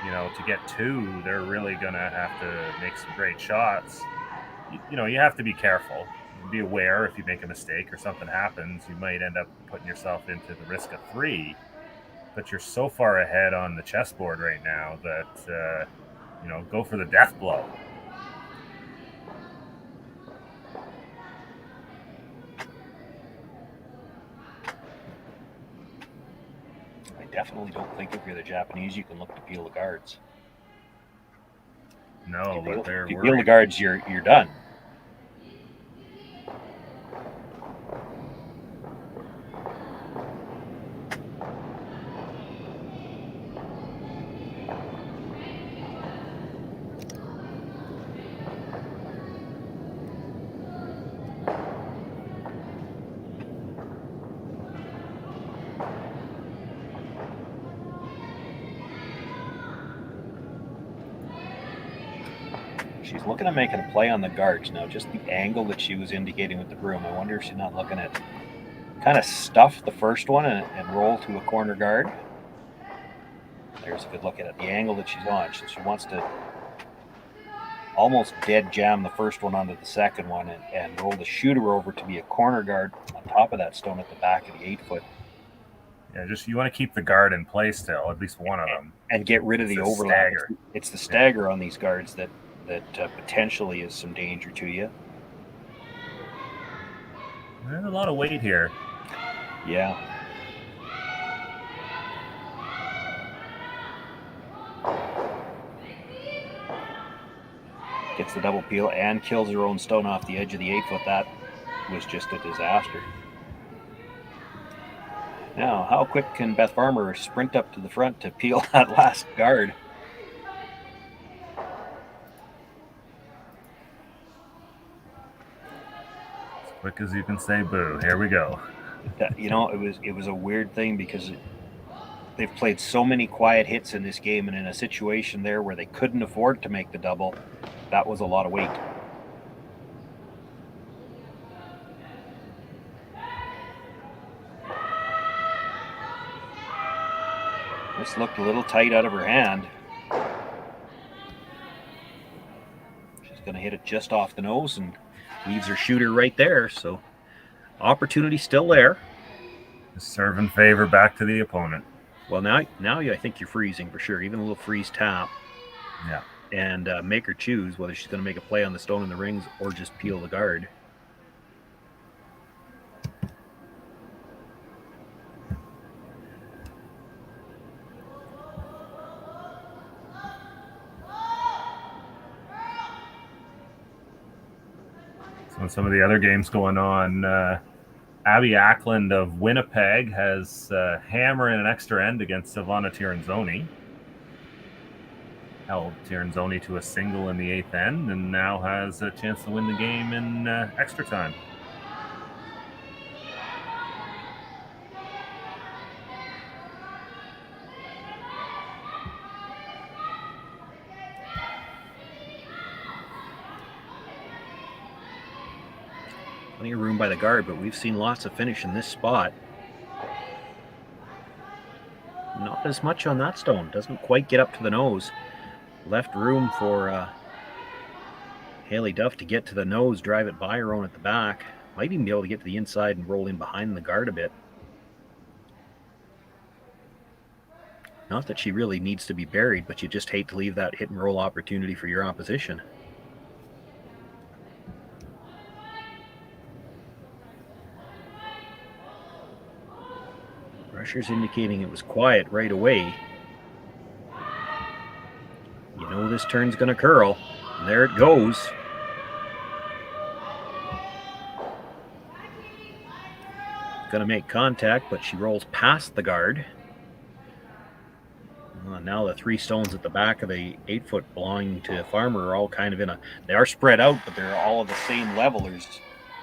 [SPEAKER 1] You know, to get 2, they're really going to have to make some great shots. You know, you have to be careful. Be aware if you make a mistake or something happens, you might end up putting yourself into the risk of 3. But you're so far ahead on the chessboard right now that, you know, go for the death blow.
[SPEAKER 2] I definitely don't think if you're the Japanese, you can look to peel the guards.
[SPEAKER 1] No, but they're
[SPEAKER 2] if you peel the guards, you're done. She's looking at making a play on the guards now, just the angle that she was indicating with the broom. I wonder if she's not looking at kind of stuff the first one and roll to a corner guard. There's a good look at it. The angle that she's on. She wants to almost dead jam the first one onto the second one and roll the shooter over to be a corner guard on top of that stone at the back of the 8-foot.
[SPEAKER 1] Yeah, just you want to keep the guard in place still, at least one of them.
[SPEAKER 2] And get rid of the overlap.
[SPEAKER 1] Stagger.
[SPEAKER 2] It's the stagger on these guards that potentially is some danger to you.
[SPEAKER 1] There's a lot of weight here.
[SPEAKER 2] Yeah. Gets the double peel and kills her own stone off the edge of the 8-foot. That was just a disaster. Now, how quick can Beth Farmer sprint up to the front to peel that last guard?
[SPEAKER 1] Quick as you can say boo. Here we go.
[SPEAKER 2] You know, it was a weird thing because they've played so many quiet hits in this game, and in a situation there where they couldn't afford to make the double, that was a lot of weight. This looked a little tight out of her hand. She's going to hit it just off the nose and leaves her shooter right there, so opportunity still there.
[SPEAKER 1] Serve in favor back to the opponent.
[SPEAKER 2] Well, now I think you're freezing for sure. Even a little freeze tap.
[SPEAKER 1] Yeah.
[SPEAKER 2] And make her choose whether she's going to make a play on the stone in the rings or just peel the guard.
[SPEAKER 1] So some of the other games going on, Abby Ackland of Winnipeg has hammer in an extra end against Silvana Tiranzoni. Held Tiranzoni to a single in the 8th end and now has a chance to win the game in extra time.
[SPEAKER 2] Plenty of room by the guard, but we've seen lots of finish in this spot. Not as much on that stone. Doesn't quite get up to the nose. Left room for Haley Duff to get to the nose, drive it by her own at the back. Might even be able to get to the inside and roll in behind the guard a bit. Not that she really needs to be buried, but you just hate to leave that hit and roll opportunity for your opposition. Pressure's indicating it was quiet right away. You know this turn's going to curl. And there it goes. Going to make contact, but she rolls past the guard. Now the 3 stones at the back of the 8-foot belonging to Farmer are all kind of they are spread out, but they're all at the same level. There's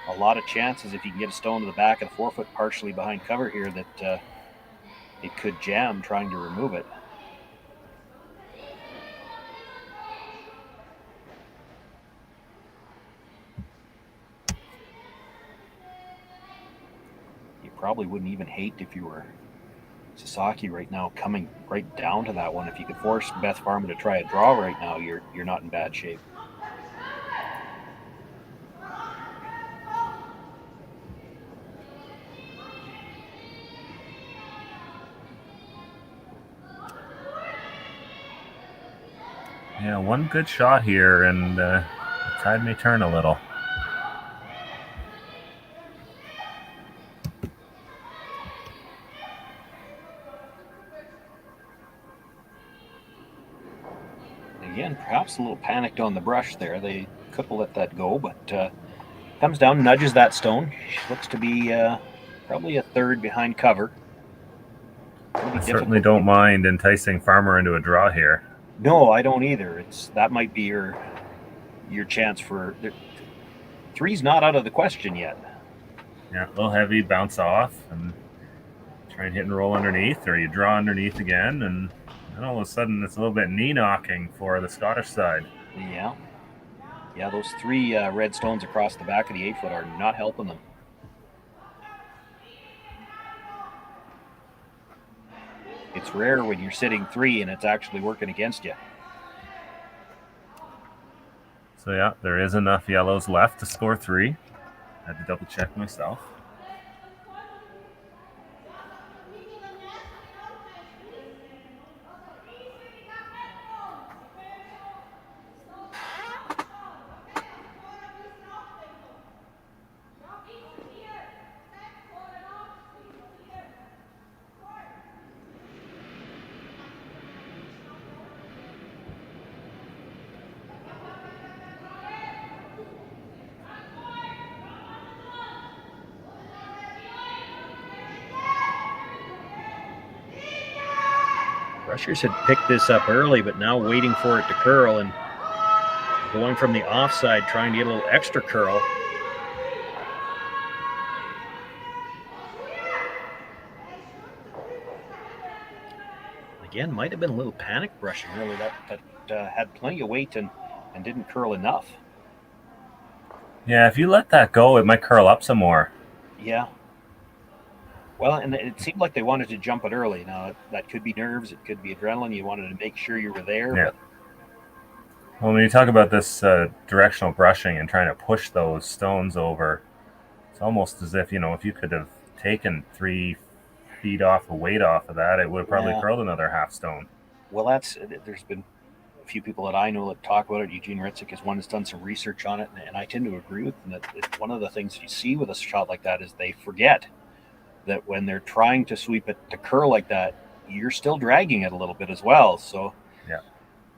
[SPEAKER 2] a lot of chances if you can get a stone to the back of the 4-foot partially behind cover here that it could jam trying to remove it. You probably wouldn't even hate if you were Sasaki right now coming right down to that one. If you could force Beth Farmer to try a draw right now, you're not in bad shape.
[SPEAKER 1] Yeah, one good shot here, and the tide may turn a little.
[SPEAKER 2] Again, perhaps a little panicked on the brush there. They could have let that go, but comes down, nudges that stone. She looks to be probably a third behind cover.
[SPEAKER 1] I certainly don't mind enticing Farmer into a draw here.
[SPEAKER 2] No, I don't either. That might be your chance for... 3's not out of the question yet.
[SPEAKER 1] Yeah, a little heavy, bounce off, and try and hit and roll underneath, or you draw underneath again, and then all of a sudden it's a little bit knee-knocking for the Scottish side.
[SPEAKER 2] Yeah. Yeah, those 3 red stones across the back of the 8-foot are not helping them. It's rare when you're sitting 3 and it's actually working against you.
[SPEAKER 1] So yeah, there is enough yellows left to score 3. I had to double check myself.
[SPEAKER 2] Rushers had picked this up early, but now waiting for it to curl and going from the offside, trying to get a little extra curl. Again, might have been a little panic brushing early that had plenty of weight and didn't curl enough.
[SPEAKER 1] Yeah, if you let that go, it might curl up some more.
[SPEAKER 2] Yeah. Well, and it seemed like they wanted to jump it early. Now, that could be nerves. It could be adrenaline. You wanted to make sure you were there.
[SPEAKER 1] Yeah.
[SPEAKER 2] But...
[SPEAKER 1] Well, when you talk about this directional brushing and trying to push those stones over, it's almost as if, if you could have taken 3 feet off of weight off of that, it would have probably curled another half stone.
[SPEAKER 2] Well, there's been a few people that I know that talk about it. Eugene Ritzik is one that's done some research on it, and I tend to agree with them that it's one of the things you see with a shot like that is they forget that when they're trying to sweep it to curl like that, you're still dragging it a little bit as well. So
[SPEAKER 1] yeah,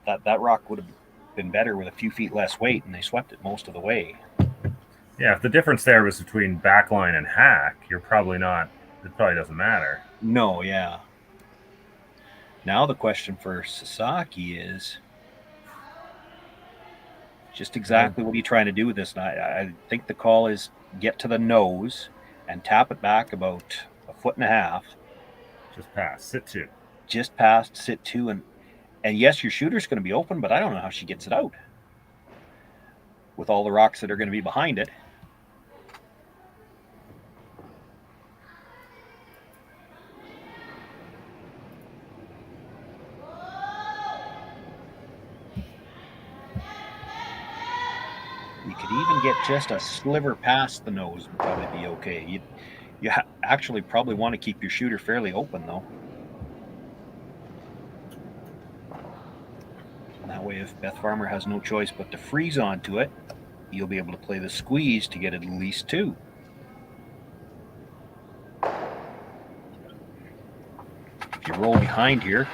[SPEAKER 2] that rock would have been better with a few feet less weight, and they swept it most of the way.
[SPEAKER 1] Yeah, if the difference there was between backline and hack, it probably doesn't matter.
[SPEAKER 2] No, yeah. Now the question for Sasaki is just exactly what are you trying to do with this? And I think the call is get to the nose and tap it back about 1.5 feet.
[SPEAKER 1] Just past, sit 2.
[SPEAKER 2] Just past, sit 2. And yes, your shooter's going to be open, but I don't know how she gets it out with all the rocks that are going to be behind it. You could even get just a sliver past the nose would probably be okay. You actually probably want to keep your shooter fairly open, though. And that way, if Beth Farmer has no choice but to freeze onto it, you'll be able to play the squeeze to get at least 2. If you roll behind here,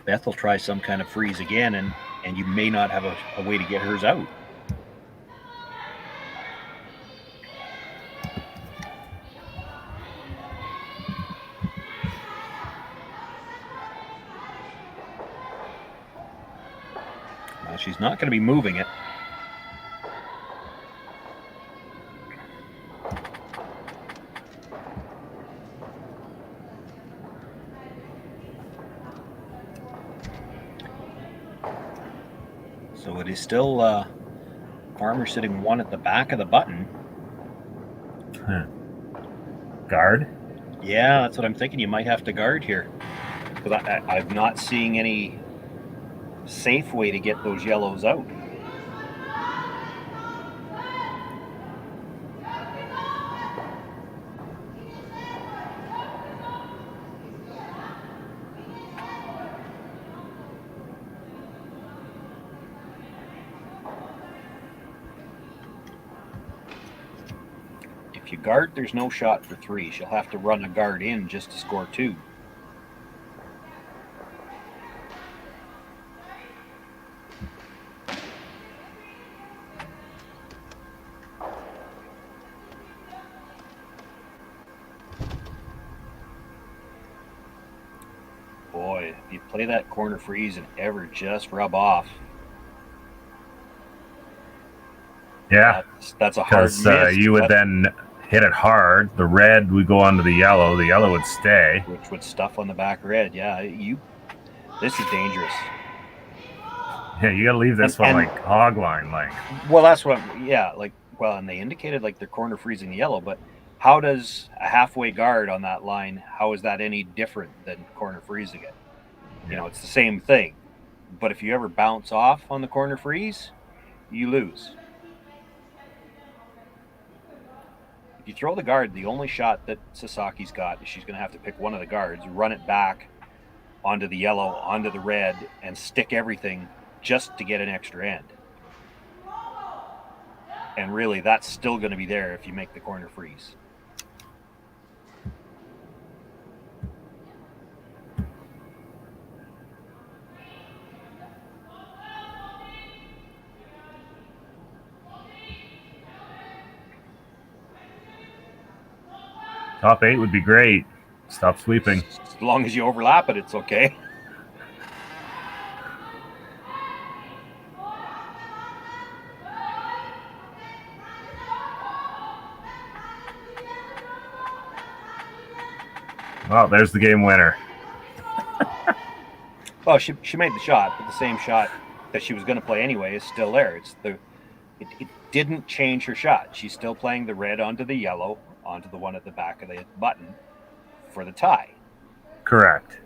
[SPEAKER 2] Beth will try some kind of freeze again, and you may not have a way to get hers out. she's not going to be moving it. So it is still Farmer sitting one at the back of the button.
[SPEAKER 1] Guard?
[SPEAKER 2] Yeah, that's what I'm thinking. You might have to guard here. Because I'm not seeing any safe way to get those yellows out. If you guard, there's no shot for 3. She'll have to run a guard in just to score 2. Boy, if you play that corner freeze and ever just rub off.
[SPEAKER 1] Yeah,
[SPEAKER 2] that's a hard miss.
[SPEAKER 1] Because you would then hit it hard. The red would go onto the yellow. The yellow would stay.
[SPEAKER 2] Which would stuff on the back red. Yeah, this is dangerous.
[SPEAKER 1] Yeah, you got to leave this one like hog line length.
[SPEAKER 2] Well, that's what and they indicated like they're corner freezing the yellow, but how does a halfway guard on that line, how is that any different than corner freezing it? You know, it's the same thing. But if you ever bounce off on the corner freeze, you lose. If you throw the guard, the only shot that Sasaki's got is she's going to have to pick one of the guards, run it back onto the yellow, onto the red, and stick everything just to get an extra end. And really, that's still going to be there if you make the corner freeze.
[SPEAKER 1] Top 8 would be great. Stop sweeping.
[SPEAKER 2] As long as you overlap it, it's okay.
[SPEAKER 1] Well, there's the game winner.
[SPEAKER 2] Well, she made the shot, but the same shot that she was going to play anyway is still there. It didn't change her shot. She's still playing the red onto the yellow, onto the one at the back of the button for the tie.
[SPEAKER 1] Correct.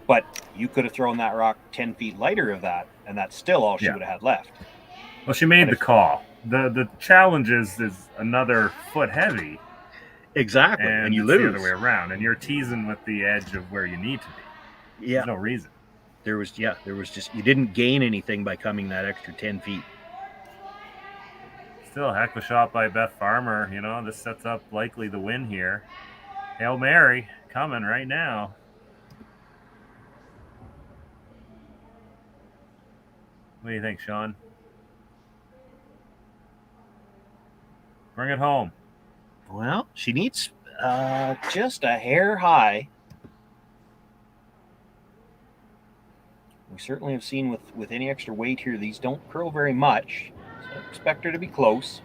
[SPEAKER 2] But you could have thrown that rock 10 feet lighter of that, and that's still all she would have had left.
[SPEAKER 1] Well, she made the call. The challenge is another foot heavy.
[SPEAKER 2] Exactly, and you
[SPEAKER 1] it's
[SPEAKER 2] lose.
[SPEAKER 1] the other way around, and you're teasing with the edge of where you need to be.
[SPEAKER 2] Yeah.
[SPEAKER 1] There's no reason.
[SPEAKER 2] There was just, you didn't gain anything by coming that extra 10 feet.
[SPEAKER 1] Still a heck of a shot by Beth Farmer. You know, this sets up likely the win here. Hail Mary coming right now. What do you think, Sean? Bring it home.
[SPEAKER 2] Well, she needs just a hair high. We certainly have seen with any extra weight here, these don't curl very much. So I expect her to be close.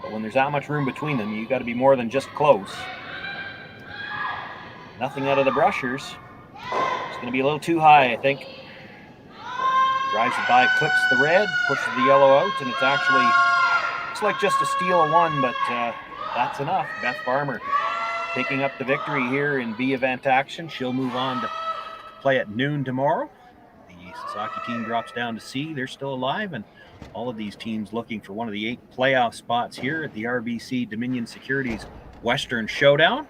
[SPEAKER 2] But when there's that much room between them, you got to be more than just close. Nothing out of the brushers. It's going to be a little too high, I think. Drives it by, clips the red, pushes the yellow out, and it's actually, looks like just a steal of 1, but that's enough. Beth Farmer picking up the victory here in B event action. She'll move on to play at noon tomorrow. The Sasaki team drops down to C. They're still alive, and all of these teams looking for one of the 8 playoff spots here at the RBC Dominion Securities Western Showdown.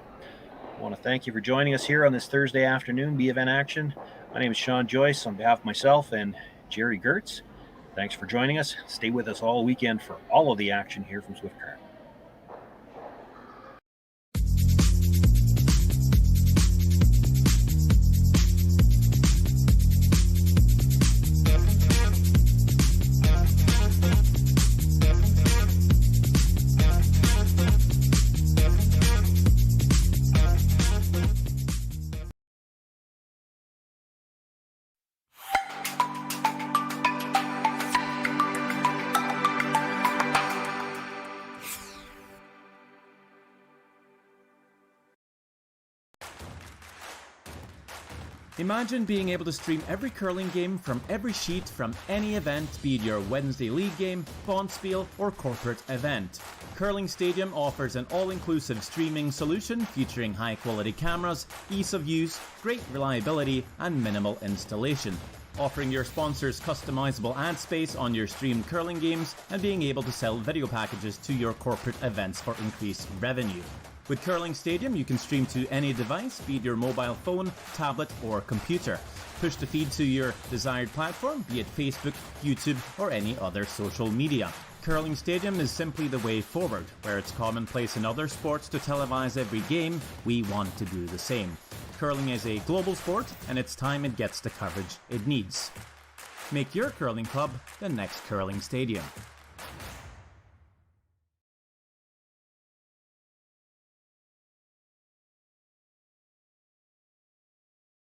[SPEAKER 2] I want to thank you for joining us here on this Thursday afternoon B event action. My name is Sean Joyce on behalf of myself and Jerry Gertz. Thanks for joining us. Stay with us all weekend for all of the action here from Swift Current.
[SPEAKER 3] Imagine being able to stream every curling game from every sheet from any event, be it your Wednesday league game, bonspiel, or corporate event. Curling Stadium offers an all-inclusive streaming solution featuring high-quality cameras, ease of use, great reliability, and minimal installation. Offering your sponsors customizable ad space on your streamed curling games and being able to sell video packages to your corporate events for increased revenue. With Curling Stadium, you can stream to any device, be it your mobile phone, tablet, or computer. Push the feed to your desired platform, be it Facebook, YouTube, or any other social media. Curling Stadium is simply the way forward. Where it's commonplace in other sports to televise every game, we want to do the same. Curling is a global sport, and it's time it gets the coverage it needs. Make your curling club the next Curling Stadium.